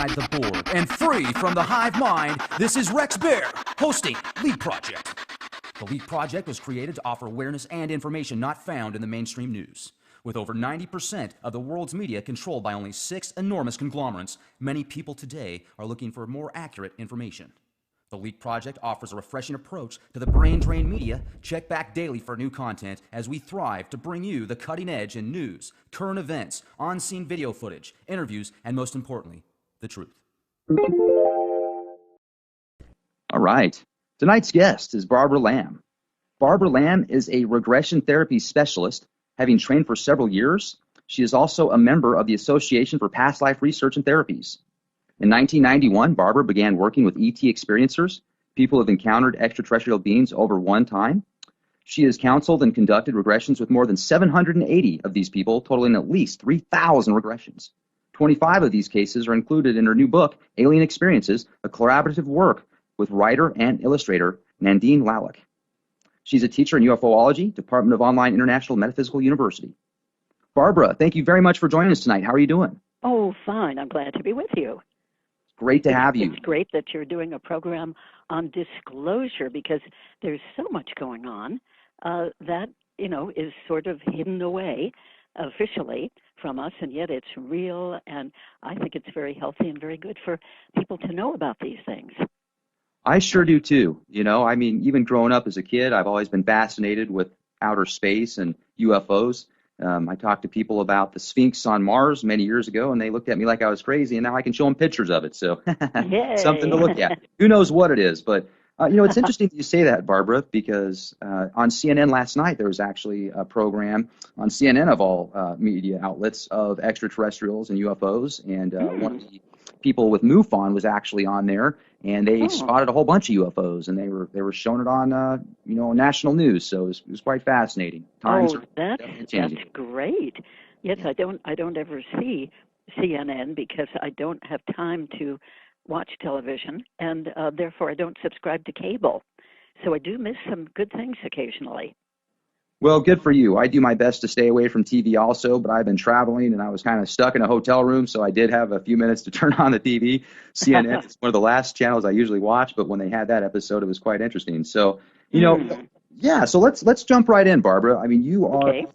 inside the board and free from the hive mind, this is Rex Bear hosting Leap Project. The Leap Project was created to offer awareness and information not found in the mainstream news. With over 90% of the world's media controlled by only 6 enormous conglomerates, many people today are looking for more accurate information. The Leak Project offers a refreshing approach to the brain-drained media. Check back daily for new content as we thrive to bring you the cutting edge in news, current events, on-scene video footage, interviews, and most importantly, the truth. All right. Tonight's guest is Barbara Lamb. Barbara Lamb is a regression therapy specialist, having trained for several years. She is also a member of the Association for Past Life Research and Therapies. In 1991, Barbara began working with ET experiencers, people who have encountered extraterrestrial beings over one time. She has counseled and conducted regressions with more than 780 of these people, totaling at least 3,000 regressions. 25 of these cases are included in her new book, Alien Experiences, a collaborative work with writer and illustrator Nandine Lalick. She's a teacher in UFOlogy, Department of Online International Metaphysical University. Barbara, thank you very much for joining us tonight. How are you doing? Oh, fine. I'm glad to be with you. Great to have you. It's great that you're doing a program on disclosure because there's so much going on that, is sort of hidden away officially from us, and yet it's real, and I think it's very healthy and very good for people to know about these things. I sure do too. Even growing up as a kid, I've always been fascinated with outer space and UFOs. I talked to people about the Sphinx on Mars many years ago, and they looked at me like I was crazy, and now I can show them pictures of it. So something to look at. Who knows what it is? But, it's interesting that you say that, Barbara, because on CNN last night, there was actually a program on CNN of all media outlets of extraterrestrials and UFOs, and one of the people with MUFON was actually on there, and they spotted a whole bunch of UFOs, and they were showing it on national news. So it was quite fascinating. That's great. Yes, I don't ever see CNN because I don't have time to watch television, and therefore I don't subscribe to cable. So I do miss some good things occasionally. Well, good for you. I do my best to stay away from TV also, but I've been traveling and I was kind of stuck in a hotel room, so I did have a few minutes to turn on the TV. CNN is one of the last channels I usually watch, but when they had that episode, it was quite interesting. So, so let's jump right in, Barbara. I mean, you are a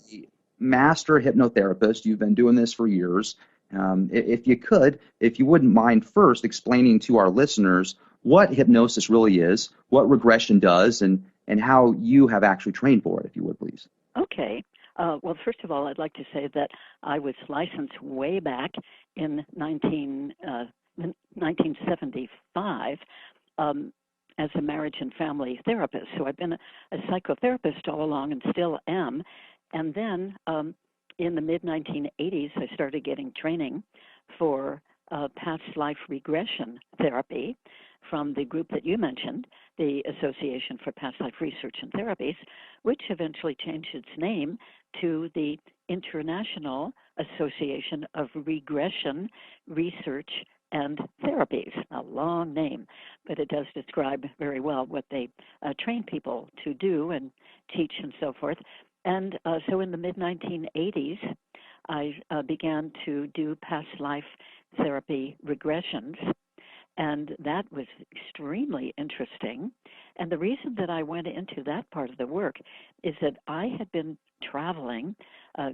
master hypnotherapist. You've been doing this for years. If you wouldn't mind first explaining to our listeners what hypnosis really is, what regression does, and how you have actually trained for it, if you would, please. Okay. Well, first of all, I'd like to say that I was licensed way back in 1975 as a marriage and family therapist. So I've been a psychotherapist all along and still am. And then in the mid-1980s, I started getting training for past life regression therapy from the group that you mentioned, the Association for Past Life Research and Therapies, which eventually changed its name to the International Association of Regression Research and Therapies. A long name, but it does describe very well what they train people to do and teach and so forth. And so in the mid-1980s, I began to do past life therapy regressions, and that was extremely interesting. And the reason that I went into that part of the work is that I had been traveling,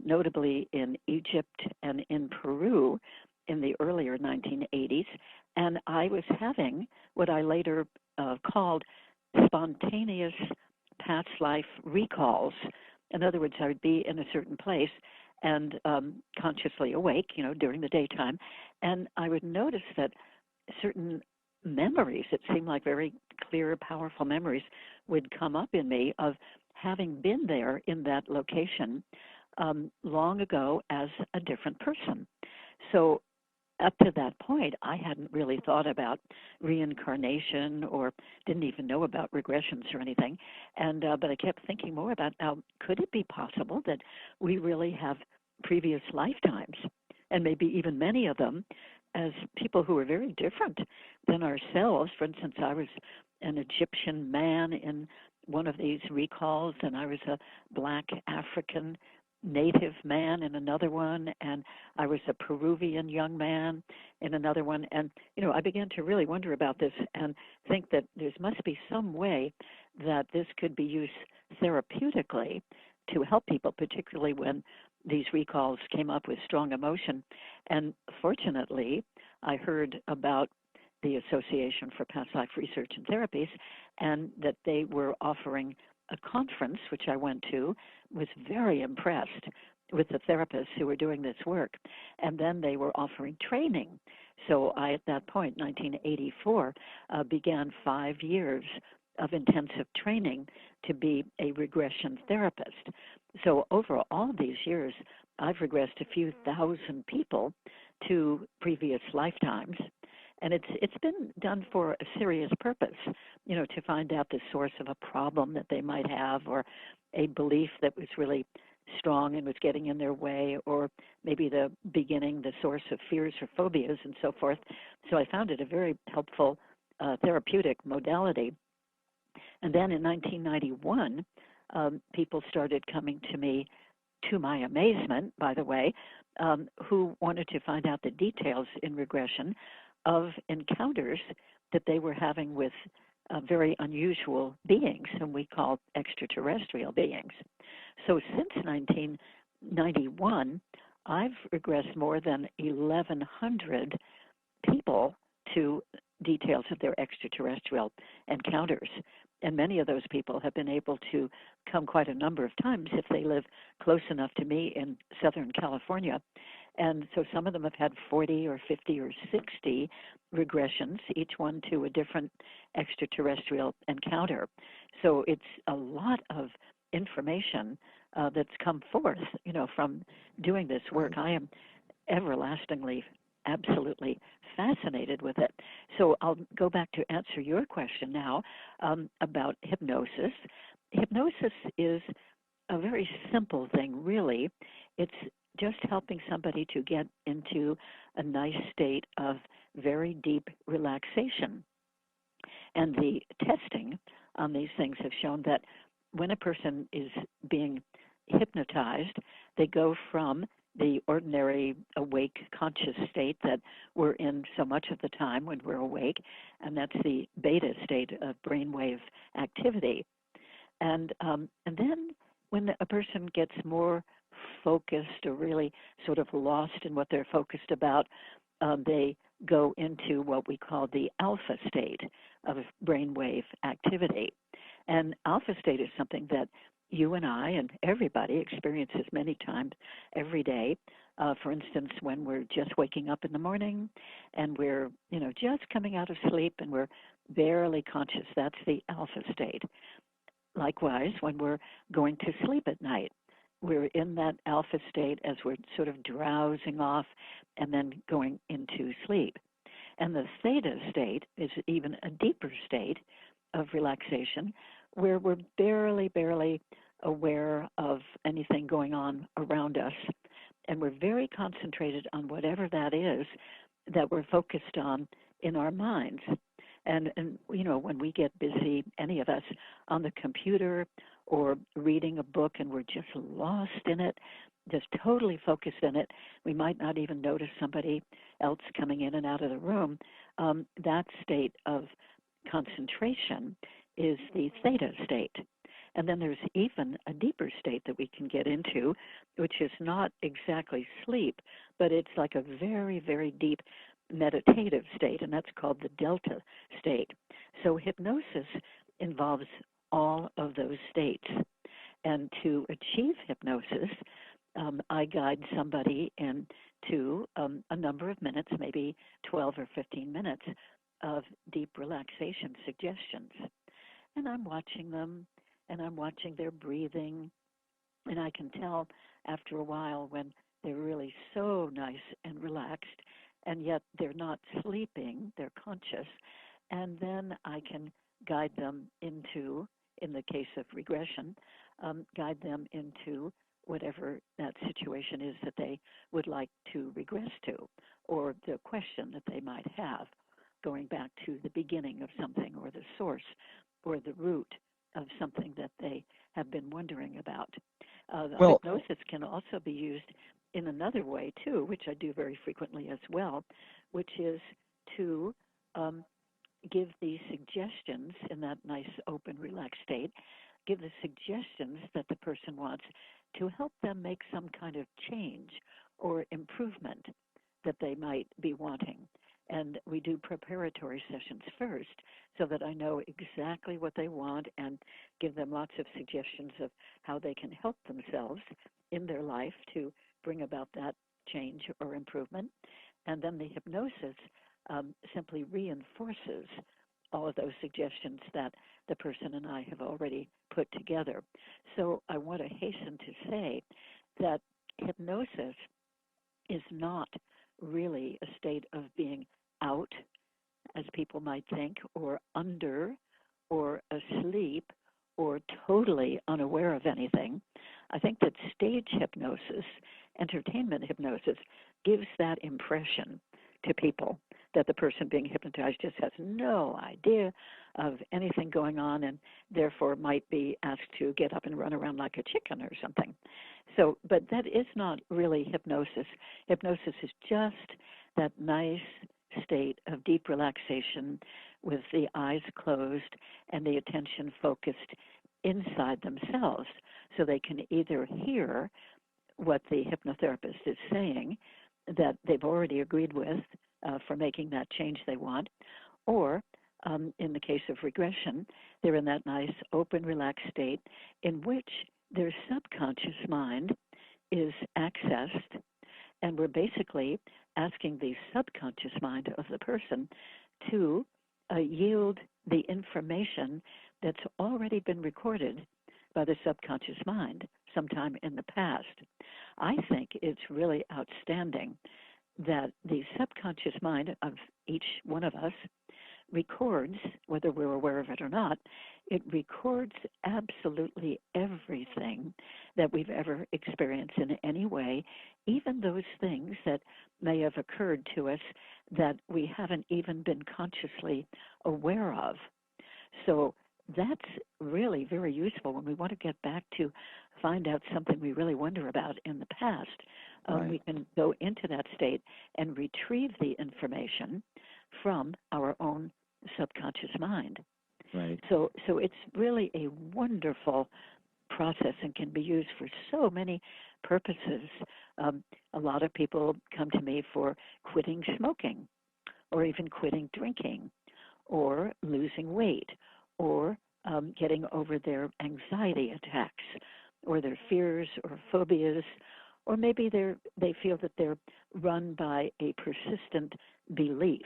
notably in Egypt and in Peru in the earlier 1980s, and I was having what I later called spontaneous past life recalls. In other words, I would be in a certain place and consciously awake, during the daytime, and I would notice that certain memories that seemed like very clear, powerful memories would come up in me of having been there in that location long ago as a different person. So up to that point, I hadn't really thought about reincarnation or didn't even know about regressions or anything. And but I kept thinking more about, now, could it be possible that we really have previous lifetimes, and maybe even many of them, as people who are very different than ourselves? For instance, I was an Egyptian man in one of these recalls, and I was a black African native man in another one, and I was a Peruvian young man in another one. And, I began to really wonder about this and think that there must be some way that this could be used therapeutically to help people, particularly when these recalls came up with strong emotion. And fortunately, I heard about the Association for Past Life Research and Therapies, and that they were offering a conference, which I went to, was very impressed with the therapists who were doing this work. And then they were offering training. So I, at that point, 1984, began 5 years of intensive training to be a regression therapist. So over all these years, I've regressed a few thousand people to previous lifetimes. And it's been done for a serious purpose, to find out the source of a problem that they might have, or a belief that was really strong and was getting in their way, or maybe the source of fears or phobias and so forth. So I found it a very helpful therapeutic modality. And then in 1991, people started coming to me, to my amazement, by the way, who wanted to find out the details in regression of encounters that they were having with very unusual beings, whom we call extraterrestrial beings. So since 1991, I've regressed more than 1,100 people to details of their extraterrestrial encounters. And many of those people have been able to come quite a number of times if they live close enough to me in Southern California. And so some of them have had 40 or 50 or 60 regressions, each one to a different extraterrestrial encounter. So it's a lot of information that's come forth, from doing this work. I am everlastingly, absolutely fascinated with it. So I'll go back to answer your question now about hypnosis. Hypnosis is a very simple thing, really. It's just helping somebody to get into a nice state of very deep relaxation. And the testing on these things have shown that when a person is being hypnotized, they go from the ordinary awake conscious state that we're in so much of the time when we're awake, and that's the beta state of brainwave activity. And then when a person gets more focused or really sort of lost in what they're focused about, they go into what we call the alpha state of brainwave activity. And alpha state is something that you and I and everybody experiences many times every day. For instance, when we're just waking up in the morning and we're, just coming out of sleep and we're barely conscious, that's the alpha state. Likewise, when we're going to sleep at night, we're in that alpha state as we're sort of drowsing off and then going into sleep. And the theta state is even a deeper state of relaxation where we're barely aware of anything going on around us. And we're very concentrated on whatever that is that we're focused on in our minds. And when we get busy, any of us, on the computer or reading a book and we're just lost in it, just totally focused in it, we might not even notice somebody else coming in and out of the room. That state of concentration is the theta state. And then there's even a deeper state that we can get into, which is not exactly sleep, but it's like a very, very deep meditative state, and that's called the delta state. So hypnosis involves all of those states. And to achieve hypnosis, I guide somebody into a number of minutes, maybe 12 or 15 minutes, of deep relaxation suggestions. And I'm watching them, and I'm watching their breathing, and I can tell after a while when they're really so nice and relaxed, and yet they're not sleeping, they're conscious. And then I can guide them into, in the case of regression, guide them into whatever that situation is that they would like to regress to, or the question that they might have, going back to the beginning of something, or the source, or the root of something that they have been wondering about. Well, Hypnosis can also be used in another way too, which I do very frequently as well, which is to give the suggestions in that nice, open, relaxed state, give the suggestions that the person wants to help them make some kind of change or improvement that they might be wanting. And we do preparatory sessions first so that I know exactly what they want and give them lots of suggestions of how they can help themselves in their life to bring about that change or improvement. And then the hypnosis simply reinforces all of those suggestions that the person and I have already put together. So I want to hasten to say that hypnosis is not really a state of being out, as people might think, or under, or asleep, or totally unaware of anything. I think that stage hypnosis, entertainment hypnosis, gives that impression to people that the person being hypnotized just has no idea of anything going on and therefore might be asked to get up and run around like a chicken or something. So, but that is not really hypnosis. Hypnosis is just that nice state of deep relaxation with the eyes closed and the attention focused inside themselves so they can either hear what the hypnotherapist is saying that they've already agreed with for making that change they want, or in the case of regression, they're in that nice, open, relaxed state in which their subconscious mind is accessed, and we're basically asking the subconscious mind of the person to yield the information that's already been recorded by the subconscious mind sometime in the past. I think it's really outstanding that the subconscious mind of each one of us records, whether we're aware of it or not, it records absolutely everything that we've ever experienced in any way, even those things that may have occurred to us that we haven't even been consciously aware of. So that's really very useful when we want to get back to find out something we really wonder about in the past. Right. We can go into that state and retrieve the information from our own subconscious mind. Right. So it's really a wonderful process and can be used for so many purposes. A lot of people come to me for quitting smoking, or even quitting drinking, or losing weight, or getting over their anxiety attacks, or their fears or phobias, or maybe they feel that they're run by a persistent belief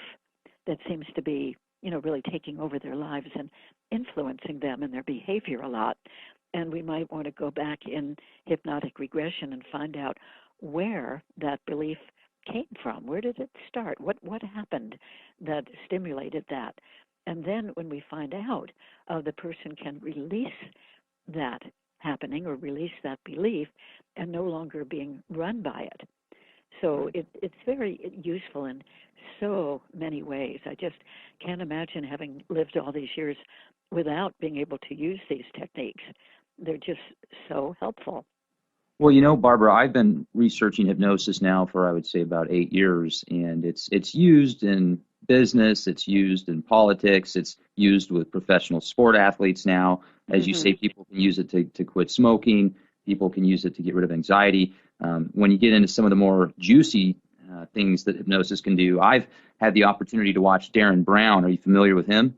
that seems to be, really taking over their lives and influencing them and their behavior a lot. And we might want to go back in hypnotic regression and find out where that belief came from. Where did it start? What happened that stimulated that? And then when we find out, the person can release that happening or release that belief and no longer being run by it. So it's very useful in so many ways. I just can't imagine having lived all these years without being able to use these techniques. They're just so helpful. Well, Barbara, I've been researching hypnosis now for, I would say, about 8 years, and it's used in business, it's used in politics, it's used with professional sport athletes now. As you say, people can use it to quit smoking, people can use it to get rid of anxiety. When you get into some of the more juicy things that hypnosis can do, I've had the opportunity to watch Darren Brown. Are you familiar with him?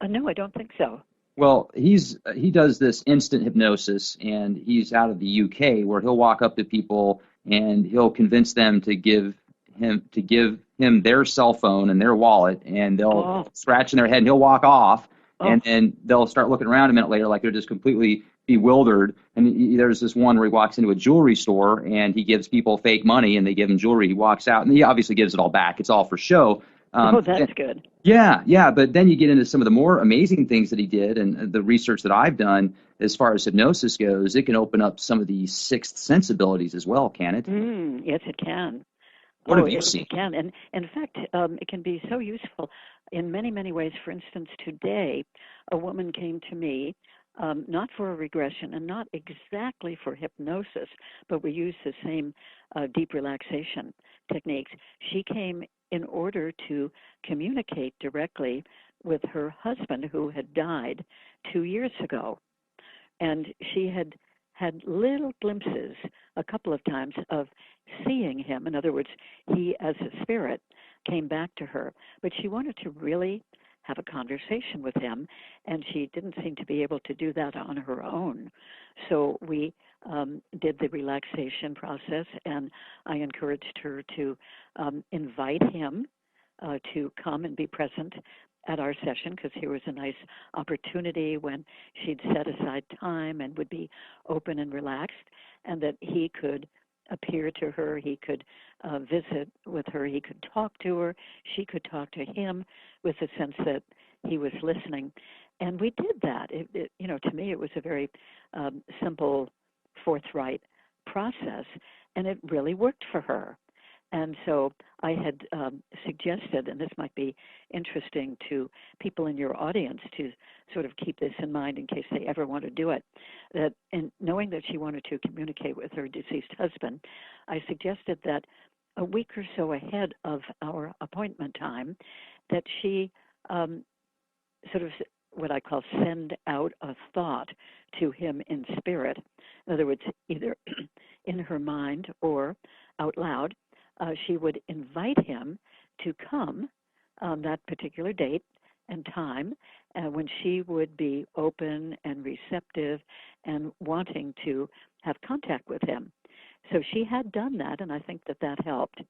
No, I don't think so. Well, he does this instant hypnosis, and he's out of the UK, where he'll walk up to people and he'll convince them to give him their cell phone and their wallet, and they'll scratch in their head, and he'll walk off, and then they'll start looking around a minute later like they're just completely bewildered. And there's this one where he walks into a jewelry store and he gives people fake money, and they give him jewelry. He walks out, and he obviously gives it all back. It's all for show. That's good. Yeah, but then you get into some of the more amazing things that he did, and the research that I've done as far as hypnosis goes, it can open up some of the sixth sensibilities as well, can it? Yes, it can. What have you seen? It can, and in fact, it can be so useful in many, many ways. For instance, today, a woman came to me not for a regression and not exactly for hypnosis, but we use the same deep relaxation techniques. She came in order to communicate directly with her husband who had died 2 years ago. And she had little glimpses a couple of times of seeing him. In other words, he as a spirit came back to her, but she wanted to really have a conversation with him, and she didn't seem to be able to do that on her own. So we did the relaxation process, and I encouraged her to invite him to come and be present at our session, because here was a nice opportunity when she'd set aside time and would be open and relaxed, and that he could appear to her, he could visit with her, he could talk to her, she could talk to him with the sense that he was listening. And we did that. To me, it was a very simple, forthright process, and it really worked for her. And so I had suggested, and this might be interesting to people in your audience to sort of keep this in mind in case they ever want to do it, that in knowing that she wanted to communicate with her deceased husband, I suggested that a week or so ahead of our appointment time, that she sort of what I call send out a thought to him in spirit. In other words, either in her mind or out loud, she would invite him to come on that particular date and time when she would be open and receptive and wanting to have contact with him. So she had done that, and I think that helped.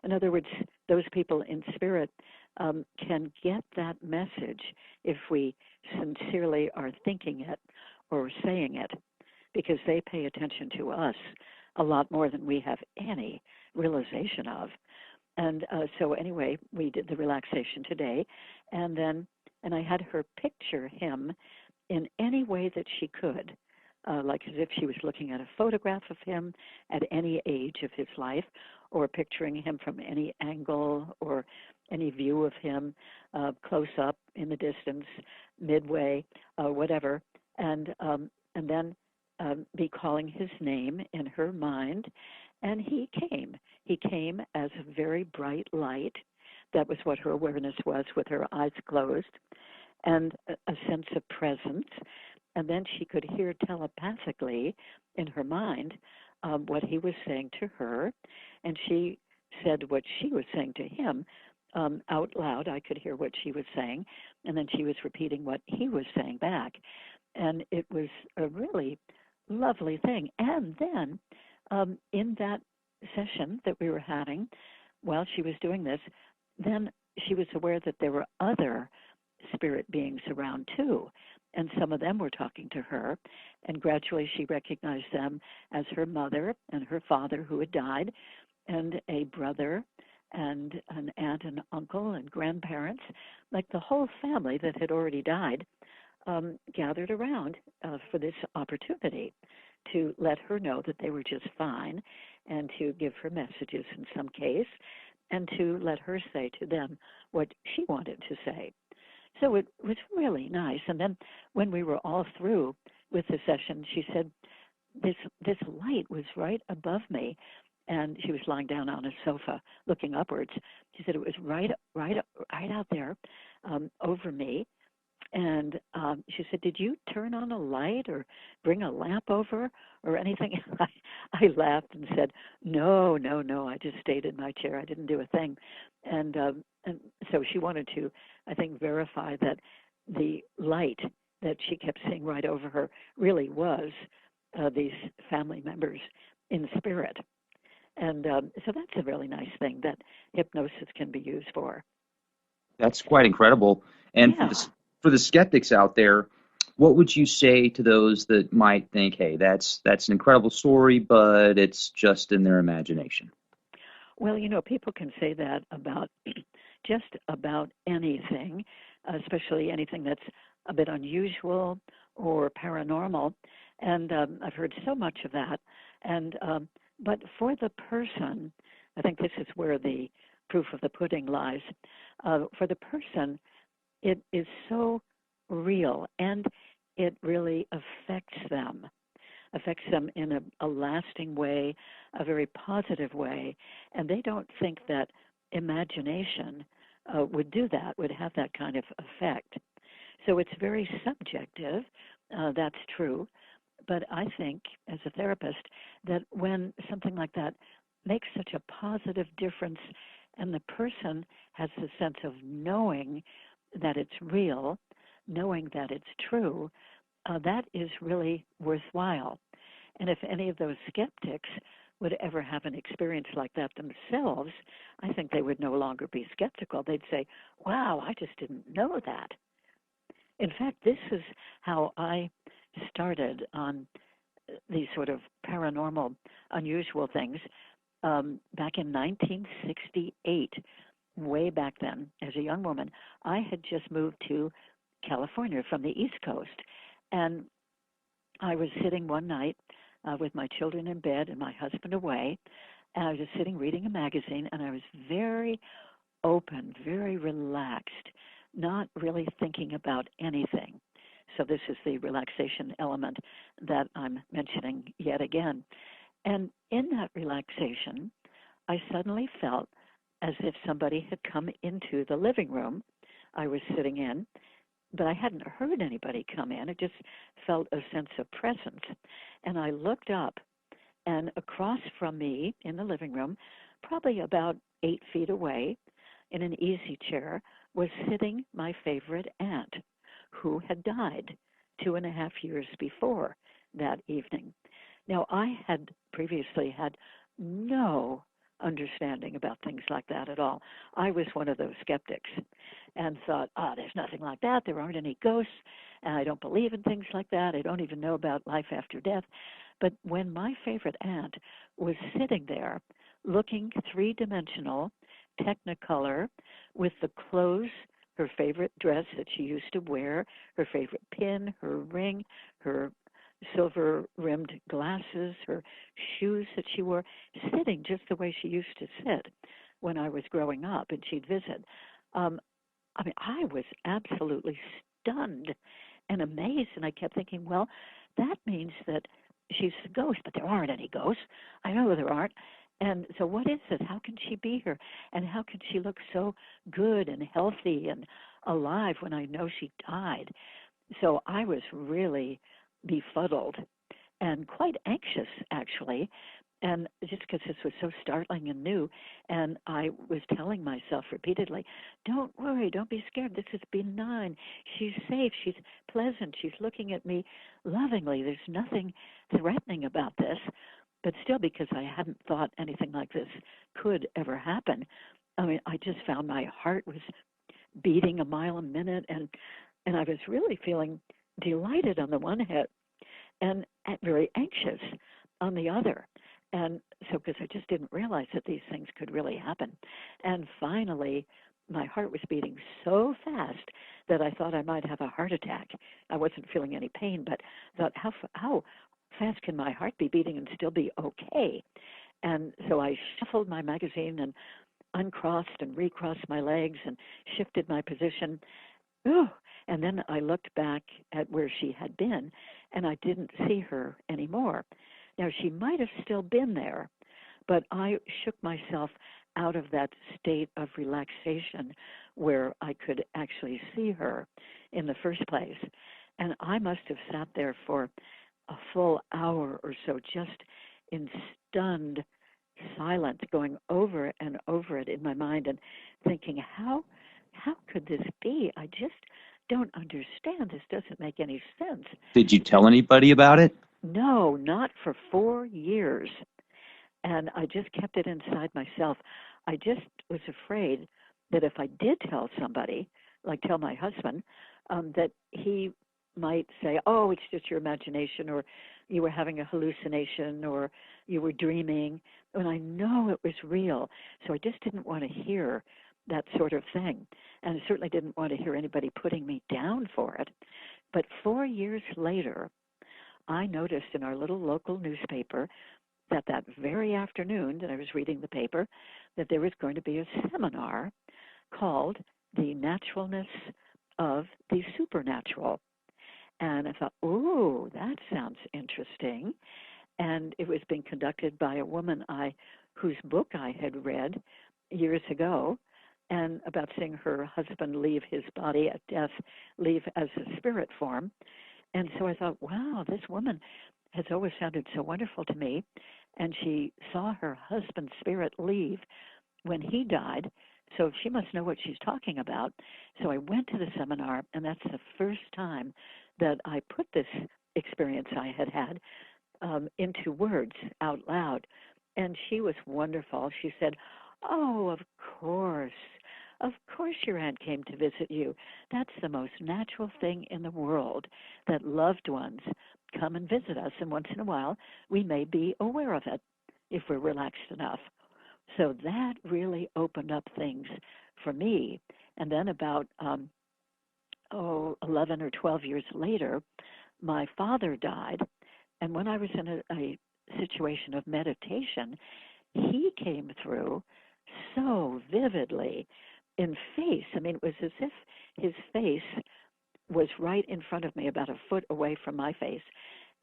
In other words, those people in spirit can get that message if we sincerely are thinking it or saying it, because they pay attention to us a lot more than we have any realization of. And so anyway, we did the relaxation today, and I had her picture him in any way that she could, like as if she was looking at a photograph of him at any age of his life, or picturing him from any angle or any view of him, close up, in the distance, midway, whatever, and then be calling his name in her mind. And he came. He came as a very bright light. That was what her awareness was, with her eyes closed, and a sense of presence. And then she could hear telepathically in her mind what he was saying to her. And she said what she was saying to him out loud. I could hear what she was saying. And then she was repeating what he was saying back. And it was a really lovely thing. And then in that session that we were having, while she was doing this, then she was aware that there were other spirit beings around too, and some of them were talking to her, and gradually she recognized them as her mother and her father who had died, and a brother and an aunt and uncle and grandparents, like the whole family that had already died, gathered around for this opportunity to let her know that they were just fine, and to give her messages in some case, and to let her say to them what she wanted to say. So it was really nice. And then when we were all through with the session, she said, this light was right above me, and she was lying down on a sofa looking upwards. She said it was right out there over me. And she said, did you turn on a light or bring a lamp over or anything? I laughed and said, no, I just stayed in my chair. I didn't do a thing. And so she wanted to, I think, verify that the light that she kept seeing right over her really was these family members in spirit. And so that's a really nice thing that hypnosis can be used for. That's quite incredible. And Yeah. for the skeptics out there, what would you say to those that might think, hey, that's an incredible story, but it's just in their imagination? Well, people can say that about just about anything, especially anything that's a bit unusual or paranormal. And I've heard so much of that. And but for the person, I think this is where the proof of the pudding lies. For the person, it is so real, and it really affects them in a lasting way, a very positive way, and they don't think that imagination would do that, would have that kind of effect. So it's very subjective, that's true, but I think as a therapist that when something like that makes such a positive difference and the person has the sense of knowing that it's real, knowing that it's true, that is really worthwhile. And if any of those skeptics would ever have an experience like that themselves, I think they would no longer be skeptical. They'd say, wow, I just didn't know that. In fact, this is how I started on these sort of paranormal, unusual things back in 1968. Way back then, as a young woman, I had just moved to California from the East Coast, and I was sitting one night with my children in bed and my husband away, and I was just sitting reading a magazine, and I was very open, very relaxed, not really thinking about anything. So this is the relaxation element that I'm mentioning yet again. And in that relaxation, I suddenly felt as if somebody had come into the living room I was sitting in, but I hadn't heard anybody come in. I just felt a sense of presence. And I looked up, and across from me in the living room, probably about 8 feet away, in an easy chair, was sitting my favorite aunt, who had died 2.5 years before that evening. Now, I had previously had no understanding about things like that at all. I was one of those skeptics and thought, there's nothing like that. There aren't any ghosts, and I don't believe in things like that. I don't even know about life after death. But when my favorite aunt was sitting there looking three-dimensional, technicolor, with the clothes, her favorite dress that she used to wear, her favorite pin, her ring, her silver-rimmed glasses, her shoes that she wore, sitting just the way she used to sit when I was growing up and she'd visit. I was absolutely stunned and amazed, and I kept thinking, well, that means that she's a ghost, but there aren't any ghosts. I know there aren't. And so what is it? How can she be here? And how can she look so good and healthy and alive when I know she died? So I was really befuddled and quite anxious, actually, and just because this was so startling and new. And I was telling myself repeatedly, don't worry, don't be scared. This is benign. She's safe. She's pleasant. She's looking at me lovingly. There's nothing threatening about this. But still, because I hadn't thought anything like this could ever happen, I just found my heart was beating a mile a minute, and I was really feeling delighted on the one hand and very anxious on the other. And so, because I just didn't realize that these things could really happen. And finally, my heart was beating so fast that I thought I might have a heart attack. I wasn't feeling any pain, but thought, how fast can my heart be beating and still be okay? And so I shuffled my magazine and uncrossed and recrossed my legs and shifted my position. Ooh. And then I looked back at where she had been, and I didn't see her anymore. Now, she might have still been there, but I shook myself out of that state of relaxation where I could actually see her in the first place. And I must have sat there for a full hour or so, just in stunned silence, going over and over it in my mind and thinking, how could this be? I just don't understand. This doesn't make any sense. Did you tell anybody about it? No, not for 4 years. And I just kept it inside myself. I just was afraid that if I did tell somebody, like tell my husband, that he might say, oh, it's just your imagination, or you were having a hallucination, or you were dreaming, when I know it was real. So I just didn't want to hear that sort of thing. And I certainly didn't want to hear anybody putting me down for it. But 4 years later, I noticed in our little local newspaper that very afternoon that I was reading the paper, that there was going to be a seminar called The Naturalness of the Supernatural. And I thought, ooh, that sounds interesting. And it was being conducted by a woman whose book I had read years ago, and about seeing her husband leave his body at death, leave as a spirit form. And so I thought, wow, this woman has always sounded so wonderful to me. And she saw her husband's spirit leave when he died, so she must know what she's talking about. So I went to the seminar, and that's the first time that I put this experience I had had into words out loud. And she was wonderful. She said, "Oh, of course your aunt came to visit you. That's the most natural thing in the world, that loved ones come and visit us, and once in a while we may be aware of it if we're relaxed enough." So that really opened up things for me. And then about 11 or 12 years later, my father died. And when I was in a situation of meditation, he came through so vividly in face. I mean, it was as if his face was right in front of me, about a foot away from my face.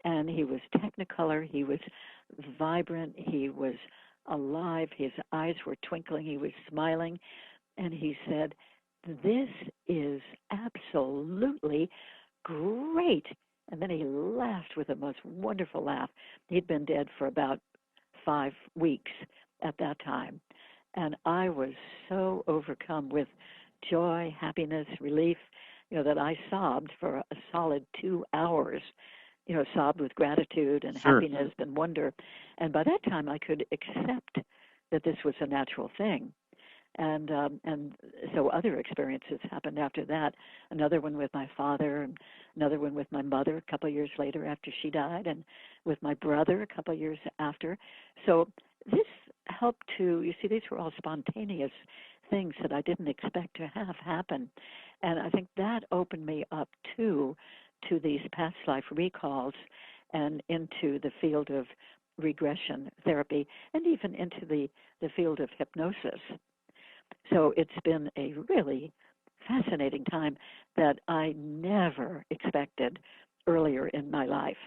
And he was technicolor, he was vibrant, he was alive, his eyes were twinkling, he was smiling, and he said, "This is absolutely great." And then he laughed with the most wonderful laugh. He'd been dead for about 5 weeks at that time. And I was so overcome with joy, happiness, relief, that I sobbed for a solid 2 hours, sobbed with gratitude and Sure. happiness and wonder. And by that time, I could accept that this was a natural thing. And so other experiences happened after that. Another one with my father, and another one with my mother a couple of years later after she died, and with my brother a couple of years after. So this helped to, you see, these were all spontaneous things that I didn't expect to have happen. And I think that opened me up to these past life recalls and into the field of regression therapy, and even into the field of hypnosis. So it's been a really fascinating time that I never expected earlier in my life.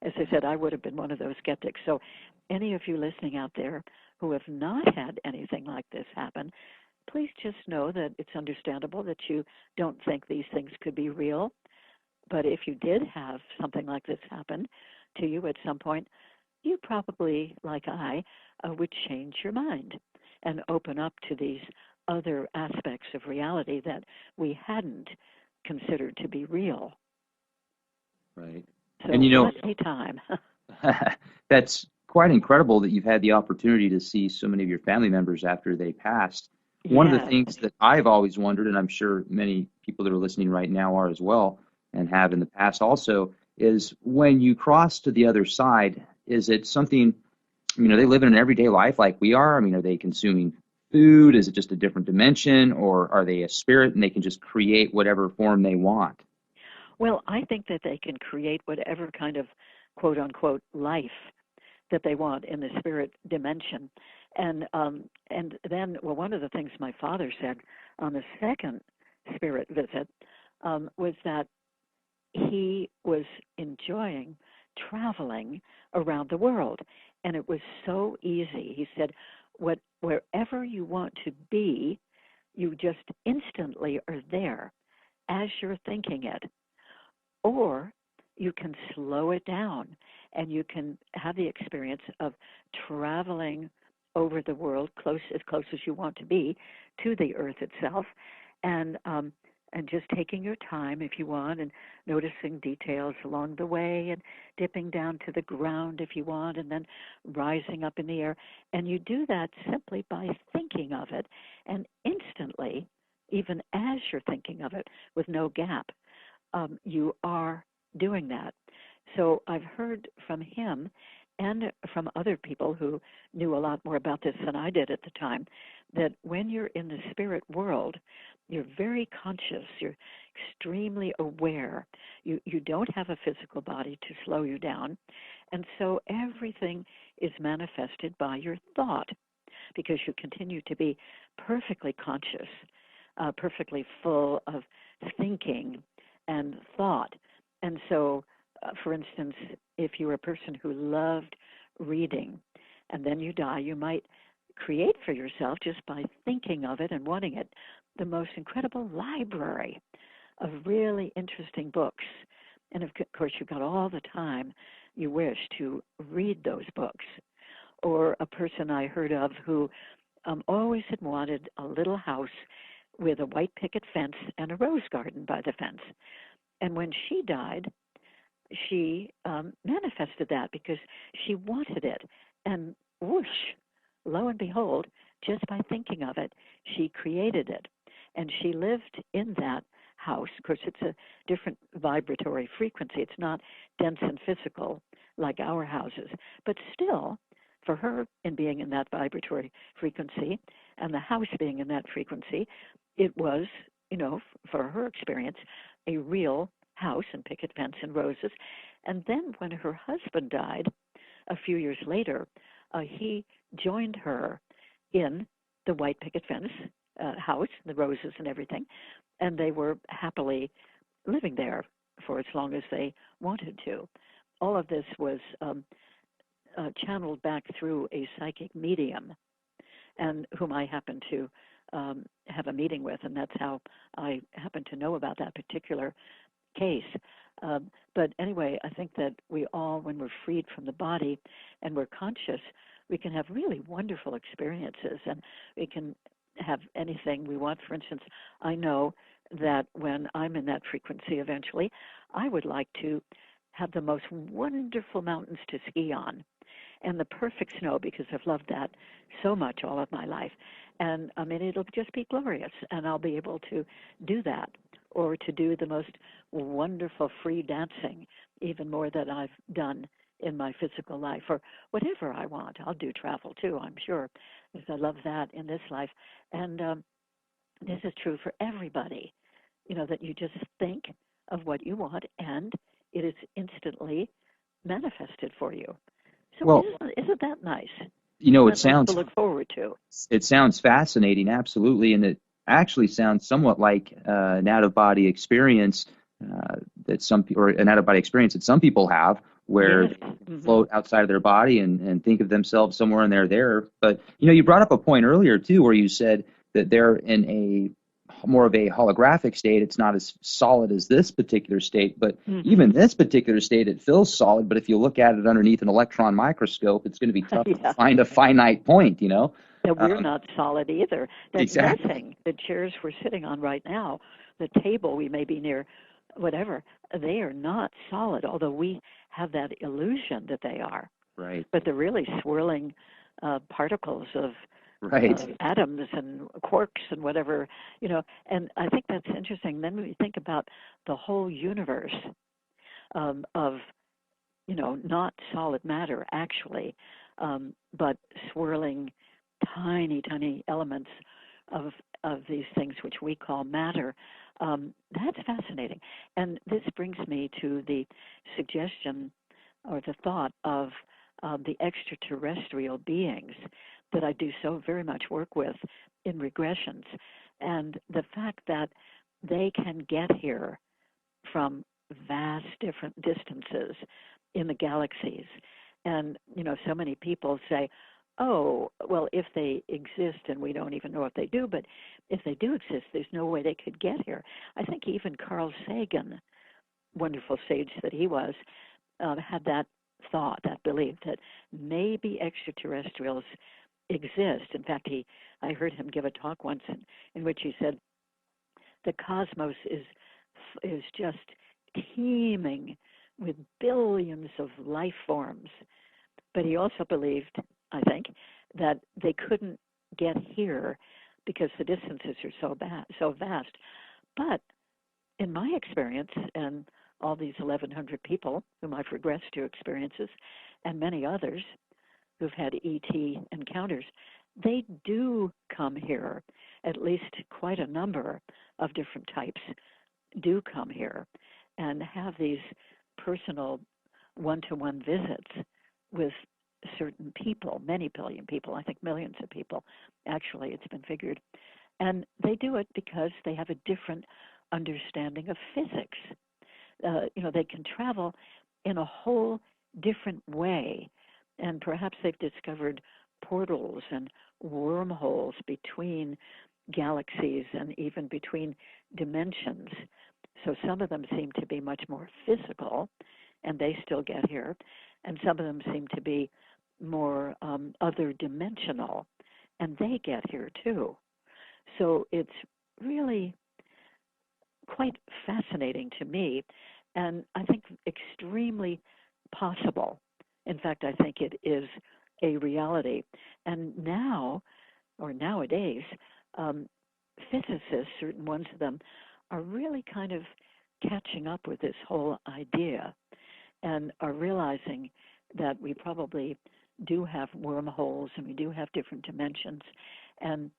As I said, I would have been one of those skeptics. So any of you listening out there who have not had anything like this happen, please just know that it's understandable that you don't think these things could be real. But if you did have something like this happen to you at some point, you probably, like I, would change your mind and open up to these other aspects of reality that we hadn't considered to be real. Right. So And what a time. that's quite incredible that you've had the opportunity to see so many of your family members after they passed. One of the Yes. things that I've always wondered, and I'm sure many people that are listening right now are as well, and have in the past also, is when you cross to the other side, is it something, they live in an everyday life like we are? I mean, are they consuming food? Is it just a different dimension? Or are they a spirit and they can just create whatever form they want? Well, I think that they can create whatever kind of quote-unquote life that they want in the spirit dimension. And then, well, one of the things my father said on the second spirit visit was that he was enjoying traveling around the world, and it was so easy. He said, wherever you want to be, you just instantly are there as you're thinking it. Or you can slow it down, and you can have the experience of traveling over the world as close as you want to be to the earth itself, and just taking your time if you want, and noticing details along the way, and dipping down to the ground if you want, and then rising up in the air. And you do that simply by thinking of it, and instantly, even as you're thinking of it with no gap, you are doing that. So I've heard from him and from other people who knew a lot more about this than I did at the time, that when you're in the spirit world, you're very conscious, you're extremely aware. You don't have a physical body to slow you down. And so everything is manifested by your thought, because you continue to be perfectly conscious, perfectly full of thinking and thought. And so, for instance, if you're a person who loved reading and then you die, you might create for yourself, just by thinking of it and wanting it, the most incredible library of really interesting books. And of course, you've got all the time you wish to read those books. Or a person I heard of who always had wanted a little house with a white picket fence and a rose garden by the fence. And when she died, she manifested that because she wanted it. And whoosh, lo and behold, just by thinking of it, she created it. And she lived in that house. Of course, it's a different vibratory frequency. It's not dense and physical like our houses. But still, for her, in being in that vibratory frequency and the house being in that frequency, it was, for her experience, a real house and picket fence and roses. And then when her husband died a few years later, he joined her in the white picket fence house, the roses and everything, and they were happily living there for as long as they wanted to. All of this was channeled back through a psychic medium, and whom I happened to have a meeting with, and that's how I happened to know about that particular case. But anyway, I think that we all, when we're freed from the body and we're conscious, we can have really wonderful experiences, and we can have anything we want. For instance, I know that when I'm in that frequency eventually, I would like to have the most wonderful mountains to ski on and the perfect snow, because I've loved that so much all of my life. And I mean, it'll just be glorious, and I'll be able to do that, or to do the most wonderful free dancing, even more than I've done in my physical life, or whatever I want. I'll do travel too, I'm sure, because I love that in this life. And this is true for everybody, that you just think of what you want, and it is instantly manifested for you. So Well, isn't that nice? it That's nice to sounds look forward to. fascinating, absolutely, and it actually sounds somewhat like an out-of-body experience that or an out-of-body experience that some people have, where Yes. they float outside of their body and think of themselves somewhere and they're there. But you brought up a point earlier too, where you said that they're in a more of a holographic state. It's not as solid as this particular state, but even this particular state, it feels solid. But if you look at it underneath an electron microscope, it's going to be tough to find a finite point, That we're not solid either. That Exactly. nothing, the chairs we're sitting on right now, the table we may be near, whatever, they are not solid, although we have that illusion that they are. Right. But they're really swirling particles of Right. atoms and quarks and whatever, and I think that's interesting. Then when we think about the whole universe of, not solid matter actually, but swirling tiny, tiny elements of these things which we call matter. That's fascinating. And this brings me to the suggestion or the thought of the extraterrestrial beings that I do so very much work with in regressions, and the fact that they can get here from vast different distances in the galaxies. And, so many people say, oh, well, if they exist and we don't even know if they do, but if they do exist, there's no way they could get here. I think even Carl Sagan, wonderful sage that he was, had that thought, that belief that maybe extraterrestrials exist. In fact, I heard him give a talk once in which he said the cosmos is just teeming with billions of life forms. But he also believed, I think, that they couldn't get here because the distances are so vast. But in my experience, and all these 1,100 people whom I've regressed to experiences, and many others who've had ET encounters, they do come here. At least quite a number of different types do come here and have these personal one-to-one visits with certain people, many billion people, I think millions of people, actually, it's been figured. And they do it because they have a different understanding of physics. they can travel in a whole different way. And perhaps they've discovered portals and wormholes between galaxies and even between dimensions. So some of them seem to be much more physical, and they still get here. And some of them seem to be more other dimensional, and they get here too. So it's really quite fascinating to me, and I think extremely possible. In fact, I think it is a reality. And now, or nowadays, physicists, certain ones of them, are really kind of catching up with this whole idea and are realizing that we probably do have wormholes and we do have different dimensions, and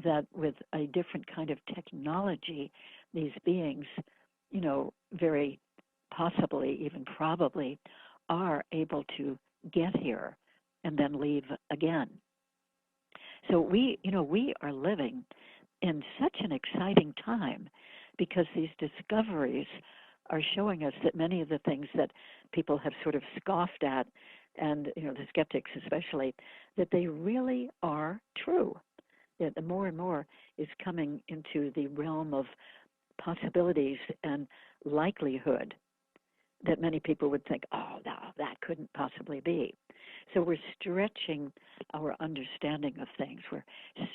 that with a different kind of technology, these beings, very possibly, even probably, are able to get here and then leave again. So we are living in such an exciting time because these discoveries are showing us that many of the things that people have sort of scoffed at, and the skeptics especially, that they really are true. That the more and more is coming into the realm of possibilities and likelihood that many people would think, oh, no, that couldn't possibly be. So we're stretching our understanding of things. We're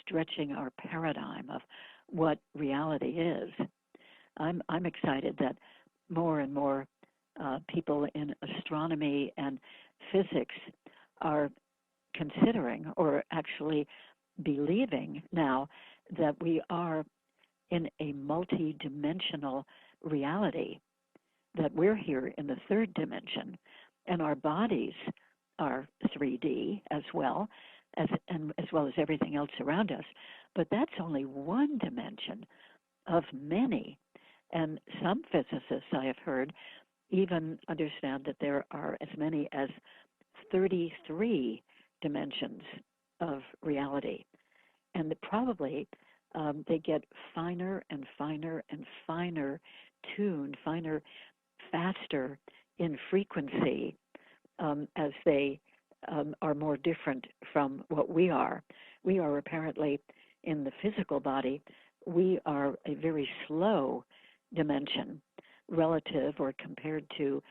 stretching our paradigm of what reality is. I'm excited that more and more people in astronomy and physics are considering, or actually believing now, that we are in a multi-dimensional reality, that we're here in the third dimension, and our bodies are 3D as well as everything else around us. But that's only one dimension of many. And some physicists, I have heard, even understand that there are as many as 33 dimensions of reality. And that probably they get finer and finer and finer tuned, faster in frequency as they are more different from what we are. We are apparently, in the physical body, we are a very slow dimension relative or compared to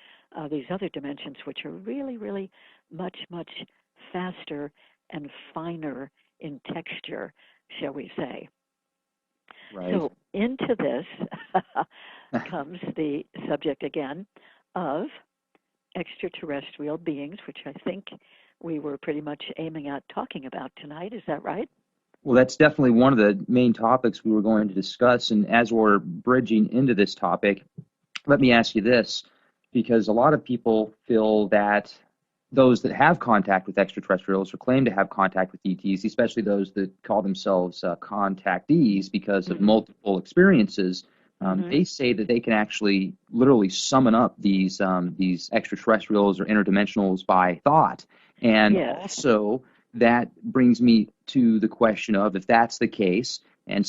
these other dimensions, which are really, really much, much faster and finer in texture, shall we say. Right. So into this comes the subject again of extraterrestrial beings, which I think we were pretty much aiming at talking about tonight. Is that right? Well, that's definitely one of the main topics we were going to discuss. And as we're bridging into this topic, let me ask you this, because a lot of people feel that those that have contact with extraterrestrials or claim to have contact with ETs, especially those that call themselves contactees because of multiple experiences, they say that they can actually literally summon up these extraterrestrials or interdimensionals by thought. And also, that brings me to the question of, if that's the case, and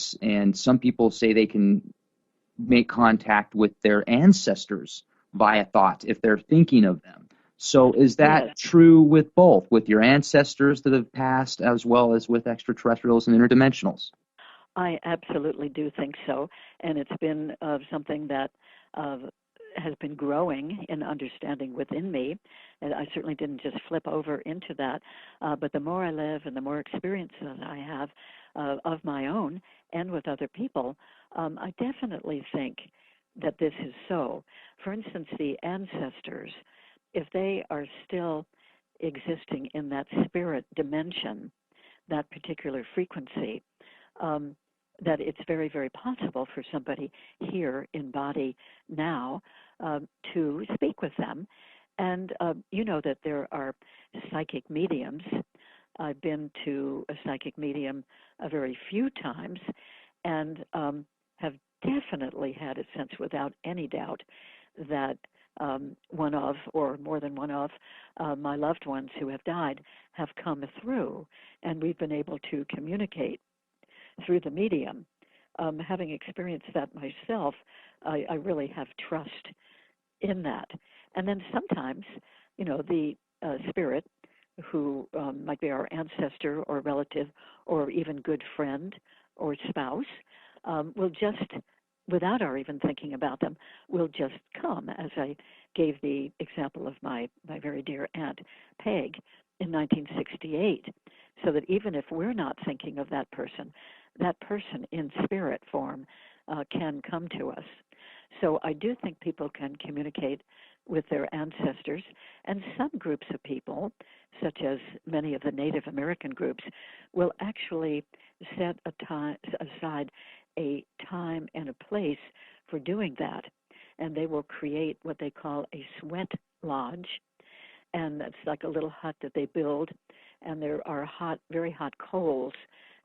some people say they can make contact with their ancestors via thought if they're thinking of them. So is that true with both, with your ancestors that have passed as well as with extraterrestrials and interdimensionals? I absolutely do think so, and it's been something that has been growing in understanding within me, and I certainly didn't just flip over into that, but the more I live and the more experience that I have of my own and with other people, I definitely think that this is so. For instance, the ancestors, if they are still existing in that spirit dimension, that particular frequency, that it's very, very possible for somebody here in body now to speak with them. And you know that there are psychic mediums. I've been to a psychic medium a very few times and have definitely had a sense, without any doubt, that one of, or more than one of, my loved ones who have died have come through, and we've been able to communicate through the medium. Having experienced that myself, I really have trust in that. And then sometimes, the spirit who might be our ancestor or relative or even good friend or spouse will just, without our even thinking about them, will just come, as I gave the example of my very dear Aunt Peg in 1968, so that even if we're not thinking of that person in spirit form can come to us. So I do think people can communicate with their ancestors, and some groups of people, such as many of the Native American groups, will actually set aside a time and a place for doing that. And they will create what they call a sweat lodge. And that's like a little hut that they build. And there are very hot coals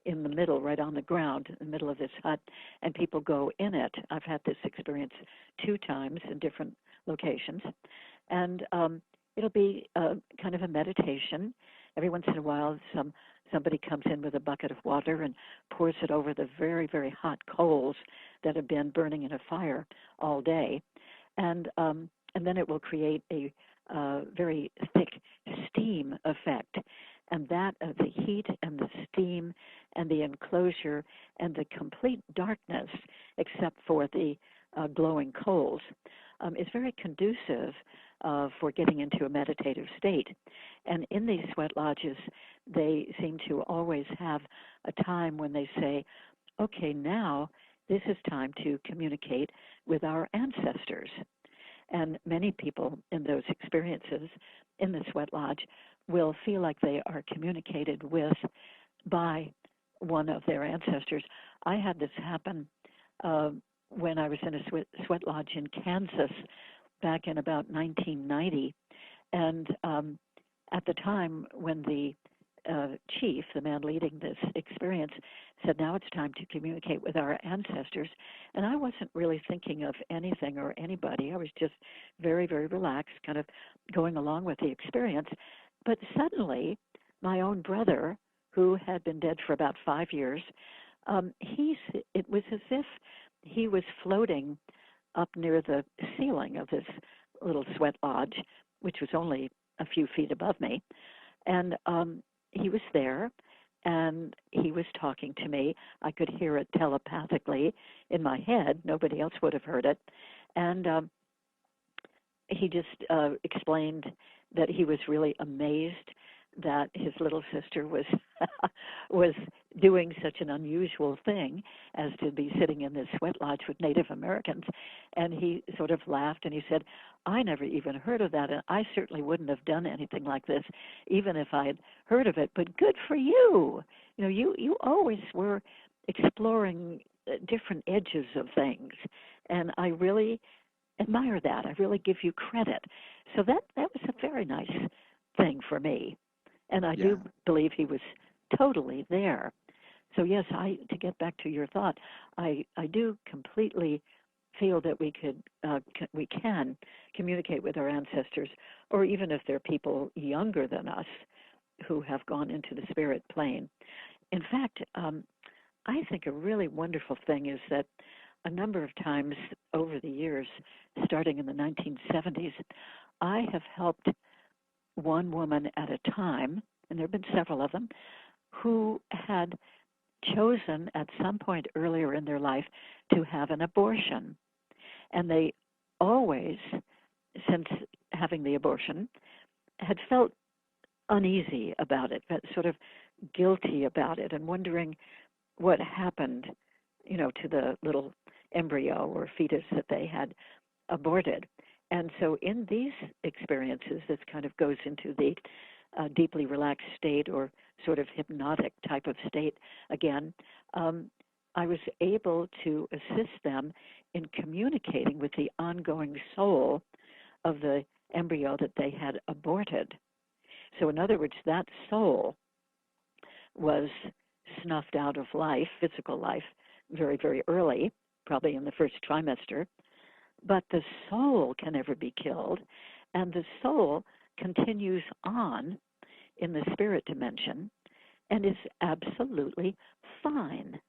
in the middle, right on the ground, in the middle of this hut. And people go in it. I've had this experience 2 times in different locations. And it'll be kind of a meditation. Every once in a while, somebody comes in with a bucket of water and pours it over the very, very hot coals that have been burning in a fire all day. And then it will create a very thick steam effect. And that the heat and the steam and the enclosure and the complete darkness, except for the glowing coals, is very conducive for getting into a meditative state. And in these sweat lodges, they seem to always have a time when they say, okay, now this is time to communicate with our ancestors. And many people in those experiences in the sweat lodge will feel like they are communicated with by one of their ancestors. I had this happen when I was in a sweat lodge in Kansas back in about 1990. And at the time when the chief, the man leading this experience, said, now it's time to communicate with our ancestors. And I wasn't really thinking of anything or anybody. I was just very, very relaxed, kind of going along with the experience. But suddenly, my own brother, who had been dead for about 5 years, it was as if he was floating up near the ceiling of this little sweat lodge, which was only a few feet above me. And he was there, and he was talking to me. I could hear it telepathically in my head. Nobody else would have heard it. And he just explained that he was really amazed that his little sister was was doing such an unusual thing as to be sitting in this sweat lodge with Native Americans. And he sort of laughed and he said, I never even heard of that, and I certainly wouldn't have done anything like this even if I had heard of it, but good for you. You always were exploring different edges of things, and I really admire that. I really give you credit. So that was a very nice thing for me. And I do believe he was totally there. So yes, to get back to your thought, I do completely feel that we can communicate with our ancestors, or even if they're people younger than us who have gone into the spirit plane. In fact, I think a really wonderful thing is that a number of times over the years, starting in the 1970s, I have helped one woman at a time, and there have been several of them, who had chosen at some point earlier in their life to have an abortion. And they always, since having the abortion, had felt uneasy about it, sort of guilty about it, and wondering what happened, to the little embryo or fetus that they had aborted. And so in these experiences, this kind of goes into the deeply relaxed state or sort of hypnotic type of state again. I was able to assist them in communicating with the ongoing soul of the embryo that they had aborted. So in other words, that soul was snuffed out of life, physical life, very, very early, probably in the first trimester. But the soul can never be killed, and the soul continues on in the spirit dimension and is absolutely fine.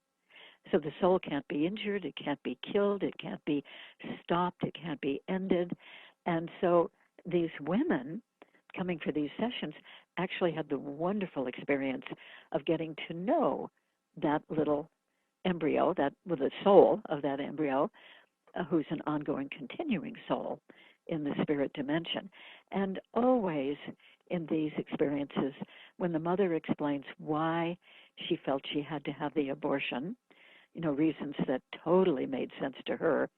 So the soul can't be injured, it can't be killed, it can't be stopped, it can't be ended. And so these women coming for these sessions actually had the wonderful experience of getting to know that little embryo, that with the soul of that embryo, who's an ongoing, continuing soul in the spirit dimension. And always in these experiences, when the mother explains why she felt she had to have the abortion, reasons that totally made sense to her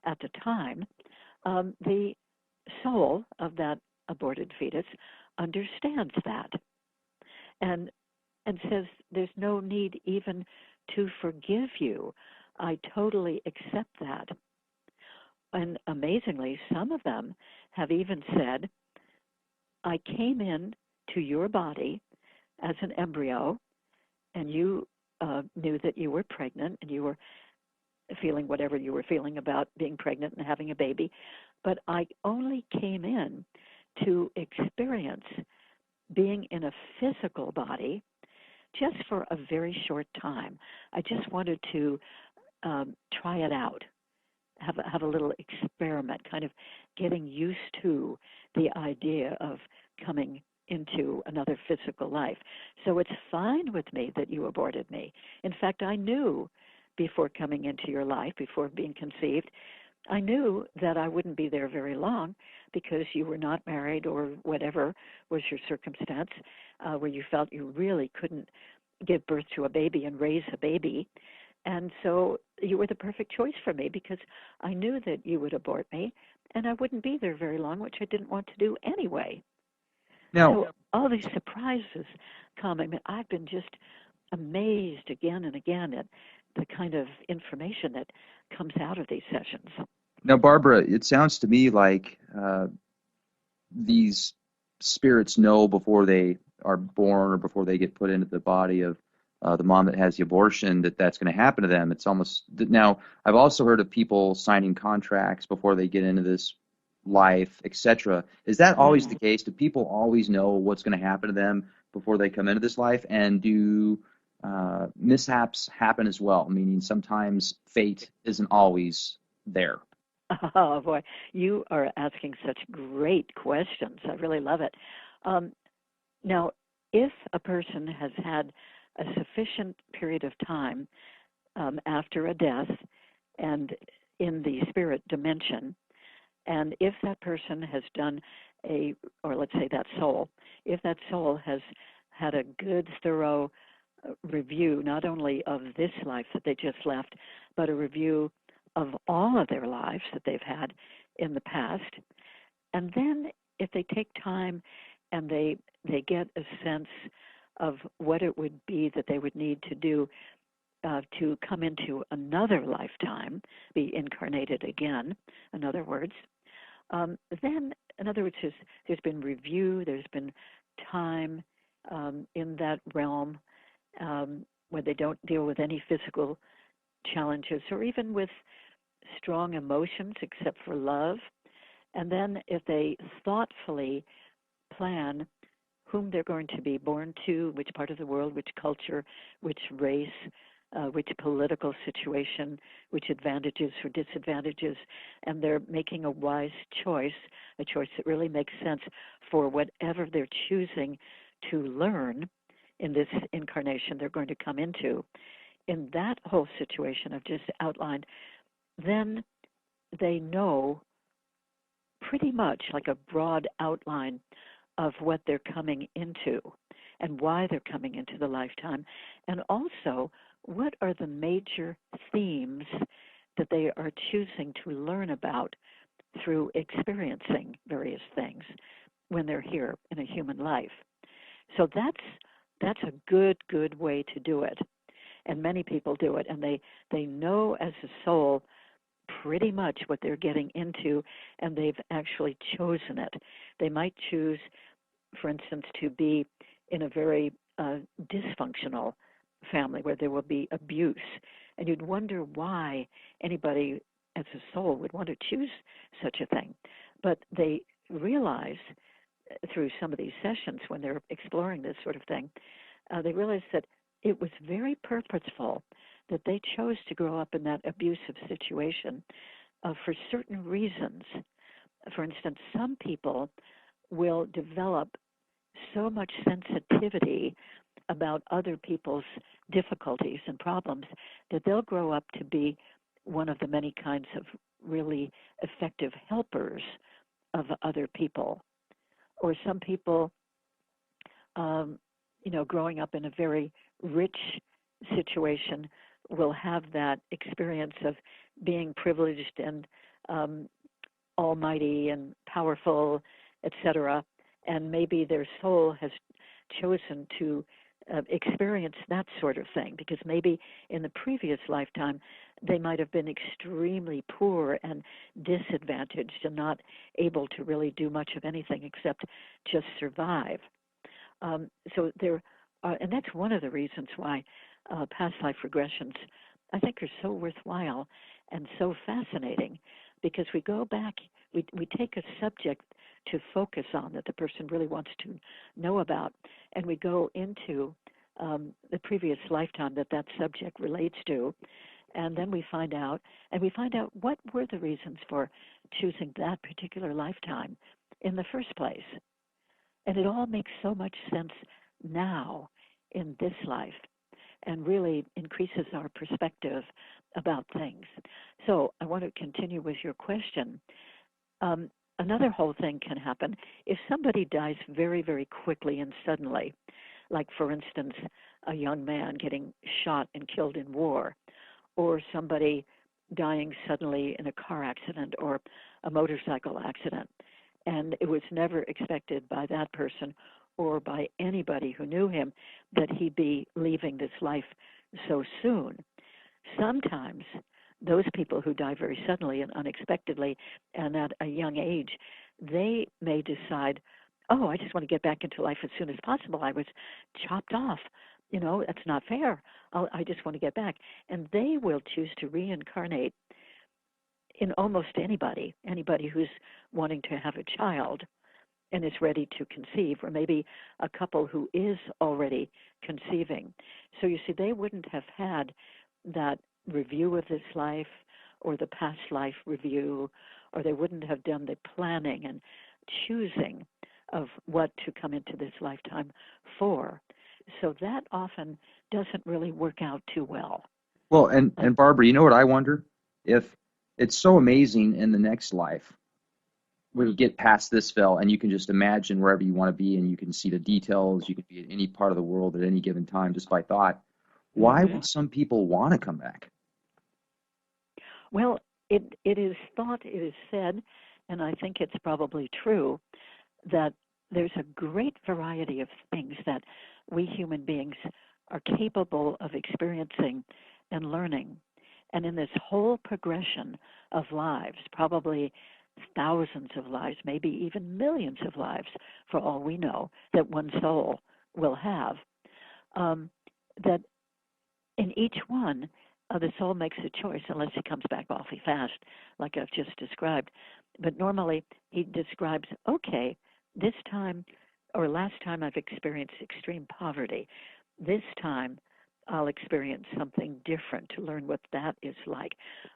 at the time, the soul of that aborted fetus understands that and says, there's no need even to forgive you. I totally accept that. And amazingly, some of them have even said, I came in to your body as an embryo, and you knew that you were pregnant, and you were feeling whatever you were feeling about being pregnant and having a baby, but I only came in to experience being in a physical body just for a very short time. I just wanted to try it out, have a little experiment, kind of getting used to the idea of coming into another physical life. So it's fine with me that you aborted me. In fact, I knew before coming into your life, before being conceived, I knew that I wouldn't be there very long because you were not married or whatever was your circumstance where you felt you really couldn't give birth to a baby and raise a baby. And so you were the perfect choice for me because I knew that you would abort me and I wouldn't be there very long, which I didn't want to do anyway. Now, So all these surprises come. I mean, I've been just amazed again and again at the kind of information that comes out of these sessions. now, Barbara, it sounds to me like these spirits know before they are born or before they get put into the body of the mom that has the abortion that that's going to happen to them. It's almost now. I've also heard of people signing contracts before they get into this life, etc. Is that always the case? Do people always know what's going to happen to them before they come into this life? And do mishaps happen as well? Meaning sometimes fate isn't always there. Oh, boy, you are asking such great questions. I really love it. Now, if a person has had a sufficient period of time after a death and in the spirit dimension, and if that person has done or let's say that soul, if that soul has had a good, thorough review, not only of this life that they just left, but a review of all of their lives that they've had in the past. And then if they take time and they get a sense of what it would be that they would need to do to come into another lifetime, be incarnated again, in other words, then, in other words, there's been review, there's been time in that realm where they don't deal with any physical challenges or even with strong emotions except for love. And then if they thoughtfully plan whom they're going to be born to, which part of the world, which culture, which race, which political situation, which advantages or disadvantages, and they're making a wise choice, a choice that really makes sense for whatever they're choosing to learn in this incarnation they're going to come into. In that whole situation I've just outlined, then they know pretty much like a broad outline of what they're coming into and why they're coming into the lifetime, and also what are the major themes that they are choosing to learn about through experiencing various things when they're here in a human life. So that's a good way to do it. And many people do it, and they know as a soul pretty much what they're getting into, and they've actually chosen it. They might choose, for instance, to be in a very dysfunctional family where there will be abuse, and you'd wonder why anybody as a soul would want to choose such a thing. But they realize through some of these sessions when they're exploring this sort of thing, they realize that it was very purposeful that they chose to grow up in that abusive situation for certain reasons. For instance, some people will develop so much sensitivity about other people's difficulties and problems that they'll grow up to be one of the many kinds of really effective helpers of other people. Or some people, growing up in a very rich situation will have that experience of being privileged and almighty and powerful, etc. And maybe their soul has chosen to experience that sort of thing because maybe in the previous lifetime they might have been extremely poor and disadvantaged and not able to really do much of anything except just survive. So there are, and that's one of the reasons why past life regressions I think are so worthwhile and so fascinating, because we go back, we take a subject to focus on that the person really wants to know about, and we go into the previous lifetime that that subject relates to, and then we find out what were the reasons for choosing that particular lifetime in the first place. And it all makes so much sense now in this life and really increases our perspective about things. So I want to continue with your question. Another whole thing can happen if somebody dies very, very quickly and suddenly, like, for instance, a young man getting shot and killed in war, or somebody dying suddenly in a car accident or a motorcycle accident. And it was never expected by that person or by anybody who knew him that he'd be leaving this life so soon. Sometimes those people who die very suddenly and unexpectedly and at a young age, they may decide, oh, I just want to get back into life as soon as possible. I was chopped off. That's not fair. I just want to get back. And they will choose to reincarnate in almost anybody who's wanting to have a child and is ready to conceive, or maybe a couple who is already conceiving. So you see, they wouldn't have had that review of this life or the past life review, or they wouldn't have done the planning and choosing of what to come into this lifetime for. So that often doesn't really work out too well. Well, and Barbara, you know what I wonder? If it's so amazing in the next life, we get past this veil and you can just imagine wherever you want to be and you can see the details, you can be in any part of the world at any given time just by thought. Why would some people want to come back? Well, it is thought, it is said, and I think it's probably true, that there's a great variety of things that we human beings are capable of experiencing and learning. And in this whole progression of lives, probably thousands of lives, maybe even millions of lives, for all we know, that one soul will have, that in each one, the soul makes a choice, unless he comes back awfully fast, like I've just described. But normally, he describes, okay, this time or last time I've experienced extreme poverty. This time I'll experience something different to learn what that is like.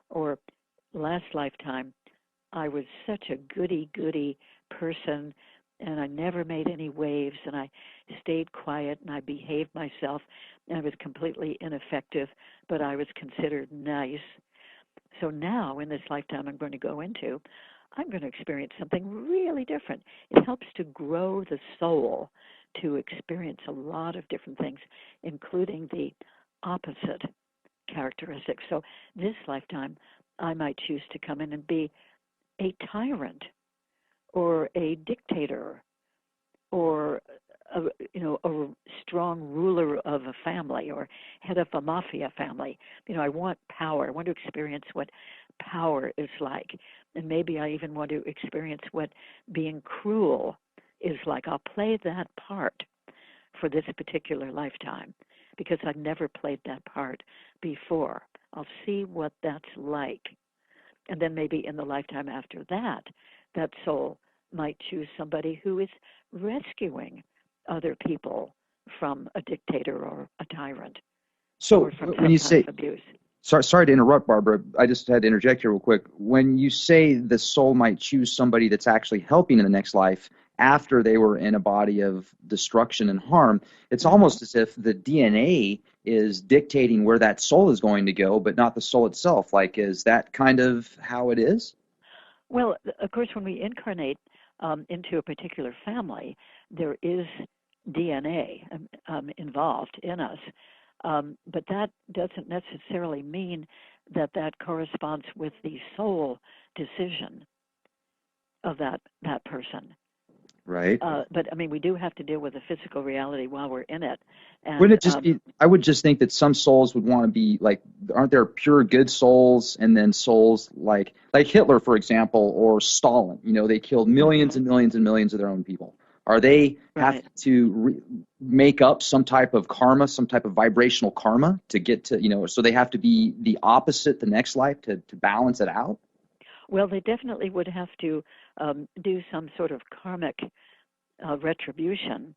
Or last lifetime, I was such a goody-goody person, and I never made any waves, and I stayed quiet, and I behaved myself, and I was completely ineffective, but I was considered nice. So now, in this lifetime I'm going to go into, I'm going to experience something really different. It helps to grow the soul to experience a lot of different things, including the opposite characteristics. So this lifetime, I might choose to come in and be a tyrant or a dictator or a strong ruler of a family or head of a mafia family. I want power. I want to experience what power is like. And maybe I even want to experience what being cruel is like. I'll play that part for this particular lifetime because I've never played that part before. I'll see what that's like. And then maybe in the lifetime after that, that soul might choose somebody who is rescuing other people from a dictator or a tyrant. So or from when you some kind say of abuse. Sorry to interrupt, Barbara. I just had to interject here real quick. When you say the soul might choose somebody that's actually helping in the next life after they were in a body of destruction and harm, it's almost as if the DNA is dictating where that soul is going to go, but not the soul itself. Like, is that kind of how it is? Well, of course, when we incarnate into a particular family, there is DNA involved in us. But that doesn't necessarily mean that that corresponds with the soul decision of that person. Right. But I mean, we do have to deal with the physical reality while we're in it. Wouldn't And it just be, I would just think that some souls would want to be like, aren't there pure good souls and then souls like Hitler, for example, or Stalin? You know, they killed millions and millions and millions of their own people. Are they have right. to make up some type of karma, some type of vibrational karma to get to, you know, so they have to be the opposite the next life to balance it out? Well, they definitely would have to do some sort of karmic retribution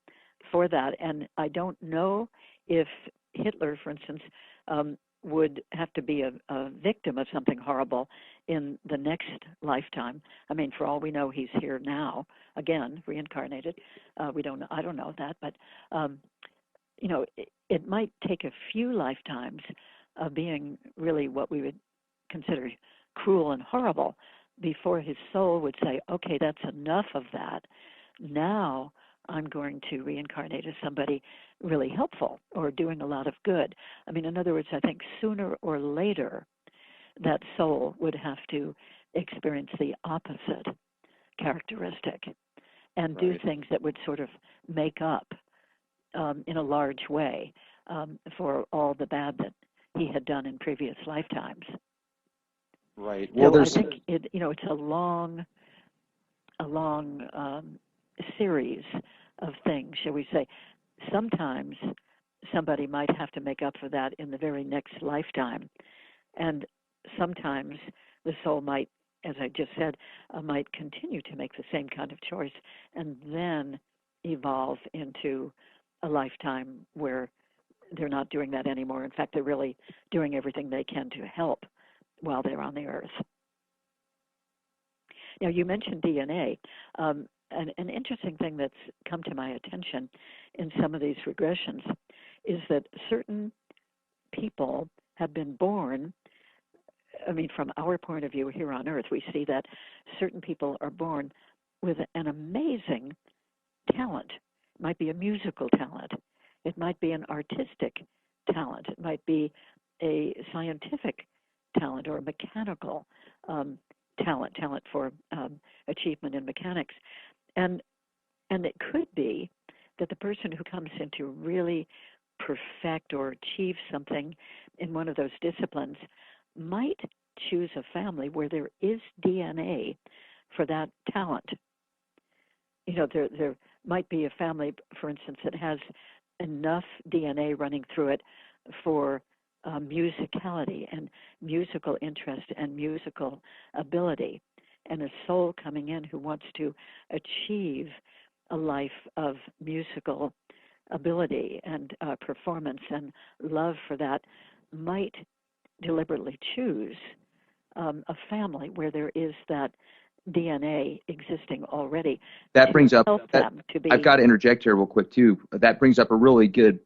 for that. And I don't know if Hitler, for instance, would have to be a victim of something horrible in the next lifetime. I mean, for all we know, he's here now, again, reincarnated. We don't know. I don't know that, but you know, it might take a few lifetimes of being really what we would consider cruel and horrible before his soul would say, okay, that's enough of that. Now I'm going to reincarnate as somebody really helpful or doing a lot of good. I mean, in other words, I think sooner or later that soul would have to experience the opposite characteristic and do things that would sort of make up in a large way for all the bad that he had done in previous lifetimes. Right. Well, So I think it's a long series of things, shall we say. Sometimes somebody might have to make up for that in the very next lifetime, and sometimes the soul might, as I just said, might continue to make the same kind of choice and then evolve into a lifetime where they're not doing that anymore. In fact, they're really doing everything they can to help while they're on the earth. Now, you mentioned DNA. An interesting thing that's come to my attention in some of these regressions is that certain people have been born. I mean, from our point of view here on Earth, we see that certain people are born with an amazing talent. It might be a musical talent. It might be an artistic talent. It might be a scientific talent or a mechanical talent for achievement in mechanics. And it could be that the person who comes in to really perfect or achieve something in one of those disciplines might choose a family where there is DNA for that talent. You know, there might be a family, for instance, that has enough DNA running through it for musicality and musical interest and musical ability, and a soul coming in who wants to achieve a life of musical ability and performance and love for that might deliberately choose a family where there is that DNA existing already that to brings up help that them to be. I've got to interject here real quick too. That brings up a really good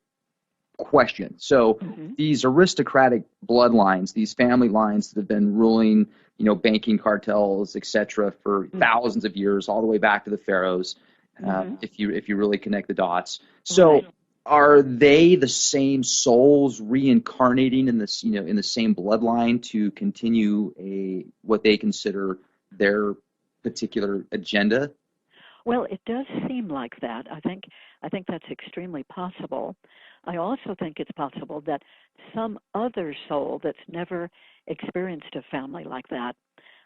question. So these aristocratic bloodlines, these family lines that have been ruling, you know, banking cartels, etc., for thousands of years, all the way back to the pharaohs, if you really connect the dots. So are they the same souls reincarnating in this, you know, in the same bloodline to continue what they consider their particular agenda? Well, it does seem like that. I think that's extremely possible. I also think it's possible that some other soul that's never experienced a family like that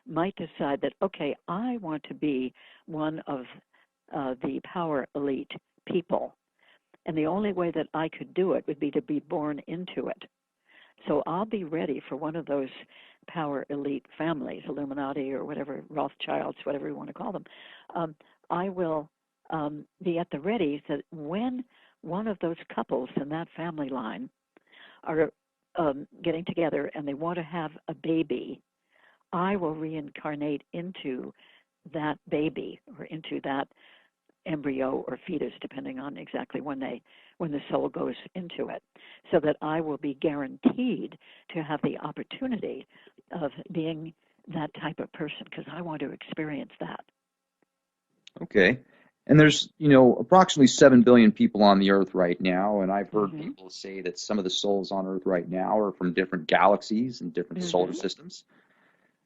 might decide that, okay, I want to be one of the power elite people. And the only way that I could do it would be to be born into it. So I'll be ready for one of those power elite families, Illuminati or whatever, Rothschilds, whatever you want to call them. I will be at the ready that when one of those couples in that family line are getting together and they want to have a baby, I will reincarnate into that baby or into that embryo or fetus, depending on exactly when the soul goes into it, so that I will be guaranteed to have the opportunity of being that type of person, because I want to experience that. Okay. And there's, approximately 7 billion people on the earth right now, and I've heard people say that some of the souls on earth right now are from different galaxies and different solar systems.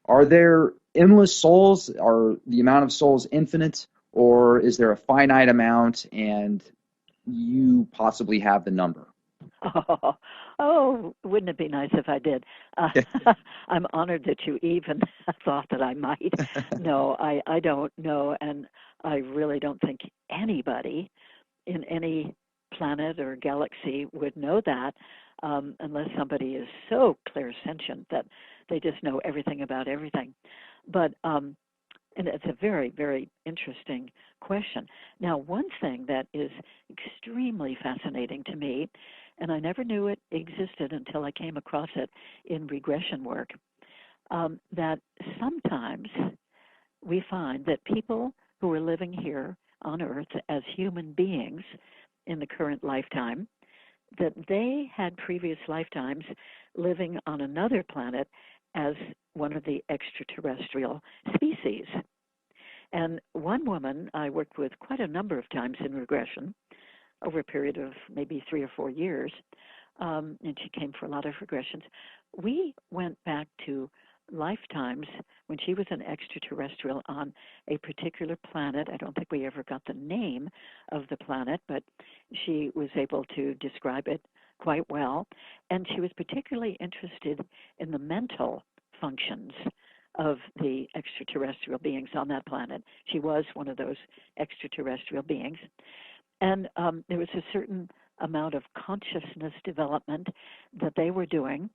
Are there endless souls? Are the amount of souls infinite, or is there a finite amount and you possibly have the number? Oh, wouldn't it be nice if I did? I'm honored that you even thought that I might. No, I don't know, and I really don't think anybody in any planet or galaxy would know that, unless somebody is so clairsentient that they just know everything about everything. But and it's a very, very interesting question. Now, one thing that is extremely fascinating to me, and I never knew it existed until I came across it in regression work, that sometimes we find that people who are living here on Earth as human beings in the current lifetime, that they had previous lifetimes living on another planet as one of the extraterrestrial species. And one woman I worked with quite a number of times in regression over a period of maybe 3 or 4 years, and she came for a lot of regressions. We went back to lifetimes when she was an extraterrestrial on a particular planet. I don't think we ever got the name of the planet, but she was able to describe it quite well. And she was particularly interested in the mental functions of the extraterrestrial beings on that planet. She was one of those extraterrestrial beings. And there was a certain amount of consciousness development that they were doing.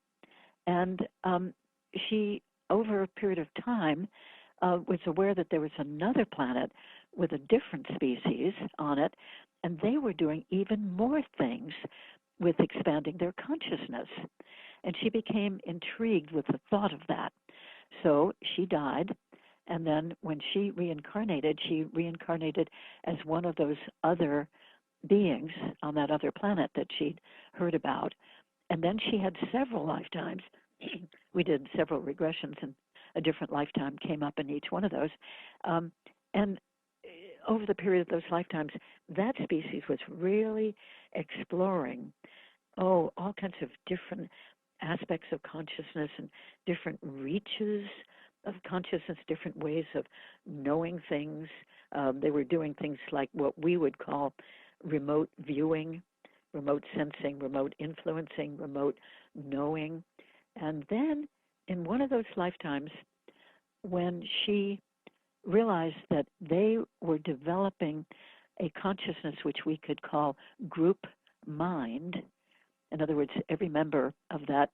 And she, over a period of time, was aware that there was another planet with a different species on it, and they were doing even more things with expanding their consciousness. And she became intrigued with the thought of that. So she died, and then when she reincarnated as one of those other beings on that other planet that she'd heard about. And then she had several lifetimes. We did several regressions, and a different lifetime came up in each one of those. And over the period of those lifetimes, that species was really exploring, all kinds of different aspects of consciousness and different reaches of consciousness, different ways of knowing things. They were doing things like what we would call remote viewing, remote sensing, remote influencing, remote knowing. And then in one of those lifetimes, when she realized that they were developing a consciousness which we could call group mind, in other words, every member of that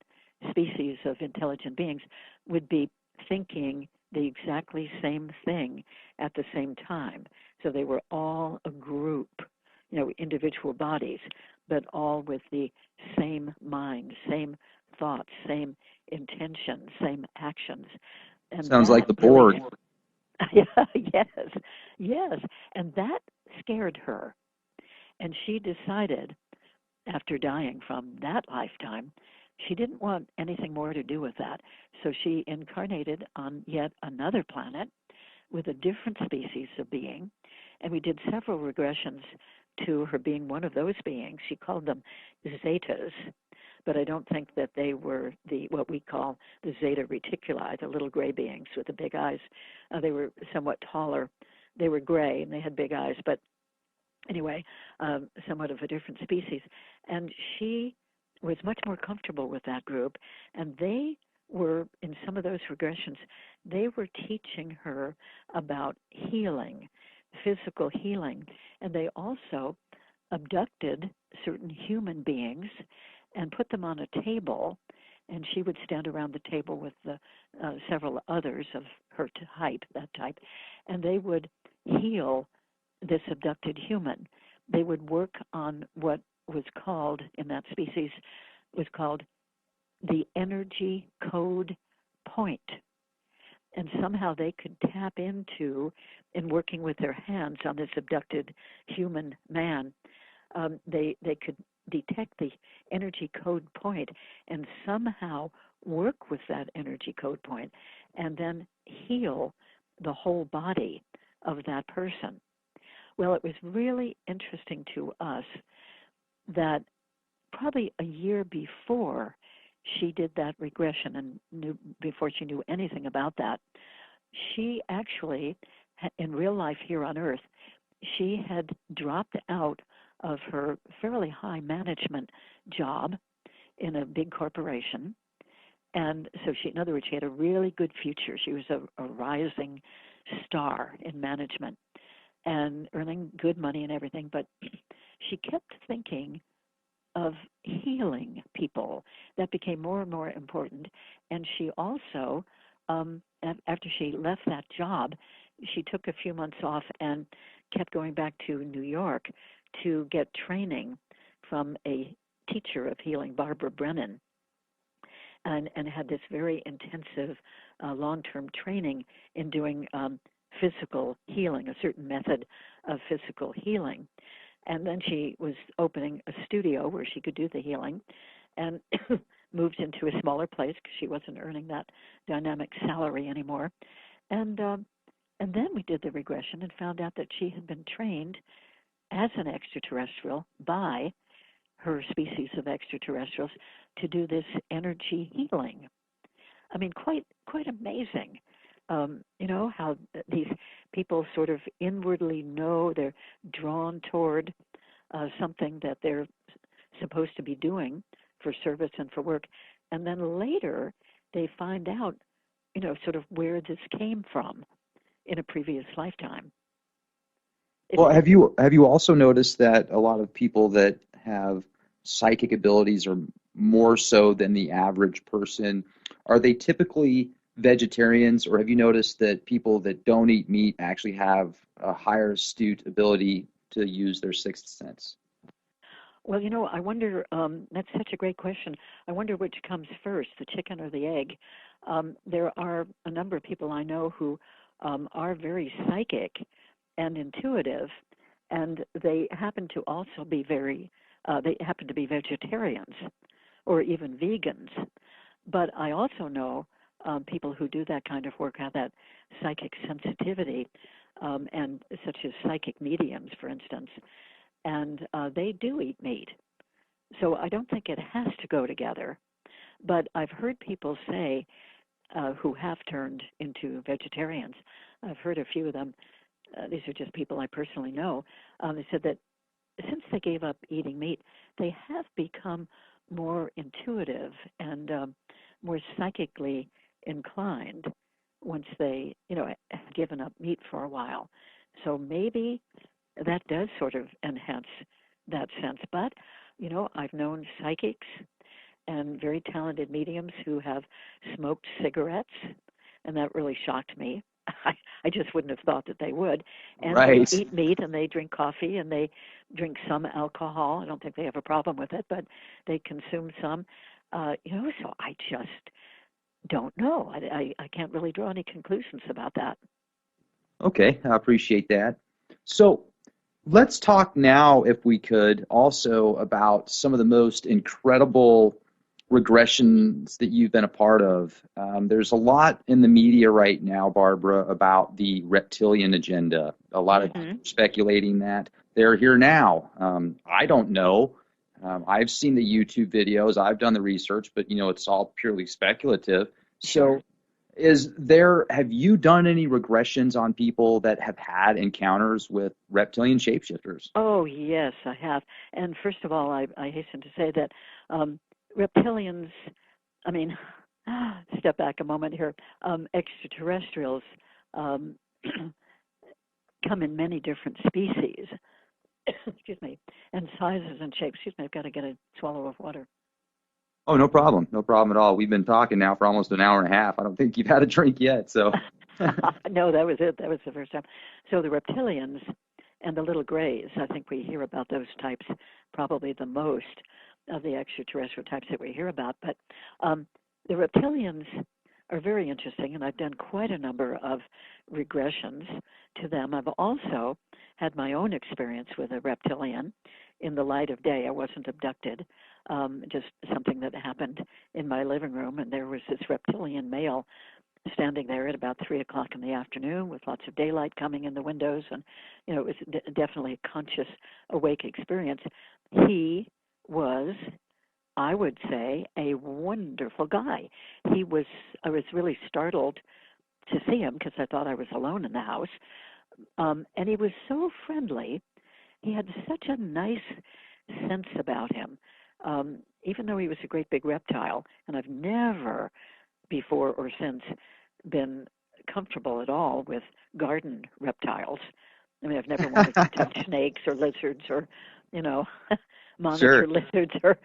species of intelligent beings would be thinking the exactly same thing at the same time. So they were all a group, individual bodies, but all with the same mind, same thoughts, same intentions, same actions. And Sounds like the really, Borg. Yes. And that scared her. And she decided, after dying from that lifetime, she didn't want anything more to do with that. So she incarnated on yet another planet with a different species of being. And we did several regressions to her being one of those beings. She called them Zetas, but I don't think that they were what we call the Zeta Reticuli, the little gray beings with the big eyes. They were somewhat taller. They were gray and they had big eyes, but anyway, somewhat of a different species. And she was much more comfortable with that group. And they were, in some of those regressions, they were teaching her about healing, physical healing. And they also abducted certain human beings and put them on a table. And she would stand around the table with several others of her type, and they would heal this abducted human. They would work on what was called, in that species, was called the energy code point. And somehow they could tap into, in working with their hands on this abducted human man, they could detect the energy code point and somehow work with that energy code point and then heal the whole body of that person. Well, it was really interesting to us that probably a year before she did that regression and before she knew anything about that, she actually, in real life here on Earth, she had dropped out of her fairly high management job in a big corporation. And so she, in other words, she had a really good future. She was a rising star in management and earning good money and everything. But she kept thinking of healing people. That became more and more important. And she also, after she left that job, she took a few months off and kept going back to New York to get training from a teacher of healing, Barbara Brennan, and had this very intensive long-term training in doing physical healing, a certain method of physical healing. And then she was opening a studio where she could do the healing and moved into a smaller place because she wasn't earning that dynamic salary anymore. And then we did the regression and found out that she had been trained as an extraterrestrial by her species of extraterrestrials to do this energy healing. I mean, quite amazing. You know, how these people sort of inwardly know they're drawn toward something that they're supposed to be doing for service and for work. And then later they find out, you know, sort of where this came from in a previous lifetime. Well, have you also noticed that a lot of people that have psychic abilities are more so than the average person? Are they typically vegetarians, or have you noticed that people that don't eat meat actually have a higher astute ability to use their sixth sense? Well, you know, I wonder, that's such a great question. I wonder which comes first, the chicken or the egg. There are a number of people I know who are very psychic and intuitive, and they happen to also be they happen to be vegetarians or even vegans. But I also know people who do that kind of work have that psychic sensitivity, and such as psychic mediums, for instance, and they do eat meat. So I don't think it has to go together. But I've heard people say who have turned into vegetarians. I've heard a few of them. These are just people I personally know. They said that since they gave up eating meat, they have become more intuitive and more psychically inclined once they, you know, have given up meat for a while. So maybe that does sort of enhance that sense. But, you know, I've known psychics and very talented mediums who have smoked cigarettes, and that really shocked me. I just wouldn't have thought that they would. And Right. they eat meat and they drink coffee and they drink some alcohol. I don't think they have a problem with it, but they consume some. You know, so I just don't know. I can't really draw any conclusions about that. Okay, I appreciate that. So let's talk now, if we could, also about some of the most incredible regressions that you've been a part of. There's a lot in the media right now, Barbara, about the reptilian agenda. A lot of people speculating that they're here now. I don't know. I've seen the YouTube videos. I've done the research, but you know, it's all purely speculative. So have you done any regressions on people that have had encounters with reptilian shapeshifters? Oh, yes, I have. And first of all, I hasten to say that reptilians, I mean, step back a moment here, extraterrestrials come in many different species, excuse me, and sizes and shapes. Excuse me, I've got to get a swallow of water. Oh, no problem. No problem at all. We've been talking now for almost an hour and a half. I don't think you've had a drink yet, so. No, that was it. That was the first time. So the reptilians and the little grays, I think we hear about those types probably the most. of the extraterrestrial types that we hear about. But the reptilians are very interesting, and I've done quite a number of regressions to them. I've also had my own experience with a reptilian in the light of day. I wasn't abducted, just something that happened in my living room, and there was this reptilian male standing there at about 3 o'clock in the afternoon with lots of daylight coming in the windows, and it was definitely a conscious, awake experience. He was, I would say, a wonderful guy. I was really startled to see him because I thought I was alone in the house. And he was so friendly. He had such a nice sense about him. Even though he was a great big reptile, and I've never before or since been comfortable at all with garden reptiles. I mean, I've never wanted to touch snakes or lizards or, monitor lizards or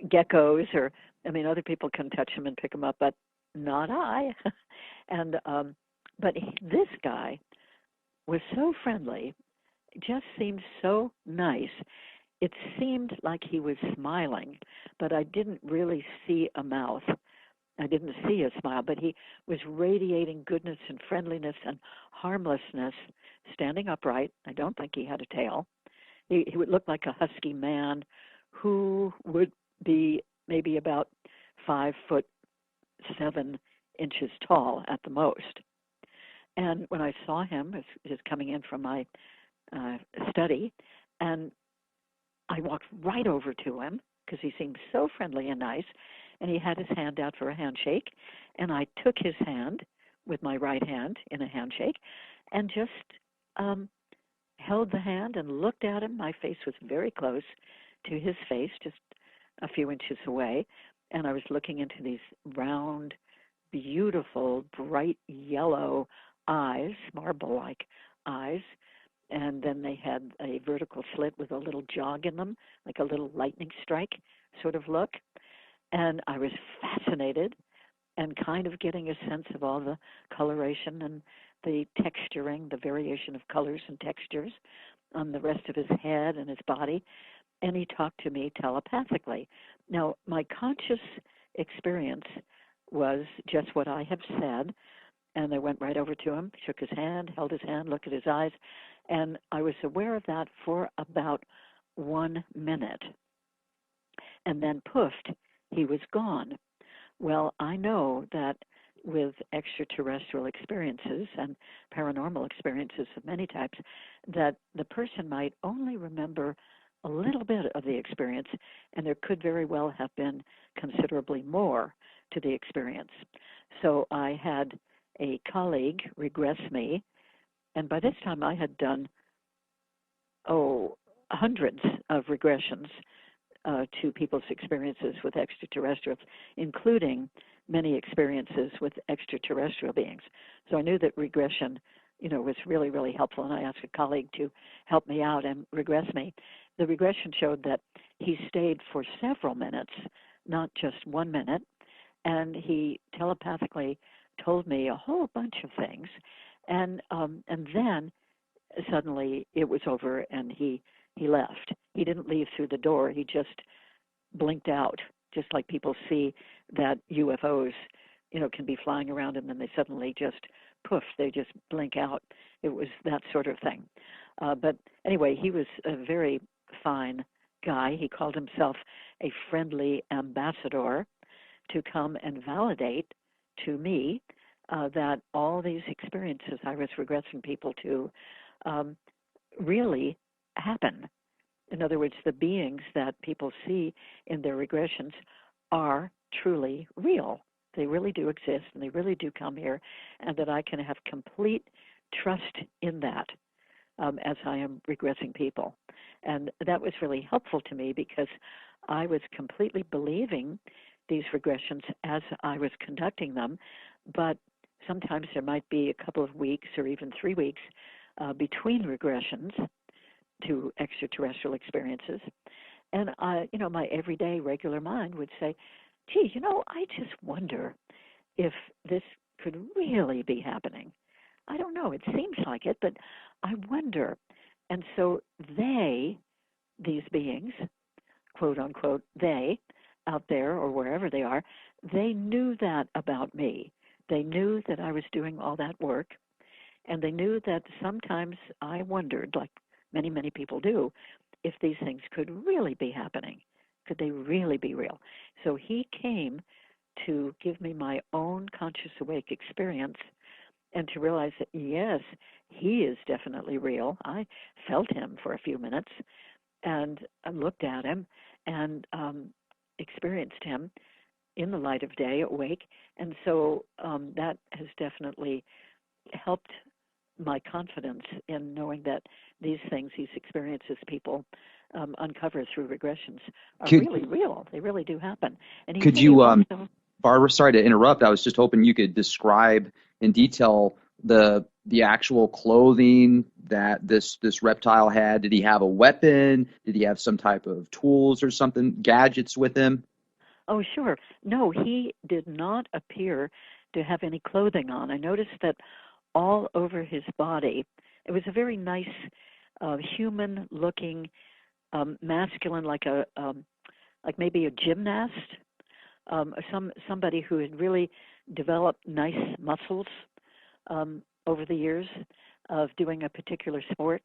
geckos, or other people can touch them and pick them up, but not I. And but this guy was so friendly, just seemed so nice. It seemed like he was smiling, but I didn't really see a mouth. I didn't see a smile, but he was radiating goodness and friendliness and harmlessness, standing upright. I don't think he had a tail. He would look like a husky man who would be maybe about 5'7" tall at the most. And when I saw him, just coming in from my study, and I walked right over to him because he seemed so friendly and nice, and he had his hand out for a handshake, and I took his hand with my right hand in a handshake and just held the hand and looked at him. My face was very close to his face, just a few inches away, and I was looking into these round, beautiful, bright yellow eyes, marble-like eyes, and then they had a vertical slit with a little jog in them, like a little lightning strike sort of look. And I was fascinated and kind of getting a sense of all the coloration and the texturing, the variation of colors and textures on the rest of his head and his body. And he talked to me telepathically. Now, my conscious experience was just what I have said. And I went right over to him, shook his hand, held his hand, looked at his eyes. And I was aware of that for about 1 minute. And then poofed, he was gone. Well, I know that with extraterrestrial experiences and paranormal experiences of many types, that the person might only remember a little bit of the experience, and there could very well have been considerably more to the experience. So I had a colleague regress me, and by this time I had done, hundreds of regressions to people's experiences with extraterrestrials, including many experiences with extraterrestrial beings. So I knew that regression, was really, really helpful, and I asked a colleague to help me out and regress me. The regression showed that he stayed for several minutes, not just 1 minute, and he telepathically told me a whole bunch of things, and then suddenly it was over, and he left. He didn't leave through the door. He just blinked out, just like people see that UFOs, can be flying around and then they suddenly just poof, they just blink out. It was that sort of thing. But anyway, he was a very fine guy. He called himself a friendly ambassador to come and validate to me that all these experiences I was regressing people to really happen. In other words, the beings that people see in their regressions are truly real. They really do exist, and they really do come here, and that I can have complete trust in that as I am regressing people. And that was really helpful to me because I was completely believing these regressions as I was conducting them, but sometimes there might be a couple of weeks or even 3 weeks between regressions to extraterrestrial experiences. And my everyday regular mind would say, gee, I just wonder if this could really be happening. I don't know, it seems like it, but I wonder. And so these beings, quote unquote, they out there or wherever they are, they knew that about me. They knew that I was doing all that work, and they knew that sometimes I wondered, like many, many people do, if these things could really be happening. Could they really be real? So he came to give me my own conscious awake experience and to realize that, yes, he is definitely real. I felt him for a few minutes and I looked at him and experienced him in the light of day, awake. And so that has definitely helped my confidence in knowing that these things, these experiences people uncover through regressions are really real. They really do happen. And he could said you, also, Barbara, sorry to interrupt. I was just hoping you could describe in detail the actual clothing that this reptile had. Did he have a weapon? Did he have some type of tools or something, gadgets with him? oh, sure. No, he did not appear to have any clothing on. I noticed that all over his body, it was a very nice, human-looking, masculine, like maybe a gymnast, somebody who had really developed nice muscles over the years of doing a particular sport.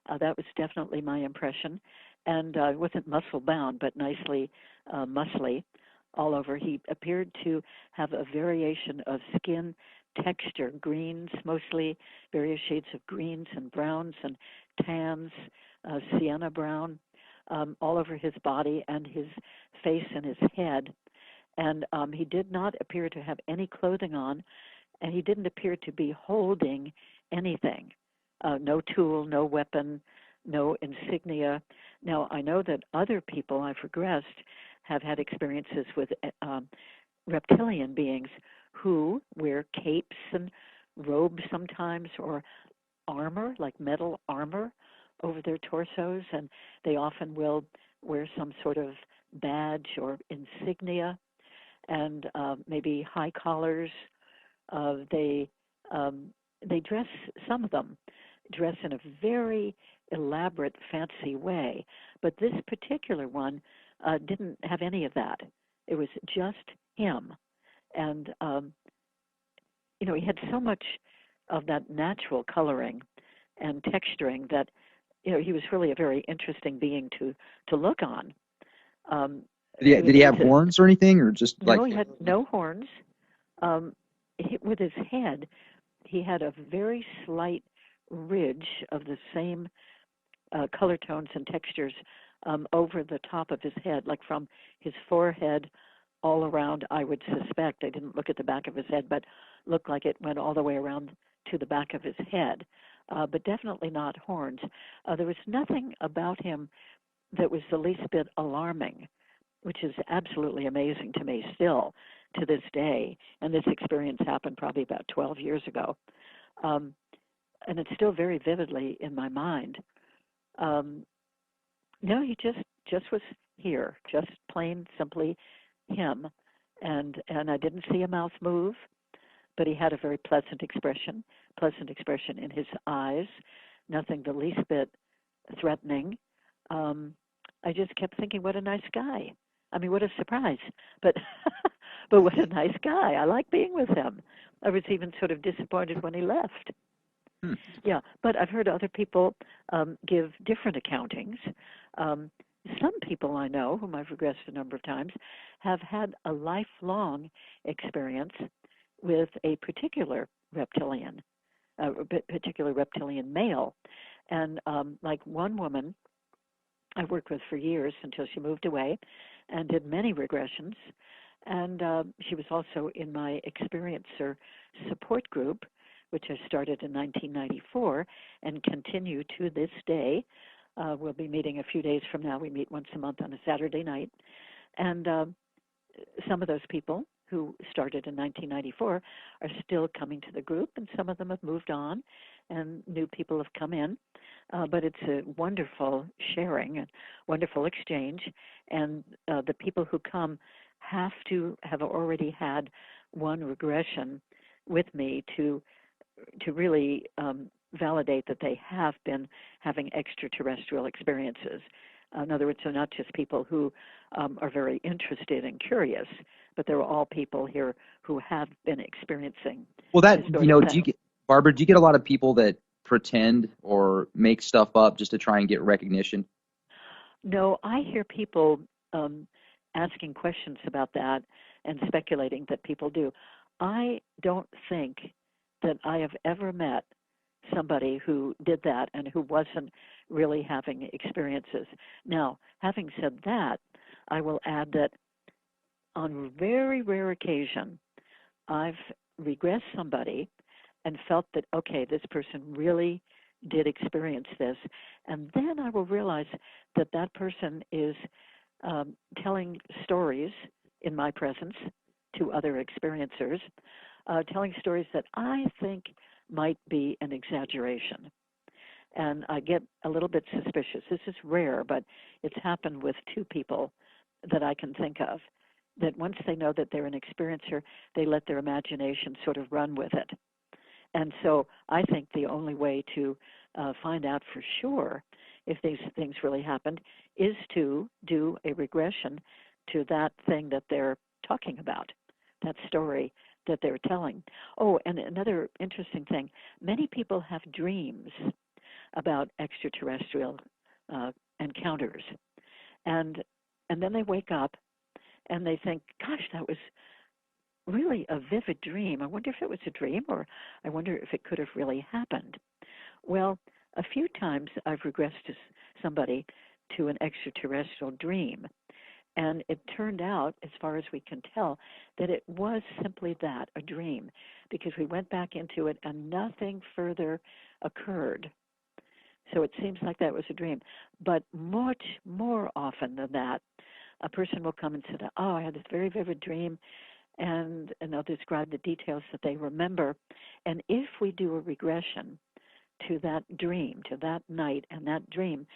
That was definitely my impression. And it wasn't muscle bound, but nicely muscly all over. He appeared to have a variation of skin texture, greens mostly, various shades of greens and browns and tans, sienna brown, all over his body and his face and his head. And he did not appear to have any clothing on, and he didn't appear to be holding anything. No tool, no weapon, no insignia. Now, I know that other people I've regressed have had experiences with reptilian beings who wear capes and robes sometimes, or armor, like metal armor, over their torsos, and they often will wear some sort of badge or insignia, and maybe high collars. They dress, some of them dress in a very elaborate, fancy way, but this particular one didn't have any of that. It was just him, and he had so much of that natural coloring and texturing that he was really a very interesting being to look on. Did he have horns or anything, or just no, he had no horns. With his head, he had a very slight ridge of the same color tones and textures over the top of his head, like from his forehead all around, I would suspect. I didn't look at the back of his head, but looked like it went all the way around to the back of his head, but definitely not horns. There was nothing about him that was the least bit alarming, which is absolutely amazing to me still to this day. And this experience happened probably about 12 years ago. And it's still very vividly in my mind. No, he just was here, just plain simply him. And I didn't see a mouth move, but he had a very pleasant expression in his eyes, nothing the least bit threatening. I just kept thinking, what a nice guy. I mean, what a surprise, but but what a nice guy. I like being with him. I was even sort of disappointed when he left. Yeah, but I've heard other people give different accountings. Some people I know, whom I've regressed a number of times, have had a lifelong experience with a particular reptilian male. And like one woman I worked with for years until she moved away and did many regressions. And she was also in my experiencer support group, which I started in 1994 and continue to this day. We'll be meeting a few days from now. We meet once a month on a Saturday night. And some of those people who started in 1994 are still coming to the group, and some of them have moved on, and new people have come in. But it's a wonderful sharing and wonderful exchange. And the people who come have to have already had one regression with me to really validate that they have been having extraterrestrial experiences. In other words, they're not just people who are very interested and curious, but they're all people here who have been experiencing Well, this sort of thing. Barbara, do you get a lot of people that pretend or make stuff up just to try and get recognition? No, I hear people asking questions about that and speculating that people do. I don't think that I have ever met somebody who did that and who wasn't really having experiences. Now, having said that, I will add that on very rare occasion, I've regressed somebody and felt that, okay, this person really did experience this. And then I will realize that that person is telling stories in my presence to other experiencers, telling stories that I think might be an exaggeration. And I get a little bit suspicious. This is rare, but it's happened with two people that I can think of, that once they know that they're an experiencer, they let their imagination sort of run with it. And so I think the only way to find out for sure if these things really happened is to do a regression to that thing that they're talking about, that story that they're telling. Oh, and another interesting thing, many people have dreams about extraterrestrial encounters. And then they wake up and they think, gosh, that was really a vivid dream. I wonder if it was a dream, or I wonder if it could have really happened. Well, a few times I've regressed to somebody to an extraterrestrial dream, and it turned out, as far as we can tell, that it was simply that, a dream, because we went back into it and nothing further occurred. So it seems like that was a dream. But much more often than that, a person will come and say, oh, I had this very vivid dream, and they'll describe the details that they remember. And if we do a regression to that dream, to that night and that dream,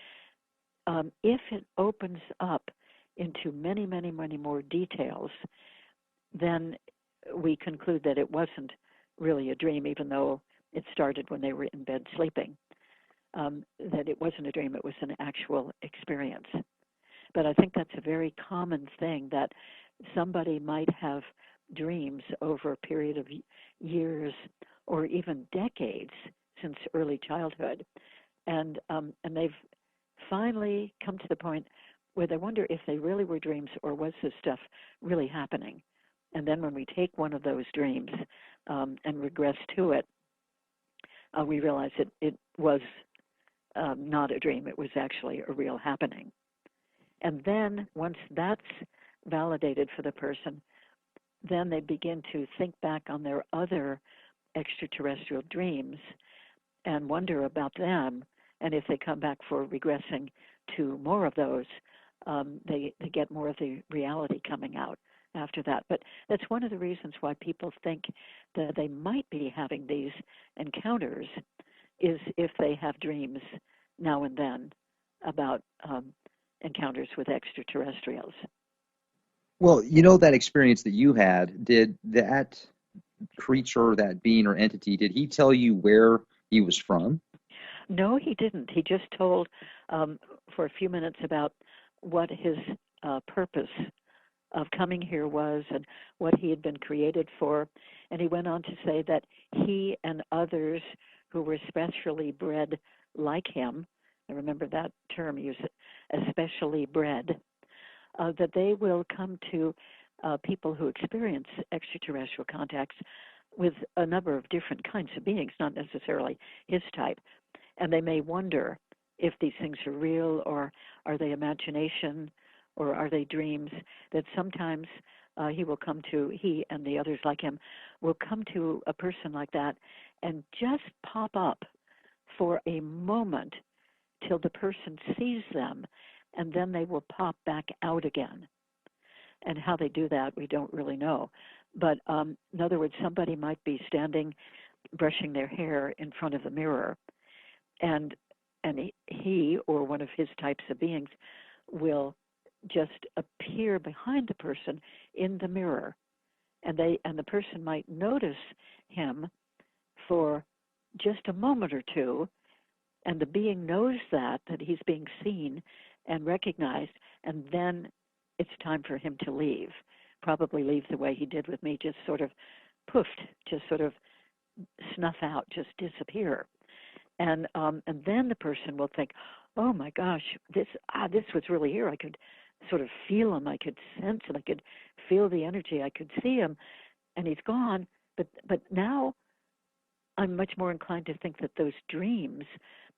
if it opens up into many, many, many more details, then we conclude that it wasn't really a dream, even though it started when they were in bed sleeping, that it wasn't a dream, it was an actual experience. But I think that's a very common thing, that somebody might have dreams over a period of years or even decades since early childhood, and they've finally come to the point where they wonder if they really were dreams or was this stuff really happening. And then when we take one of those dreams and regress to it, we realize it was not a dream, it was actually a real happening. And then once that's validated for the person, then they begin to think back on their other extraterrestrial dreams and wonder about them. And if they come back for regressing to more of those, they get more of the reality coming out after that. But that's one of the reasons why people think that they might be having these encounters, is if they have dreams now and then about encounters with extraterrestrials. Well, you know, that experience that you had, did that creature, that being or entity, did he tell you where he was from? No, he didn't. He just told for a few minutes about what his purpose of coming here was and what he had been created for. And he went on to say that he and others who were specially bred like him, I remember that term, he used especially bred, that they will come to people who experience extraterrestrial contacts with a number of different kinds of beings, not necessarily his type. And they may wonder if these things are real, or are they imagination, or are they dreams, that sometimes he and the others like him will come to a person like that and just pop up for a moment till the person sees them, and then they will pop back out again. And how they do that, we don't really know. But in other words, somebody might be standing, brushing their hair in front of the mirror, and he or one of his types of beings will just appear behind the person in the mirror, and the person might notice him for just a moment or two, and the being knows that he's being seen, and recognized, and then it's time for him to leave. Probably leave the way he did with me, just sort of poofed, just sort of snuff out, just disappear. And then the person will think, oh my gosh, this was really here. I could sort of feel him. I could sense him. I could feel the energy. I could see him, and he's gone. But now I'm much more inclined to think that those dreams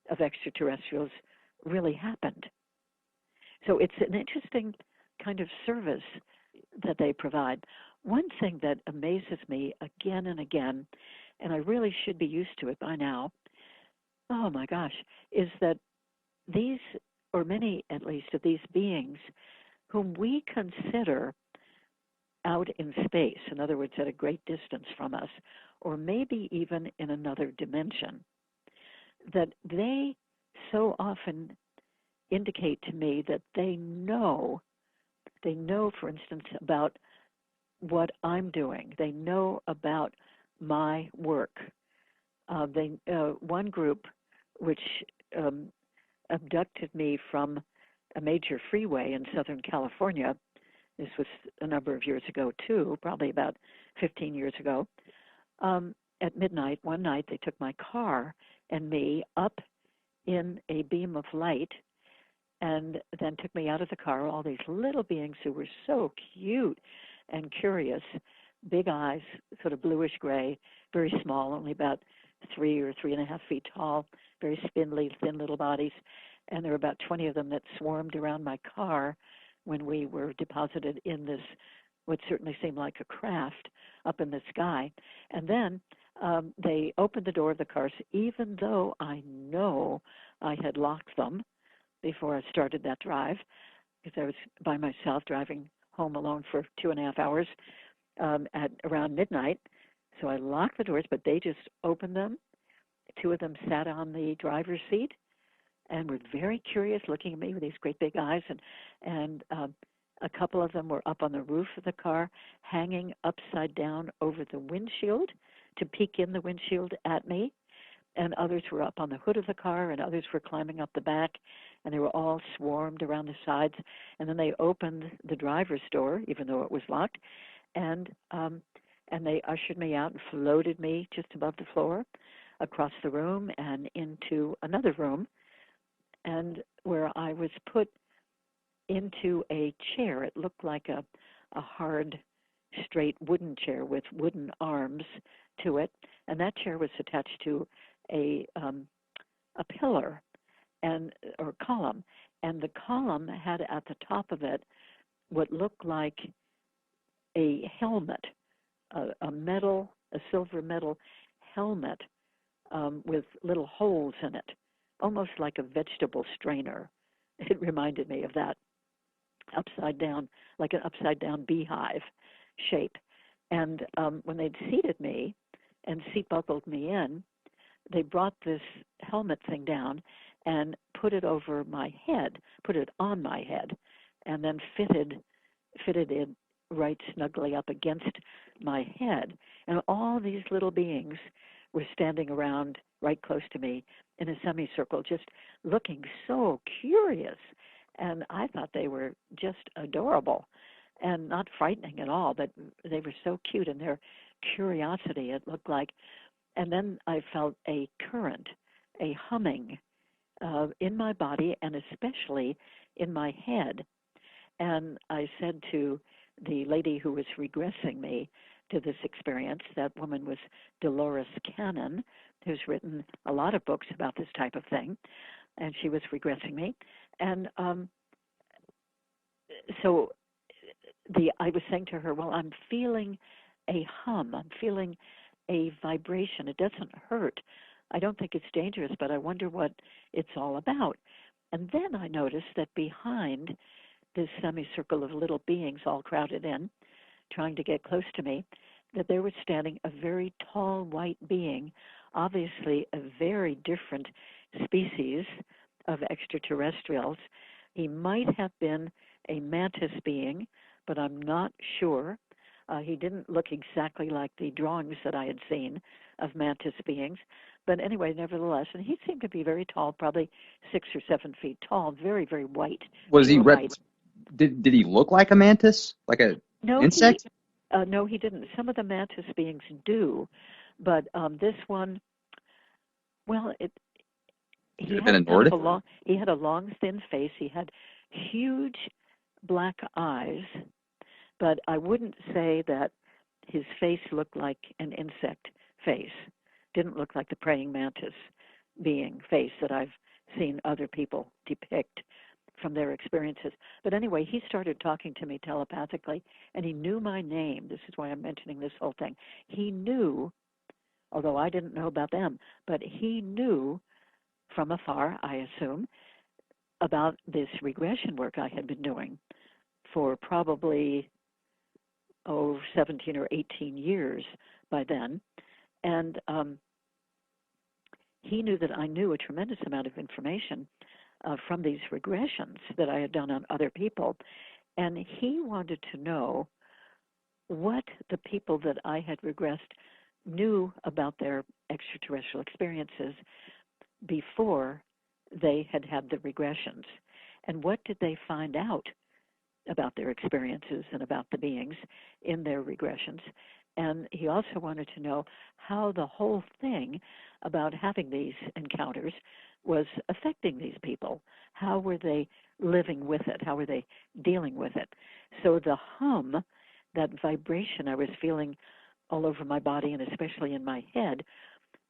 of extraterrestrials really happened. So it's an interesting kind of service that they provide. One thing that amazes me again and again, and I really should be used to it by now, oh my gosh, is that these, or many at least of these beings, whom we consider out in space, in other words, at a great distance from us, or maybe even in another dimension, that they so often indicate to me that they know, for instance, about what I'm doing. They know about my work. One group, which abducted me from a major freeway in Southern California, this was a number of years ago too, probably about 15 years ago, at midnight, one night, they took my car and me up in a beam of light and then took me out of the car, all these little beings who were so cute and curious, big eyes, sort of bluish gray, very small, only about 3 or 3.5 feet tall, very spindly, thin little bodies. And there were about 20 of them that swarmed around my car when we were deposited in this, what certainly seemed like a craft up in the sky. And then they opened the door of the cars, even though I know I had locked them before I started that drive, because I was by myself driving home alone for 2.5 hours at around midnight. So I locked the doors, but they just opened them. 2 of them sat on the driver's seat and were very curious, looking at me with these great big eyes. And a couple of them were up on the roof of the car, hanging upside down over the windshield to peek in the windshield at me. And others were up on the hood of the car, and others were climbing up the back, and they were all swarmed around the sides. And then they opened the driver's door, even though it was locked, and they ushered me out and floated me just above the floor, across the room and into another room, and where I was put into a chair. It looked like a hard, straight wooden chair with wooden arms to it, and that chair was attached to a pillar or column, and the column had at the top of it what looked like a helmet, a silver metal helmet with little holes in it, almost like a vegetable strainer. It reminded me of that, upside down, like an upside down beehive shape. And when they'd seated me and seat buckled me in, they brought this helmet thing down and put it over my head, put it on my head, and then fitted it right snugly up against my head. And all these little beings were standing around right close to me in a semicircle, just looking so curious. And I thought they were just adorable and not frightening at all, but they were so cute in their curiosity, it looked like. And then I felt a current, a humming in my body and especially in my head. And I said to the lady who was regressing me to this experience, that woman was Dolores Cannon, who's written a lot of books about this type of thing, and she was regressing me. And so I was saying to her, well, I'm feeling a hum. I'm feeling a vibration. It doesn't hurt. I don't think it's dangerous, but I wonder what it's all about. And then I noticed that behind this semicircle of little beings all crowded in, trying to get close to me, that there was standing a very tall white being, obviously a very different species of extraterrestrials. He might have been a mantis being, but I'm not sure. He didn't look exactly like the drawings that I had seen of mantis beings. But anyway, nevertheless, and he seemed to be very tall, probably 6 or 7 feet tall, very, very white, Was he pure white. did he look like a mantis, like a No, insect? no, he didn't. Some of the mantis beings do, but this one, well, Could he have been had a kind of Nord. he had a long, thin face. He had huge black eyes, but I wouldn't say that his face looked like an insect face. Didn't look like the praying mantis being face that I've seen other people depict from their experiences. But anyway, he started talking to me telepathically, and he knew my name. This is why I'm mentioning this whole thing. He knew, although I didn't know about them, but he knew from afar, I assume, about this regression work I had been doing for probably 17 or 18 years by then. And he knew that I knew a tremendous amount of information from these regressions that I had done on other people. And he wanted to know what the people that I had regressed knew about their extraterrestrial experiences before they had had the regressions. And what did they find out about their experiences and about the beings in their regressions? And he also wanted to know how the whole thing about having these encounters was affecting these people. How were they living with it? How were they dealing with it? So the hum, that vibration I was feeling all over my body and especially in my head,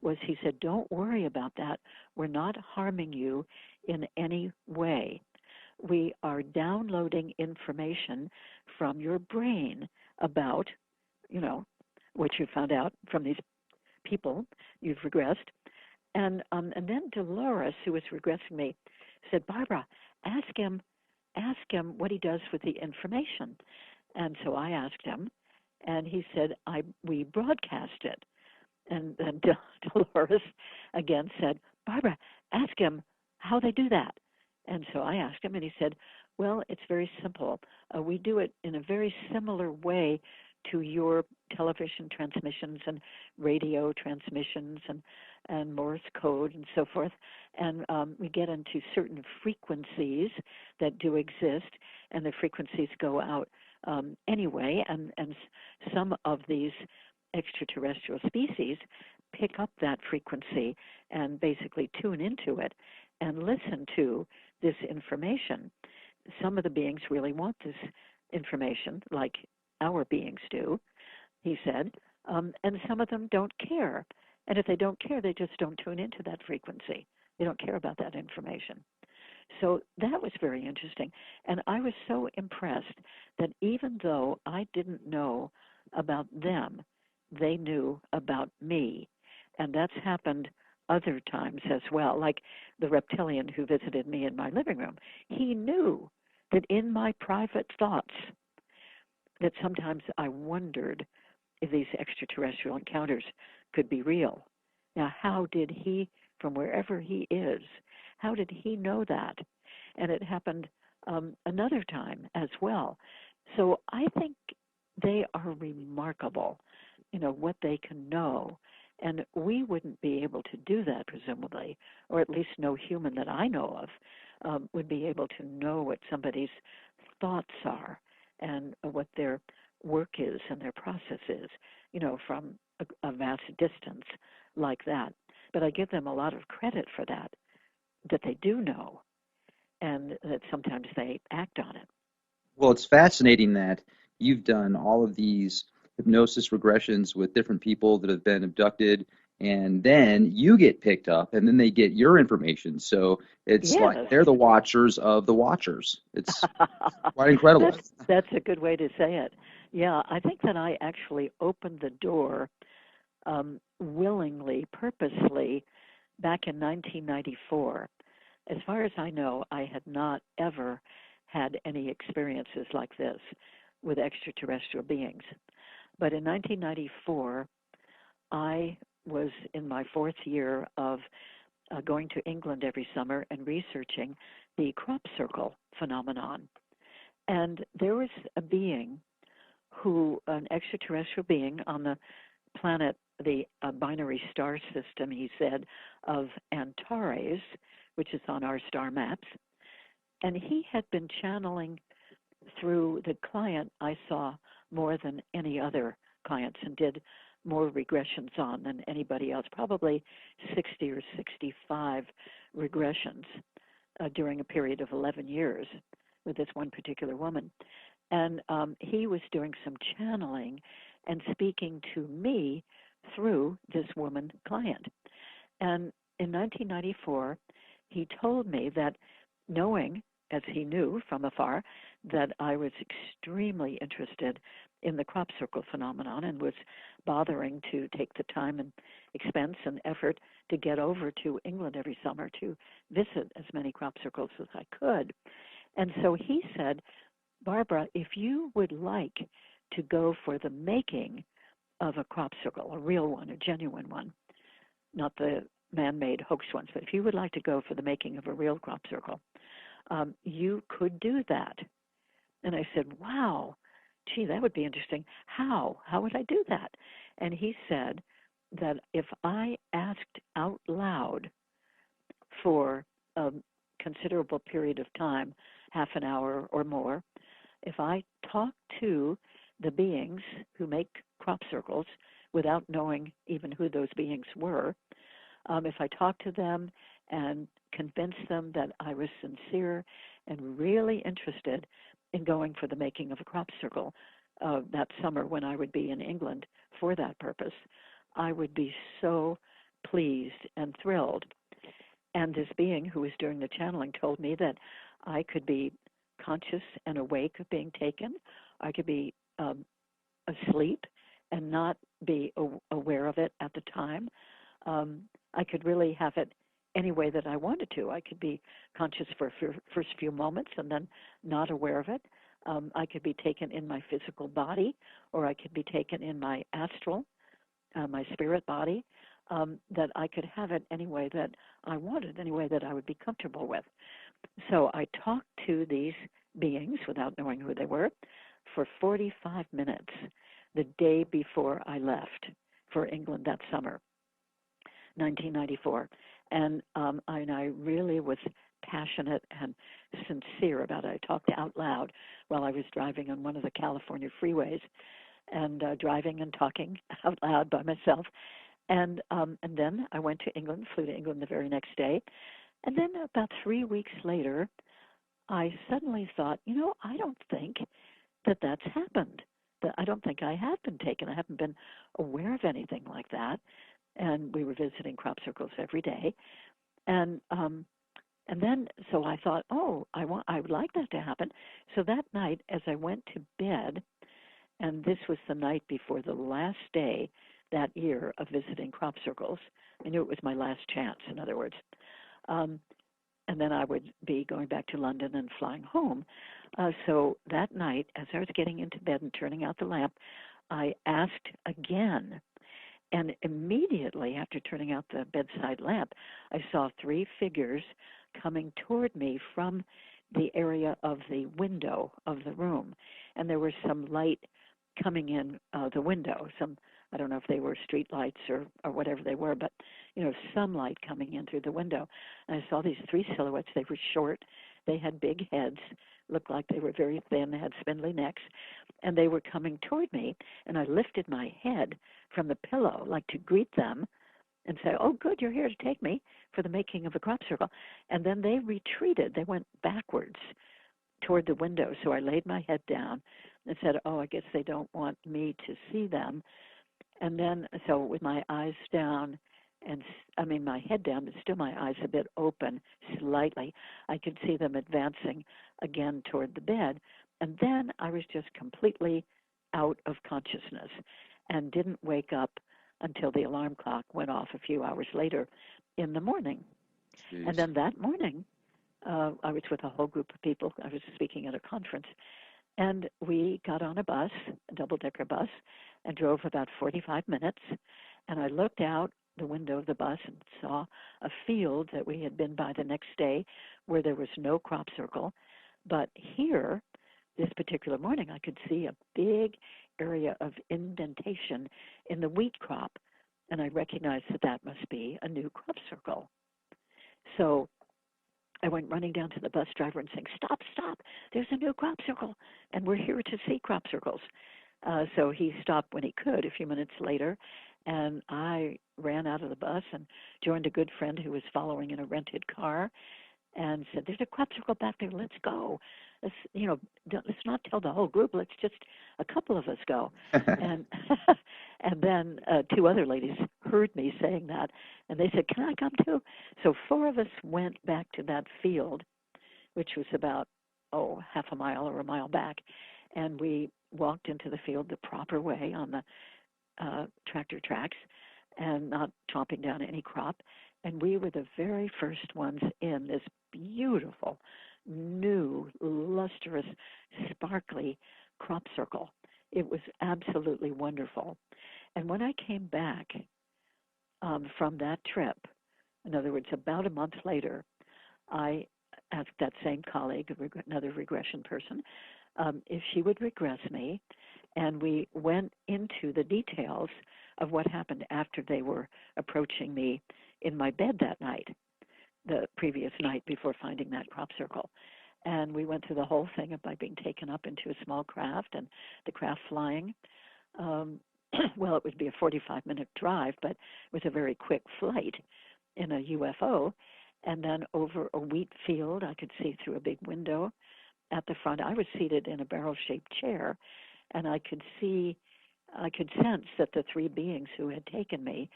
was, he said, don't worry about that. We're not harming you in any way. We are downloading information from your brain about, what you found out from these people you've regressed. And then Dolores, who was regressing me, said, Barbara, ask him what he does with the information. And so I asked him, and he said, we broadcast it. And then Dolores again said, Barbara, ask him how they do that. And so I asked him, and he said, well, it's very simple. We do it in a very similar way to your television transmissions and radio transmissions and Morse code and so forth. And we get into certain frequencies that do exist, and the frequencies go out anyway. And some of these extraterrestrial species pick up that frequency and basically tune into it and listen to this information. Some of the beings really want this information, like our beings do, he said, and some of them don't care. And if they don't care, they just don't tune into that frequency. They don't care about that information. So that was very interesting. And I was so impressed that even though I didn't know about them, they knew about me. And that's happened other times as well. Like the reptilian who visited me in my living room, he knew that in my private thoughts that sometimes I wondered if these extraterrestrial encounters could be real. Now, how did he, from wherever he is, how did he know that? And it happened another time as well. So I think they are remarkable, what they can know. And we wouldn't be able to do that, presumably, or at least no human that I know of would be able to know what somebody's thoughts are and what their work is and their process is, from a vast distance like that. But I give them a lot of credit for that they do know, and that sometimes they act on it. Well, it's fascinating that you've done all of these hypnosis regressions with different people that have been abducted, and then you get picked up, and then they get your information. So it's like Yes. they're the watchers of the watchers. It's quite incredible. That's a good way to say it. Yeah, I think that I actually opened the door willingly, purposely, back in 1994. As far as I know, I had not ever had any experiences like this with extraterrestrial beings. But in 1994, I was in my 4th year of going to England every summer and researching the crop circle phenomenon. And there was a being who, an extraterrestrial being on the planet, the binary star system, he said, of Antares, which is on our star maps. And he had been channeling through the client I saw more than any other clients, and did more regressions on than anybody else, probably 60 or 65 regressions during a period of 11 years with this one particular woman. And he was doing some channeling and speaking to me through this woman client. And in 1994, he told me that, knowing, as he knew from afar, that I was extremely interested in the crop circle phenomenon and was bothering to take the time and expense and effort to get over to England every summer to visit as many crop circles as I could. And so he said, Barbara, if you would like to go for the making of a crop circle, a real one, a genuine one, not the man-made hoax ones, but if you would like to go for the making of a real crop circle, you could do that. And I said, wow, gee, that would be interesting. How? How would I do that? And he said that if I asked out loud for a considerable period of time, half an hour or more, if I talked to the beings who make crop circles without knowing even who those beings were, if I talked to them and convinced them that I was sincere and really interested in going for the making of a crop circle that summer when I would be in England for that purpose, I would be so pleased and thrilled. And this being who was doing the channeling told me that I could be conscious and awake of being taken. I could be asleep and not be aware of it at the time. I could really have it any way that I wanted to. I could be conscious for first few moments and then not aware of it. I could be taken in my physical body, or I could be taken in my astral, my spirit body, that I could have it any way that I wanted, any way that I would be comfortable with. So I talked to these beings without knowing who they were for 45 minutes the day before I left for England that summer, 1994. And I really was passionate and sincere about it. I talked out loud while I was driving on one of the California freeways, and driving and talking out loud by myself. And then I went to England, flew to England the very next day. And then about 3 weeks later, I suddenly thought, I don't think that that's happened. That I don't think I have been taken. I haven't been aware of anything like that. And we were visiting crop circles every day. And then, so I thought, I would like that to happen. So that night, as I went to bed, and this was the night before the last day that year of visiting crop circles, I knew it was my last chance, in other words. And then I would be going back to London and flying home. So that night, as I was getting into bed and turning out the lamp, I asked again. And immediately after turning out the bedside lamp, I saw 3 figures coming toward me from the area of the window of the room. And there was some light coming in the window, I don't know if they were street lights or whatever they were, but, some light coming in through the window. And I saw these 3 silhouettes. They were short. They had big heads, looked like they were very thin, they had spindly necks, and they were coming toward me. And I lifted my head from the pillow, like to greet them and say, oh, good, you're here to take me for the making of a crop circle. And then they retreated. They went backwards toward the window. So I laid my head down and said, I guess they don't want me to see them. And then, so with my eyes down, my head down, but still my eyes a bit open slightly, I could see them advancing again toward the bed. And then I was just completely out of consciousness and didn't wake up until the alarm clock went off a few hours later in the morning. Jeez. And then that morning, I was with a whole group of people. I was speaking at a conference. And we got on a bus, a double-decker bus, and drove about 45 minutes. And I looked out the window of the bus and saw a field that we had been by the next day where there was no crop circle. But here this particular morning, I could see a big area of indentation in the wheat crop, and I recognized that that must be a new crop circle. So I went running down to the bus driver and saying, "Stop, stop, there's a new crop circle, and we're here to see crop circles." So he stopped when he could a few minutes later, and I ran out of the bus and joined a good friend who was following in a rented car and said, "There's a crop circle back there, let's go. Let's, let's not tell the whole group, let's just a couple of us go." And and then two other ladies heard me saying that, and they said, "Can I come too?" So four of us went back to that field, which was about, half a mile or a mile back, and we walked into the field the proper way on the tractor tracks and not chomping down any crop. And we were the very first ones in this beautiful, new, lustrous, sparkly crop circle. It was absolutely wonderful. And when I came back from that trip, in other words, about a month later, I asked that same colleague, another regression person, if she would regress me, and we went into the details of what happened after they were approaching me in my bed that night, the previous night before finding that crop circle. And we went through the whole thing of my being taken up into a small craft and the craft flying. Well, it would be a 45-minute drive, but it was a very quick flight in a UFO. And then over a wheat field, I could see through a big window at the front. I was seated in a barrel-shaped chair, and I could sense that the three beings who had taken me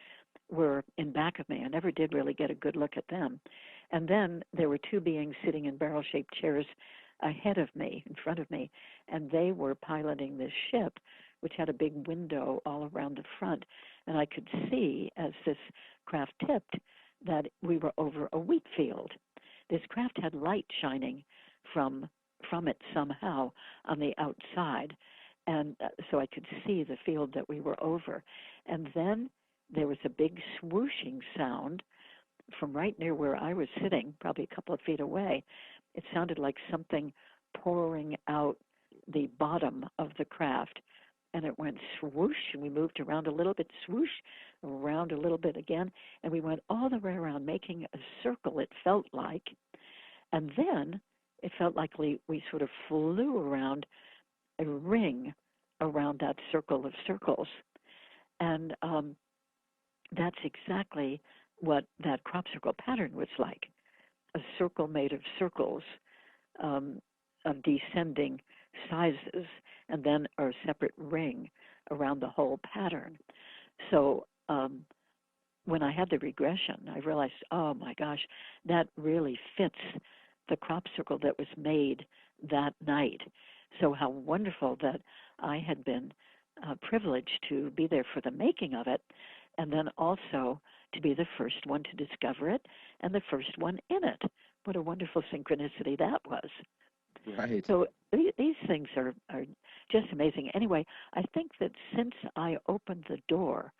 were in back of me. I never did really get a good look at them. And then there were two beings sitting in barrel-shaped chairs ahead of me, in front of me, and they were piloting this ship, which had a big window all around the front. And I could see, as this craft tipped, that we were over a wheat field. This craft had light shining from it somehow on the outside. And so I could see the field that we were over. And then there was a big swooshing sound from right near where I was sitting, probably a couple of feet away. It sounded like something pouring out the bottom of the craft. And it went swoosh, and we moved around a little bit, swoosh, around a little bit again, and we went all the way around, making a circle, it felt like. And then it felt like we sort of flew around a ring around that circle of circles. And that's exactly what that crop circle pattern was like, a circle made of circles of descending sizes, and then a separate ring around the whole pattern. So when I had the regression, I realized, oh my gosh, that really fits the crop circle that was made that night. So how wonderful that I had been privileged to be there for the making of it, and then also to be the first one to discover it and the first one in it. What a wonderful synchronicity that was. Right. So these things are just amazing. Anyway, I think that since I opened the door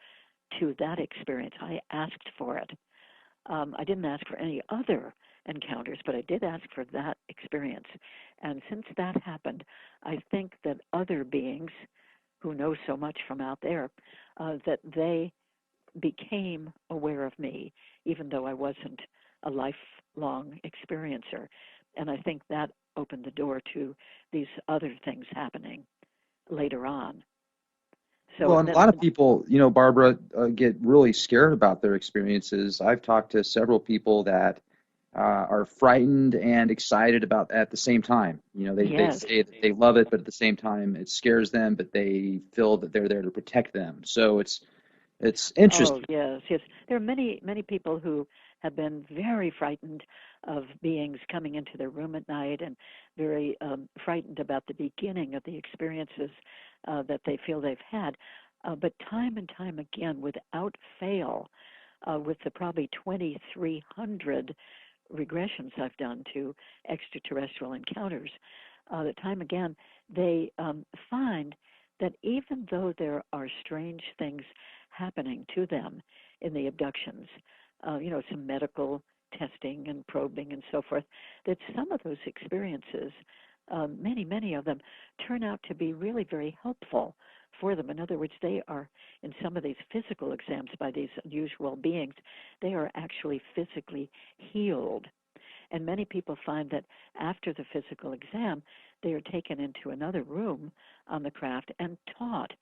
to that experience, I asked for it. I didn't ask for any other encounters, but I did ask for that experience. And since that happened, I think that other beings who know so much from out there, that they became aware of me, even though I wasn't a lifelong experiencer. And I think that opened the door to these other things happening later on. So, Well, and and a then, lot of people, Barbara, get really scared about their experiences. I've talked to several people that are frightened and excited about at the same time. They yes, say that they love it, but at the same time it scares them, but they feel that they're there to protect them. So it's oh, interesting. yes, yes. There are many, many people who have been very frightened of beings coming into their room at night, and very frightened about the beginning of the experiences that they feel they've had. But time and time again, without fail, with the probably 2,300 regressions I've done to extraterrestrial encounters, time again, they find that even though there are strange things happening to them in the abductions, some medical testing and probing and so forth, that some of those experiences many of them turn out to be really very helpful for them. In other words, they are, in some of these physical exams by these unusual beings, they are actually physically healed. And many people find that after the physical exam, they are taken into another room on the craft and taught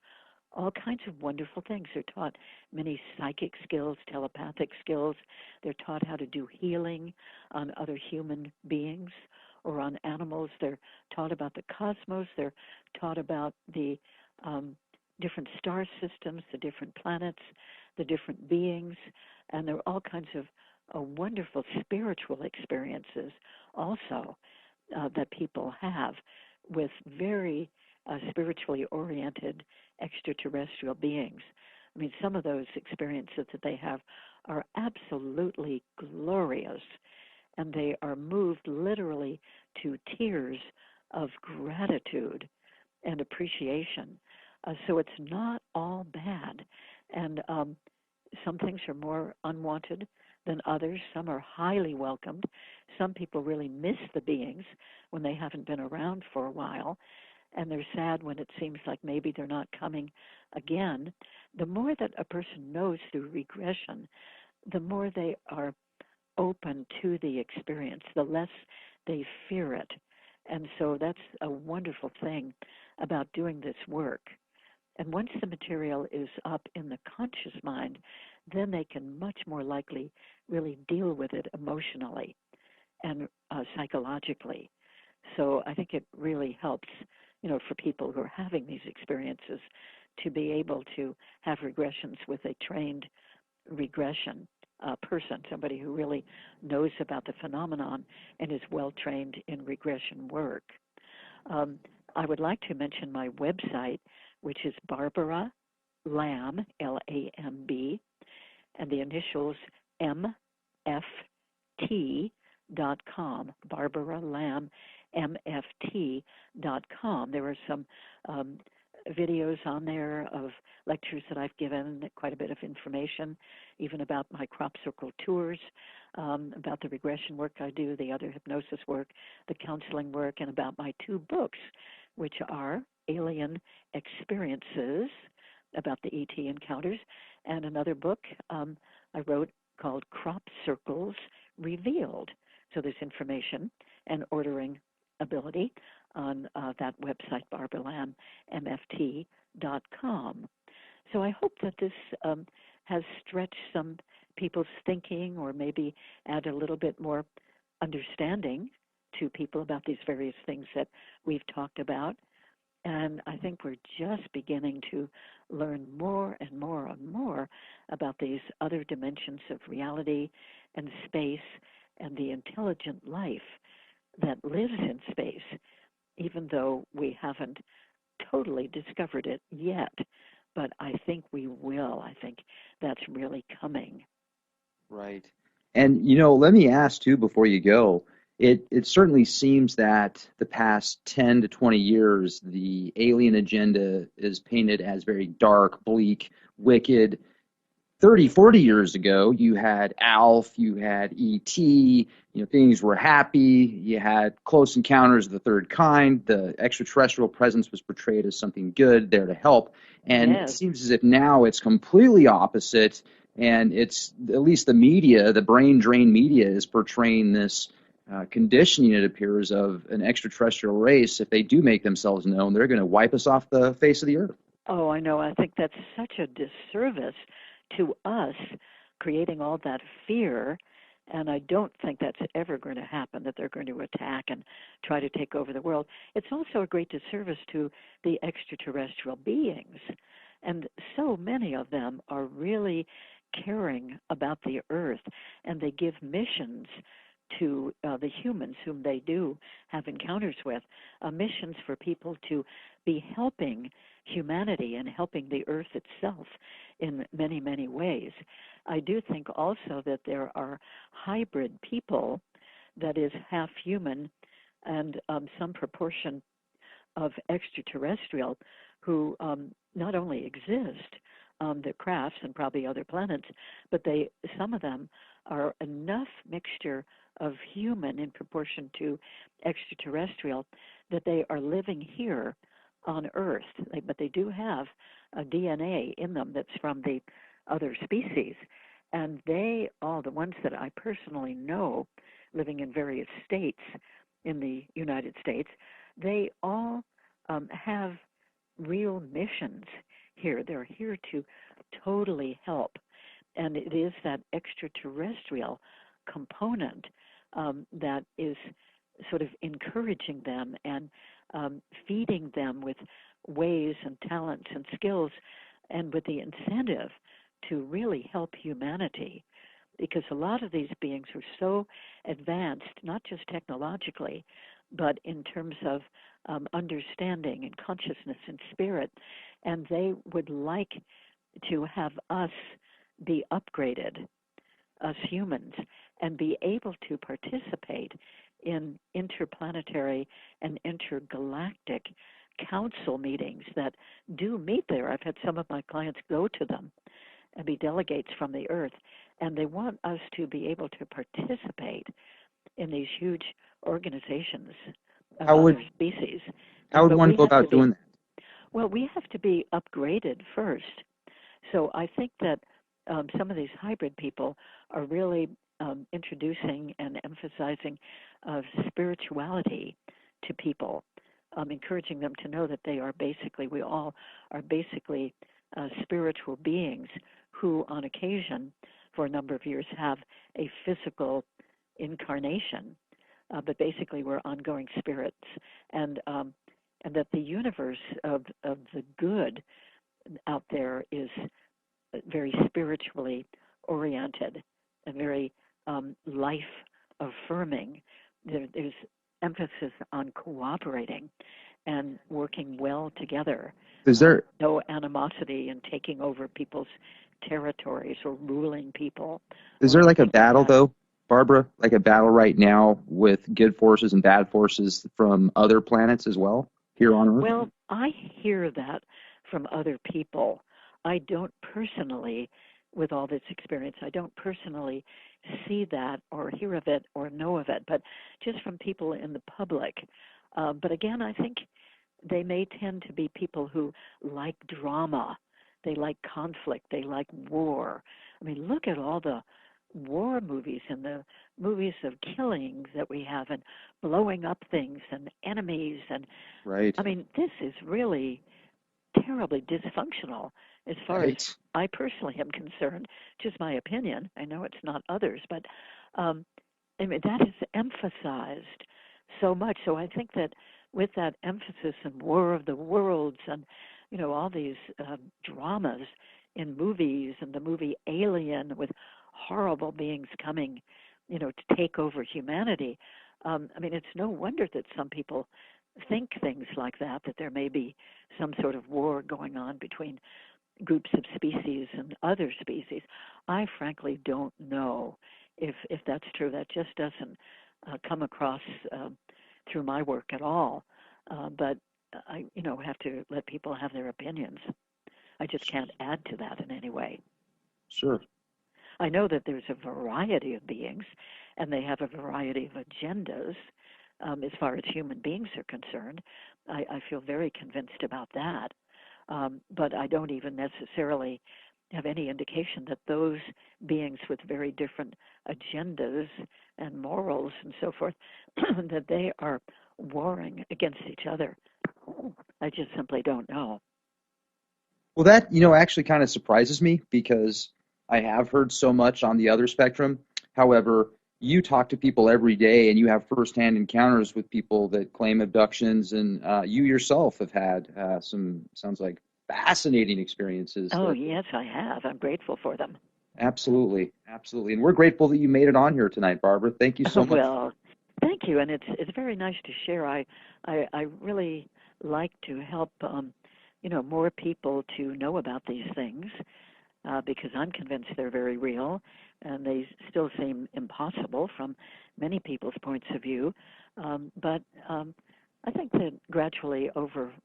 all kinds of wonderful things. They're taught many psychic skills, telepathic skills. They're taught how to do healing on other human beings or on animals. They're taught about the cosmos. They're taught about the different star systems, the different planets, the different beings, and there are all kinds of wonderful spiritual experiences also that people have with very spiritually oriented extraterrestrial beings. I mean, some of those experiences that they have are absolutely glorious, and they are moved literally to tears of gratitude and appreciation. So it's not all bad. And some things are more unwanted than others. Some are highly welcomed. Some people really miss the beings when they haven't been around for a while, and they're sad when it seems like maybe they're not coming again. The more that a person knows through regression, the more they are open to the experience, the less they fear it. And so that's a wonderful thing about doing this work. And once the material is up in the conscious mind, then they can much more likely really deal with it emotionally and psychologically. So I think it really helps, for people who are having these experiences to be able to have regressions with a trained regression person, somebody who really knows about the phenomenon and is well trained in regression work. I would like to mention my website, which is Barbara Lamb, Lamb, and the initials MFT.com, Barbara Lamb, MFT.com. There are some videos on there of lectures that I've given, quite a bit of information, even about my crop circle tours, about the regression work I do, the other hypnosis work, the counseling work, and about my two books, which are Alien Experiences, about the ET encounters, and another book I wrote called Crop Circles Revealed. So there's information and ordering ability on that website, barbaralamb.mft.com. So I hope that this has stretched some people's thinking, or maybe add a little bit more understanding to people about these various things that we've talked about. And I think we're just beginning to learn more and more and more about these other dimensions of reality and space and the intelligent life that lives in space, even though we haven't totally discovered it yet. But I think we will. I think that's really coming. Right. And, let me ask, too, before you go, it certainly seems that the past 10 to 20 years, the alien agenda is painted as very dark, bleak, wicked. 30, 40 years ago, you had Alf, you had E.T., things were happy, you had Close Encounters of the Third Kind, the extraterrestrial presence was portrayed as something good, there to help, and It seems as if now it's completely opposite, and it's, at least the media, the brain drain media, is portraying this conditioning, it appears, of an extraterrestrial race. If they do make themselves known, they're going to wipe us off the face of the earth. Oh, I know. I think that's such a disservice to us, creating all that fear, and I don't think that's ever going to happen, that they're going to attack and try to take over the world. It's also a great disservice to the extraterrestrial beings, and so many of them are really caring about the earth, and they give missions to the humans whom they do have encounters with, missions for people to be helping humanity and helping the earth itself in many, many ways. I do think also that there are hybrid people, that is half human and some proportion of extraterrestrial, who not only exist on the crafts and probably other planets, but some of them are enough mixture of human in proportion to extraterrestrial that they are living here on Earth, but they do have a DNA in them that's from the other species. And they, all the ones that I personally know living in various states in the United States, they all have real missions here. They're here to totally help. And it is that extraterrestrial component that is sort of encouraging them and feeding them with ways and talents and skills and with the incentive to really help humanity. Because a lot of these beings are so advanced, not just technologically, but in terms of understanding and consciousness and spirit, and they would like to have us be upgraded, us humans, and be able to participate in interplanetary and intergalactic council meetings that do meet there. I've had some of my clients go to them and be delegates from the Earth, and they want us to be able to participate in these huge organizations of other species. How would But one we go have to about doing that? Well, we have to be upgraded first. So I think that some of these hybrid people are really introducing and emphasizing spirituality to people, encouraging them to know that they are basically, we all are basically spiritual beings who on occasion for a number of years have a physical incarnation, but basically we're ongoing spirits, and that the universe of the good out there is very spiritually oriented and very life affirming. There's emphasis on cooperating and working well together. Is there no animosity and taking over people's territories or ruling people. is there like a battle though, Barbara? Like a battle right now with good forces and bad forces from other planets as well here on Earth? Well, I hear that from other people. I don't personally, with all this experience, I don't personally see that or hear of it or know of it, but just from people in the public. But again, I think they may tend to be people who like drama. They like conflict. They like war. I mean, look at all the war movies and the movies of killings that we have and blowing up things and enemies. And Right. I mean, this is really terribly dysfunctional as far as I personally am concerned. Just my opinion. I know it's not others, but I mean, that is emphasized so much. So I think that with that emphasis in War of the Worlds and, you know, all these dramas in movies and the movie Alien with horrible beings coming, you know, to take over humanity. I mean, it's no wonder that some people think things like that there may be some sort of war going on between groups of species and other species. I frankly don't know if that's true. That just doesn't come across through my work at all. But I, you know, have to let people have their opinions. I just can't add to that in any way. Sure. I know that there's a variety of beings, and they have a variety of agendas as far as human beings are concerned. I feel very convinced about that. But I don't even necessarily have any indication that those beings with very different agendas and morals and so forth, that they are warring against each other. I just simply don't know. Well, that, you know, actually kind of surprises me because I have heard so much on the other spectrum. However, you talk to people every day and you have firsthand encounters with people that claim abductions, and you yourself have had some, sounds like, fascinating experiences. Oh, yes, I have. I'm grateful for them. Absolutely. Absolutely. And we're grateful that you made it on here tonight, Barbara. Thank you so much. Well, thank you. And it's very nice to share. I really like to help, you know, more people to know about these things because I'm convinced they're very real, and they still seem impossible from many people's points of view. But I think that gradually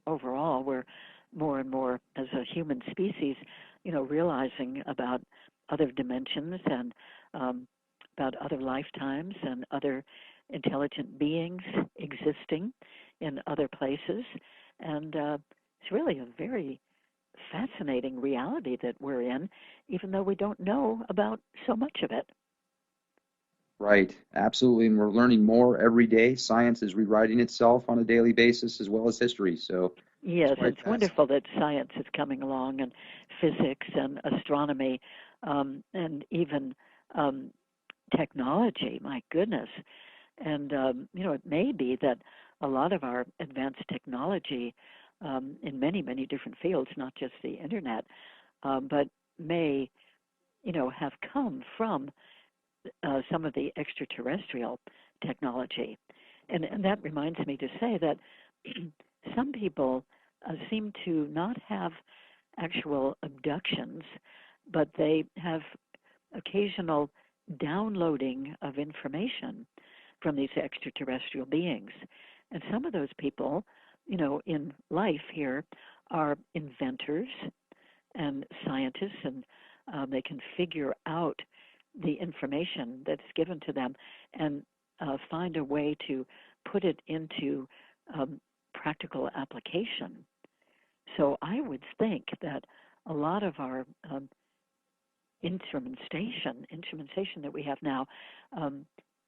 overall, we're more and more as a human species, you know, realizing about other dimensions and about other lifetimes and other intelligent beings existing in other places. And it's really a very fascinating reality that we're in, even though we don't know about so much of it. Right, absolutely. And we're learning more every day. Science is rewriting itself on a daily basis as well as history. So it's Yes, quite it's fascinating. wonderful that science is coming along, and physics and astronomy, and even um, technology. My goodness. And, it may be that a lot of our advanced technology in many, many different fields, not just the internet, but may, have come from some of the extraterrestrial technology. And that reminds me to say that some people seem to not have actual abductions, but they have occasional downloading of information from these extraterrestrial beings. And some of those people, in life here are inventors and scientists, and they can figure out the information that's given to them and find a way to put it into practical application. So I would think that a lot of our instrumentation that we have now,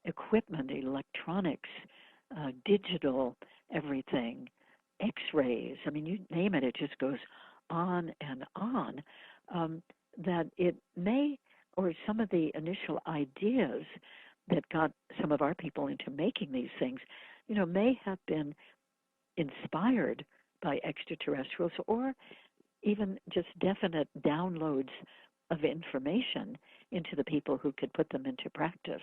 equipment, electronics, digital, everything, X-rays, I mean, you name it, it just goes on and on, that it may, or some of the initial ideas that got some of our people into making these things, may have been inspired by extraterrestrials, or even just definite downloads of information into the people who could put them into practice.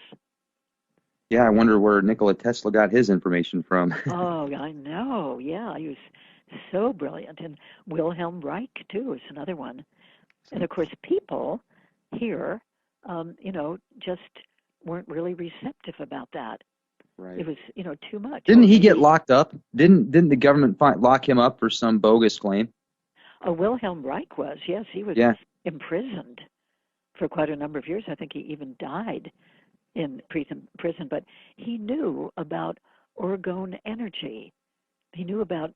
Yeah, I wonder where Nikola Tesla got his information from. Oh, I know. Yeah, he was so brilliant. And Wilhelm Reich, too, is another one. And of course, people here, just weren't really receptive about that. Right. It was, too much. Didn't Or he get maybe, locked up? Didn't the government lock him up for some bogus claim? Wilhelm Reich was, yes, he was Yeah. imprisoned for quite a number of years. I think he even died in prison, but he knew about orgone energy. He knew about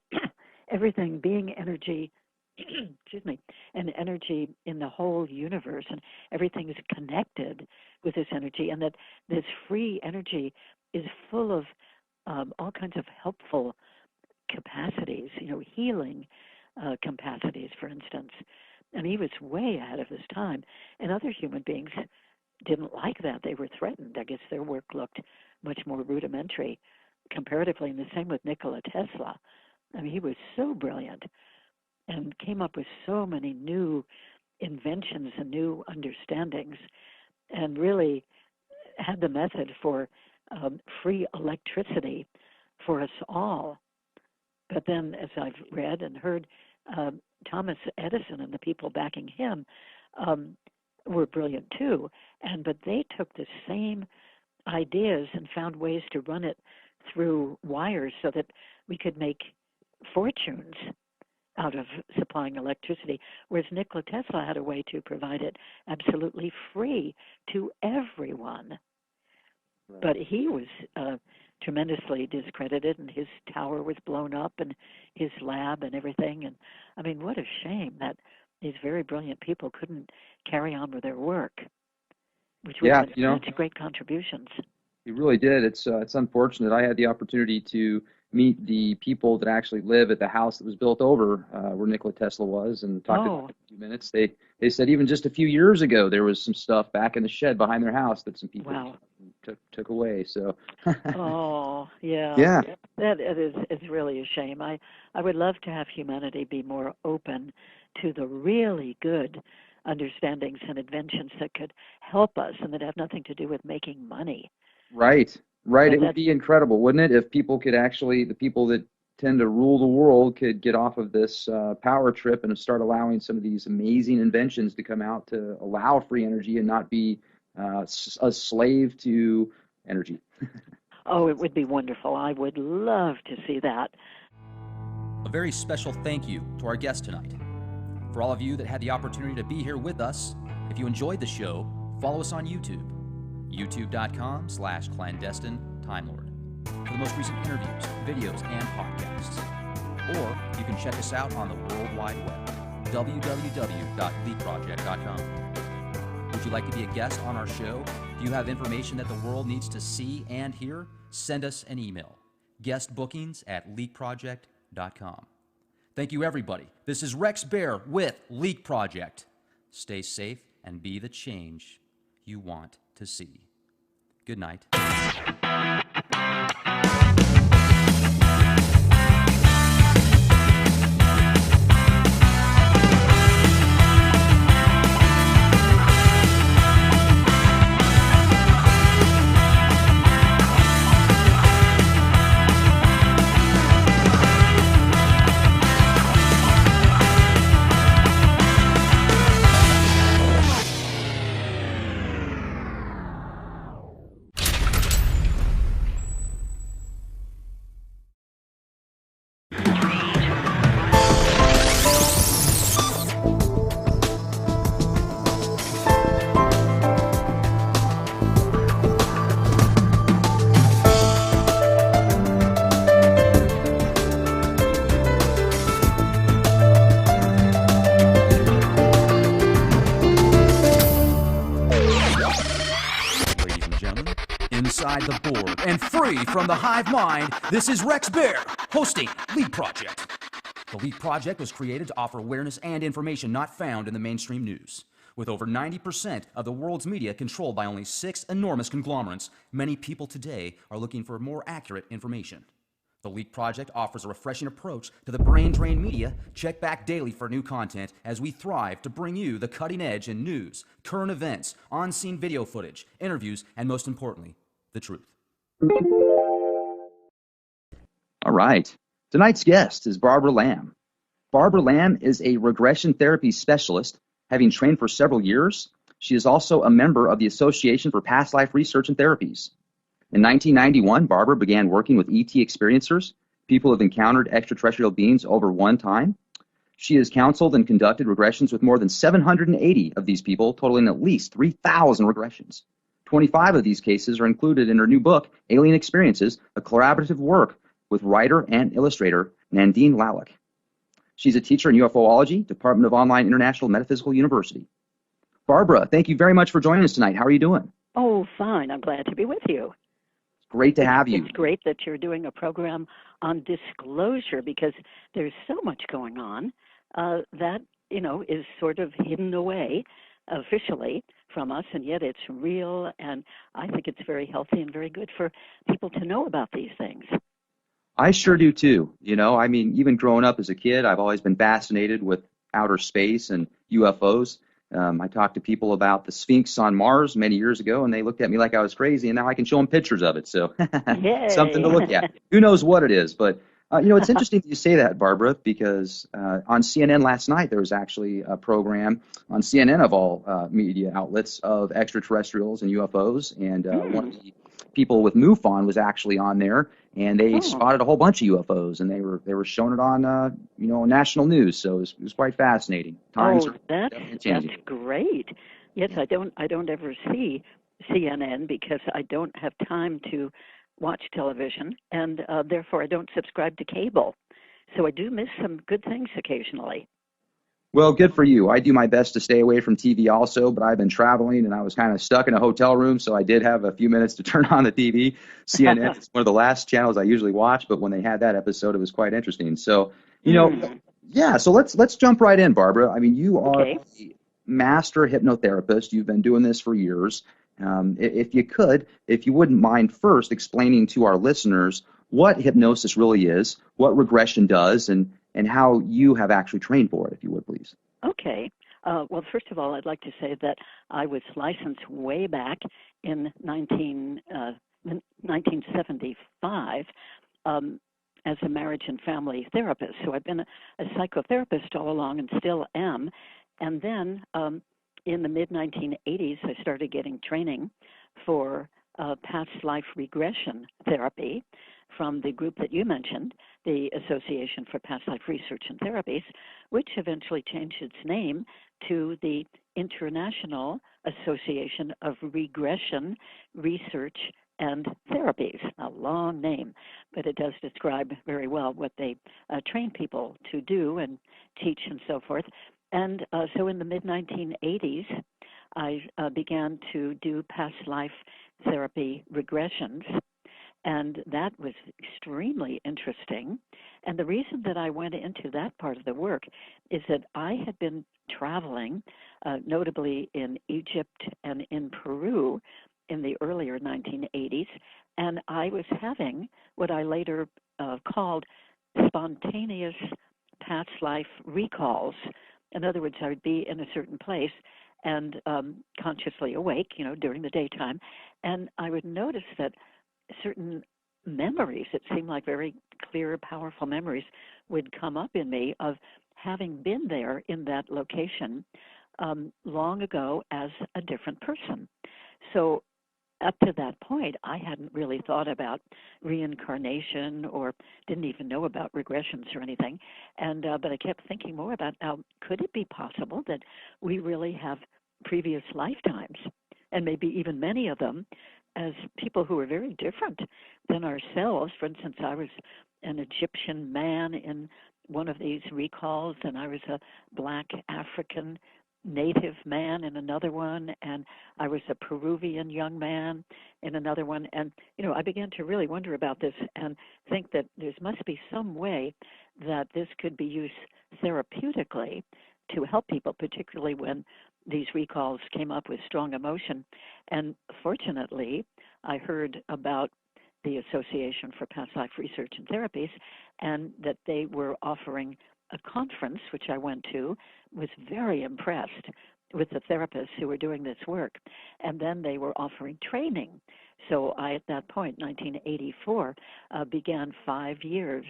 everything being energy, excuse me, and energy in the whole universe, and everything is connected with this energy, and that this free energy is full of all kinds of helpful capacities, healing capacities, for instance. And he was way ahead of his time. And other human beings didn't like that. They were threatened. I guess their work looked much more rudimentary comparatively. And the same with Nikola Tesla. I mean, he was so brilliant and came up with so many new inventions and new understandings, and really had the method for free electricity for us all. But then, as I've read and heard, Thomas Edison and the people backing him were brilliant too. But they took the same ideas and found ways to run it through wires so that we could make fortunes out of supplying electricity, whereas Nikola Tesla had a way to provide it absolutely free to everyone. Right. But he was tremendously discredited, and his tower was blown up, and his lab and everything. And I mean, what a shame that these very brilliant people couldn't carry on with their work, which would Yeah, have been such great contributions. he really did. It's unfortunate. I had the opportunity to meet the people that actually live at the house that was built over where Nikola Tesla was, and talked to them for a few minutes. They said even just a few years ago there was some stuff back in the shed behind their house that some people took away. So Oh, yeah. yeah, That is really a shame. I would love to have humanity be more open to the really good understandings and inventions that could help us and that have nothing to do with making money. right. But It would be incredible, wouldn't it, if people could actually, the people that tend to rule the world could get off of this power trip and start allowing some of these amazing inventions to come out to allow free energy and not be a slave to energy. Oh, it would be wonderful. I would love to see that. A very special thank you to our guest tonight. For all of you that had the opportunity to be here with us, if you enjoyed the show, follow us on YouTube, youtube.com/clandestine Time Lord. for the most recent interviews, videos, and podcasts. Or you can check us out on the World Wide Web, www.leapproject.com. Would you like to be a guest on our show? Do you have information that the world needs to see and hear? Send us an email, guestbookings@leakproject.com. Thank you, everybody. This is Rex Bear with Leak Project. Stay safe and be the change you want to see. Good night. Inside the board and free from the hive mind, this is Rex Bear hosting Leak Project. The Leak Project was created to offer awareness and information not found in the mainstream news. With over 90% of the world's media controlled by only 6 enormous conglomerates, many people today are looking for more accurate information. The Leak Project offers a refreshing approach to the brain drain media. Check back daily for new content as we thrive to bring you the cutting edge in news, current events, on-scene video footage, interviews, and most importantly, the truth. All right. Tonight's guest is Barbara Lamb. Barbara Lamb is a regression therapy specialist, having trained for several years. She is also a member of the Association for Past Life Research and Therapies. In 1991, Barbara began working with ET experiencers, people who have encountered extraterrestrial beings over one time. She has counseled and conducted regressions with more than 780 of these people, totaling at least 3,000 regressions. 25 of these cases are included in her new book, Alien Experiences, a collaborative work with writer and illustrator Nandine Lalick. She's a teacher in UFOlogy, Department of Online International Metaphysical University. Barbara, thank you very much for joining us tonight. How are you doing? Oh, fine. I'm glad to be with you. Great to have you. It's great that you're doing a program on disclosure because there's so much going on that, is sort of hidden away officially from us, and yet it's real, and I think it's very healthy and very good for people to know about these things. I sure do too. Even growing up as a kid, I've always been fascinated with outer space and UFOs. I talked to people about the Sphinx on Mars many years ago, and they looked at me like I was crazy, and now I can show them pictures of it. So something to look at. Who knows what it is? But, it's interesting that you say that, Barbara, because on CNN last night, there was actually a program on CNN of all media outlets of extraterrestrials and UFOs, and one of the people with MUFON was actually on there, and they spotted a whole bunch of UFOs, and they were showing it on national news. So it was quite fascinating. Times are definitely changing. That's great. Yes, I don't ever see CNN because I don't have time to watch television, and therefore I don't subscribe to cable. So I do miss some good things occasionally. Well, good for you. I do my best to stay away from TV also, but I've been traveling and I was kind of stuck in a hotel room, so I did have a few minutes to turn on the TV. CNN is one of the last channels I usually watch, but when they had that episode, it was quite interesting. So, so let's jump right in, Barbara. You are a master hypnotherapist. You've been doing this for years. If you wouldn't mind first explaining to our listeners what hypnosis really is, what regression does, and how you have actually trained for it, if you would, please. Okay. Well, first of all, I'd like to say that I was licensed way back in 1975 as a marriage and family therapist. So I've been a psychotherapist all along and still am. And then in the mid-1980s, I started getting training for past life regression therapy from the group that you mentioned, the Association for Past Life Research and Therapies, which eventually changed its name to the International Association of Regression Research and Therapies, a long name, but it does describe very well what they train people to do and teach and so forth. And so in the mid-1980s, I began to do past life therapy regressions, and that was extremely interesting. And the reason that I went into that part of the work is that I had been traveling, notably in Egypt and in Peru in the earlier 1980s, and I was having what I later called spontaneous past life recalls. In other words, I would be in a certain place and consciously awake, during the daytime, and I would notice that certain memories that seemed like very clear, powerful memories would come up in me of having been there in that location long ago as a different person. So up to that point, I hadn't really thought about reincarnation or didn't even know about regressions or anything. And but I kept thinking more about could it be possible that we really have previous lifetimes, and maybe even many of them, as people who are very different than ourselves. For instance, I was an Egyptian man in one of these recalls, and I was a black African native man in another one, and I was a Peruvian young man in another one. And, I began to really wonder about this and think that there must be some way that this could be used therapeutically to help people, particularly when these recalls came up with strong emotion. And fortunately, I heard about the Association for Past Life Research and Therapies, and that they were offering a conference, which I went to, was very impressed with the therapists who were doing this work. And then they were offering training. So I, at that point, 1984, began 5 years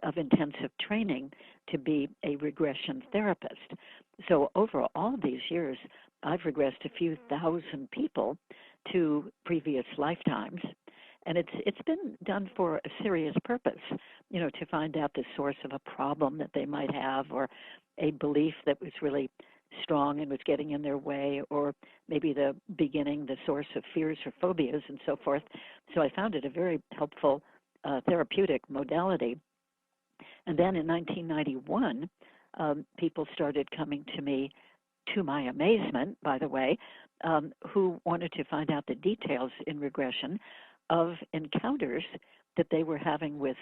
of intensive training to be a regression therapist. So over all these years, I've regressed a few thousand people to previous lifetimes. And it's been done for a serious purpose, to find out the source of a problem that they might have, or a belief that was really strong and was getting in their way, or maybe the source of fears or phobias and so forth. So I found it a very helpful therapeutic modality. And then in 1991, people started coming to me, to my amazement, by the way, who wanted to find out the details in regression of encounters that they were having with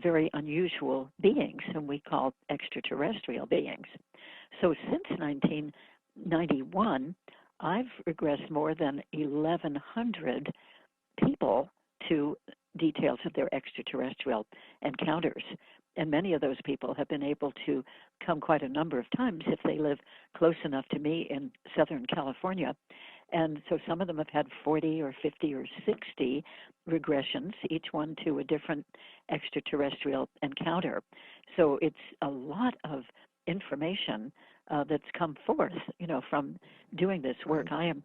very unusual beings, whom we call extraterrestrial beings. So since 1991, I've regressed more than 1,100 people to details of their extraterrestrial encounters. And many of those people have been able to come quite a number of times if they live close enough to me in Southern California. And so some of them have had 40 or 50 or 60 regressions, each one to a different extraterrestrial encounter. So it's a lot of information that's come forth, from doing this work. I am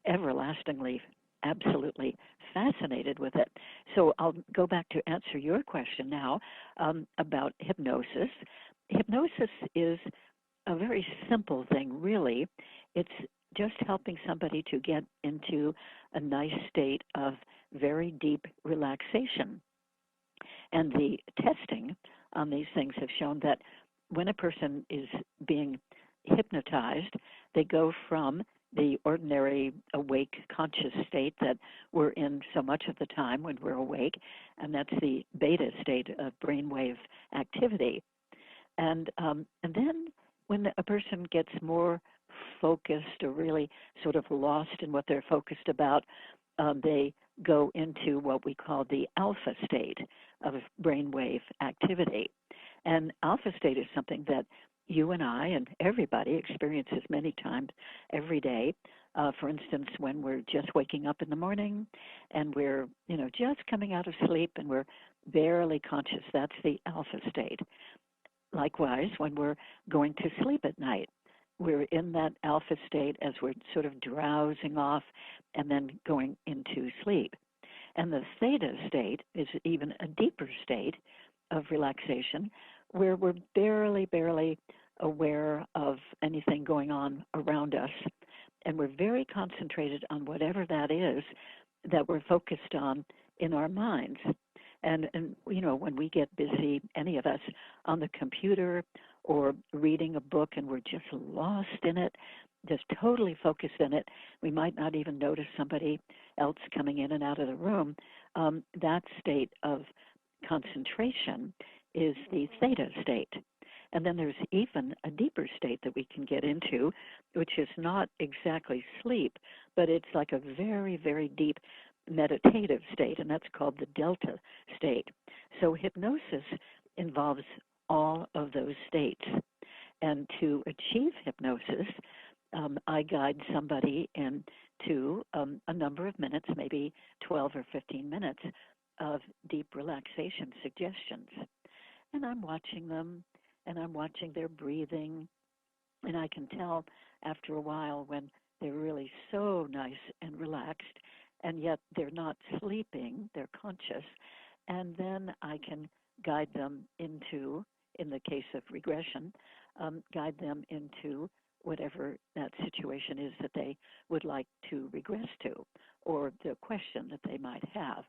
everlastingly, absolutely fascinated with it. So I'll go back to answer your question now about hypnosis. Hypnosis is a very simple thing, really. It's just helping somebody to get into a nice state of very deep relaxation. And the testing on these things have shown that when a person is being hypnotized, they go from the ordinary awake conscious state that we're in so much of the time when we're awake, and that's the beta state of brainwave activity. And then when a person gets more focused or really sort of lost in what they're focused about, they go into what we call the alpha state of brainwave activity. And alpha state is something that you and I and everybody experiences many times every day. For instance, when we're just waking up in the morning and we're, just coming out of sleep and we're barely conscious, that's the alpha state. Likewise, when we're going to sleep at night, we're in that alpha state as we're sort of drowsing off and then going into sleep. And the theta state is even a deeper state of relaxation where we're barely aware of anything going on around us. And we're very concentrated on whatever that is. that we're focused on in our minds. And when we get busy, any of us, on the computer or reading a book and we're just lost in it, just totally focused in it, we might not even notice somebody else coming in and out of the room. That state of concentration is the theta state. And then there's even a deeper state that we can get into, which is not exactly sleep, but it's like a very, very deep meditative state, and that's called the delta state. So hypnosis involves all of those states. And to achieve hypnosis, I guide somebody into a number of minutes, maybe 12 or 15 minutes of deep relaxation suggestions. And I'm watching them, and I'm watching their breathing, and I can tell after a while when they're really so nice and relaxed, and yet they're not sleeping, they're conscious, and then I can guide them into, in the case of regression, guide them into whatever that situation is that they would like to regress to, or the question that they might have,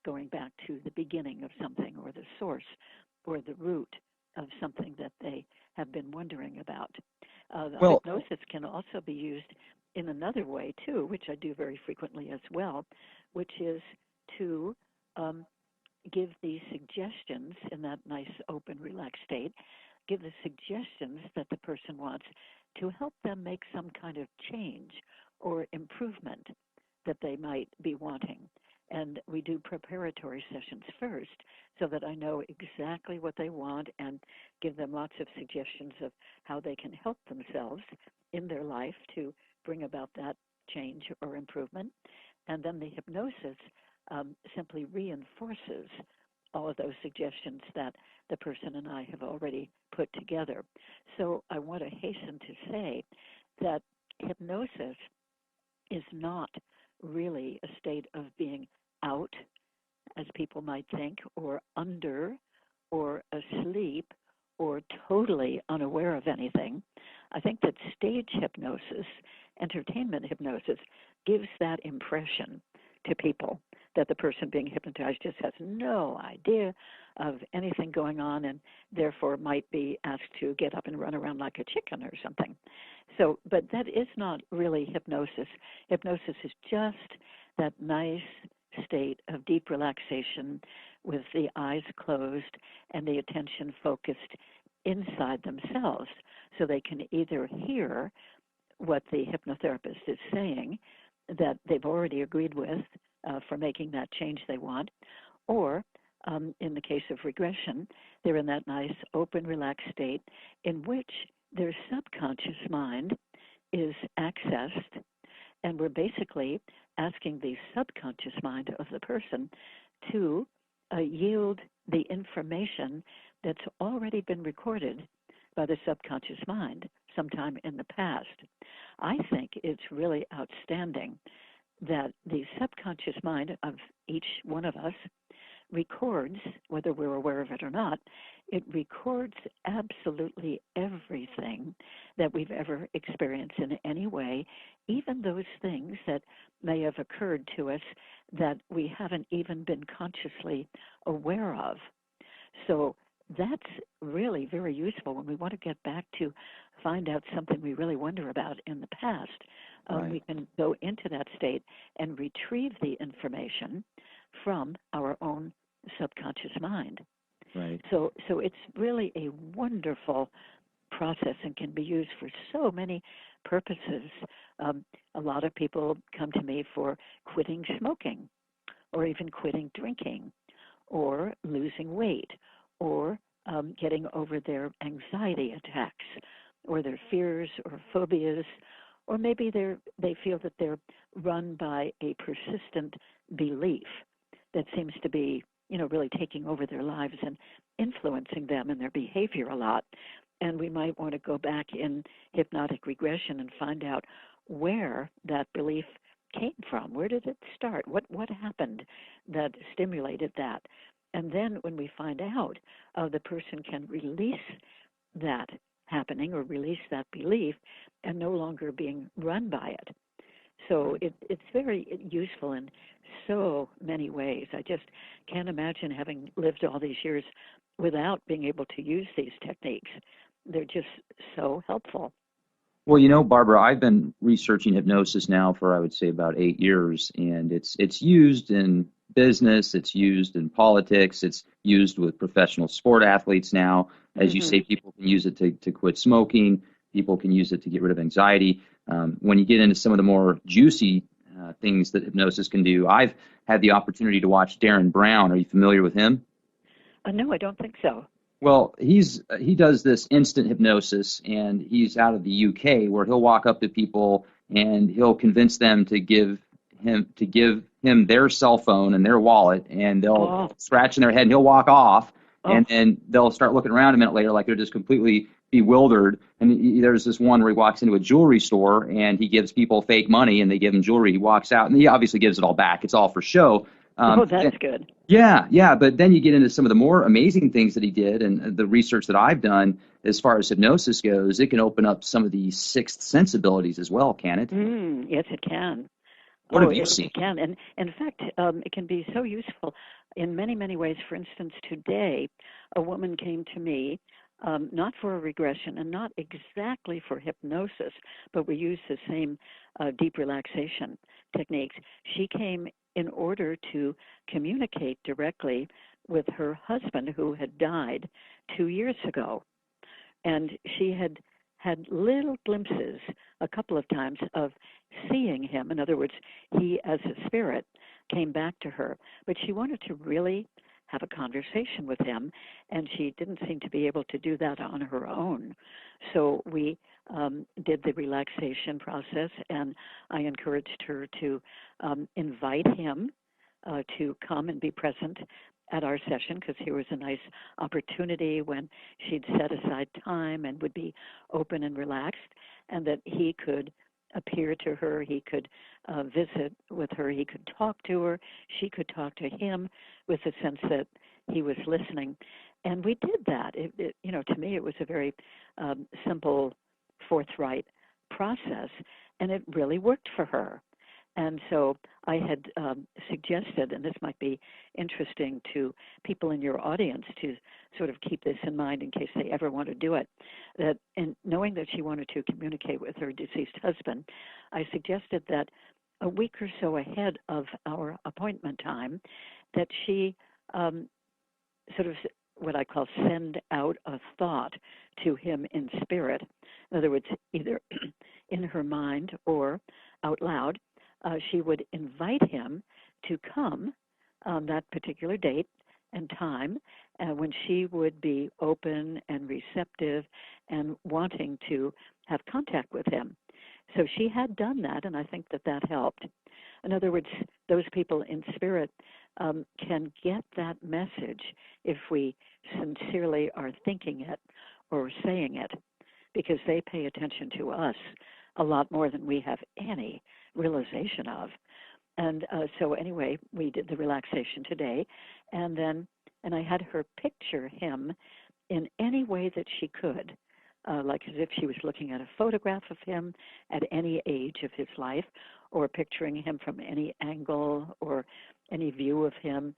going back to the beginning of something, or the source, or the root of something that they have been wondering about. Hypnosis can also be used in another way, too, which I do very frequently as well, which is to give the suggestions in that nice, open, relaxed state, give the suggestions that the person wants to help them make some kind of change or improvement that they might be wanting. And we do preparatory sessions first so that I know exactly what they want and give them lots of suggestions of how they can help themselves in their life to bring about that change or improvement. And then the hypnosis simply reinforces all of those suggestions that the person and I have already put together. So I want to hasten to say that hypnosis is not really a state of being out, as people might think, or under, or asleep, or totally unaware of anything. I think that stage hypnosis, entertainment hypnosis, gives that impression to people that the person being hypnotized just has no idea of anything going on and therefore might be asked to get up and run around like a chicken or something. So, but that is not really hypnosis. Hypnosis is just that nice state of deep relaxation with the eyes closed and the attention focused inside themselves, so they can either hear what the hypnotherapist is saying that they've already agreed with for making that change they want, or in the case of regression, they're in that nice, open, relaxed state in which their subconscious mind is accessed, and we're basically asking the subconscious mind of the person to yield the information that's already been recorded by the subconscious mind sometime in the past. I think it's really outstanding that the subconscious mind of each one of us records, whether we're aware of it or not, it records absolutely everything that we've ever experienced in any way, even those things that may have occurred to us that we haven't even been consciously aware of. So that's really very useful when we want to get back to find out something we really wonder about in the past. Right. We can go into that state and retrieve the information from our own subconscious mind. Right. So it's really a wonderful process and can be used for so many purposes. A lot of people come to me for quitting smoking, or even quitting drinking, or losing weight, or getting over their anxiety attacks, or their fears or phobias, or maybe they feel that they're run by a persistent belief that seems to be, really taking over their lives and influencing them and their behavior a lot. And we might want to go back in hypnotic regression and find out where that belief came from. Where did it start? What happened that stimulated that? And then when we find out, the person can release that happening or release that belief and no longer being run by it. So it's very useful in so many ways. I just can't imagine having lived all these years without being able to use these techniques. They're just so helpful. Well, Barbara, I've been researching hypnosis now for, I would say, about 8 years, and it's used in business, it's used in politics, it's used with professional sport athletes now. As you say, people can use it to quit smoking, people can use it to get rid of anxiety. When you get into some of the more juicy things that hypnosis can do, I've had the opportunity to watch Darren Brown. Are you familiar with him? No, I don't think so. Well, he does this instant hypnosis, and he's out of the UK, where he'll walk up to people and he'll convince them to give him their cell phone and their wallet, and they'll scratch in their head, and he'll walk off, and then they'll start looking around a minute later like they're just completely bewildered. And there's this one where he walks into a jewelry store and he gives people fake money, and they give him jewelry. He walks out, and he obviously gives it all back. It's all for show. That's good. Yeah, but then you get into some of the more amazing things that he did, and the research that I've done as far as hypnosis goes, it can open up some of the sixth sensibilities as well, can it? Yes, it can. What have you seen? It can, and in fact, it can be so useful in many, many ways. For instance, today, a woman came to me, not for a regression and not exactly for hypnosis, but we use the same deep relaxation techniques. She came in order to communicate directly with her husband, who had died 2 years ago. And she had little glimpses a couple of times of seeing him. In other words, he as a spirit came back to her, but she wanted to really have a conversation with him, and she didn't seem to be able to do that on her own. So we did the relaxation process, and I encouraged her to invite him to come and be present at our session, because here was a nice opportunity when she'd set aside time and would be open and relaxed, and that he could appear to her, he could visit with her, he could talk to her, she could talk to him with the sense that he was listening. And we did that. To me, it was a very simple, forthright process, and it really worked for her. And so I had suggested, and this might be interesting to people in your audience to sort of keep this in mind in case they ever want to do it, that in knowing that she wanted to communicate with her deceased husband, I suggested that a week or so ahead of our appointment time, that she sort of what I call send out a thought to him in spirit. In other words, either in her mind or out loud, she would invite him to come on that particular date and time when she would be open and receptive and wanting to have contact with him. So she had done that, and I think that helped. In other words, those people in spirit can get that message if we sincerely are thinking it or saying it, because they pay attention to us a lot more than we have any realization of. And so anyway, we did the relaxation today, and I had her picture him in any way that she could, like as if she was looking at a photograph of him at any age of his life, or picturing him from any angle or any view of him,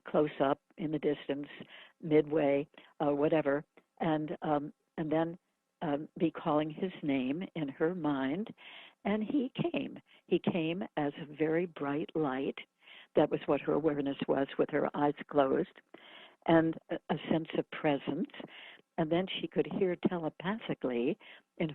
close up, in the distance, midway, whatever, and then be calling his name in her mind. And he came. He came as a very bright light. That was what her awareness was, with her eyes closed, and a sense of presence. And then she could hear telepathically in her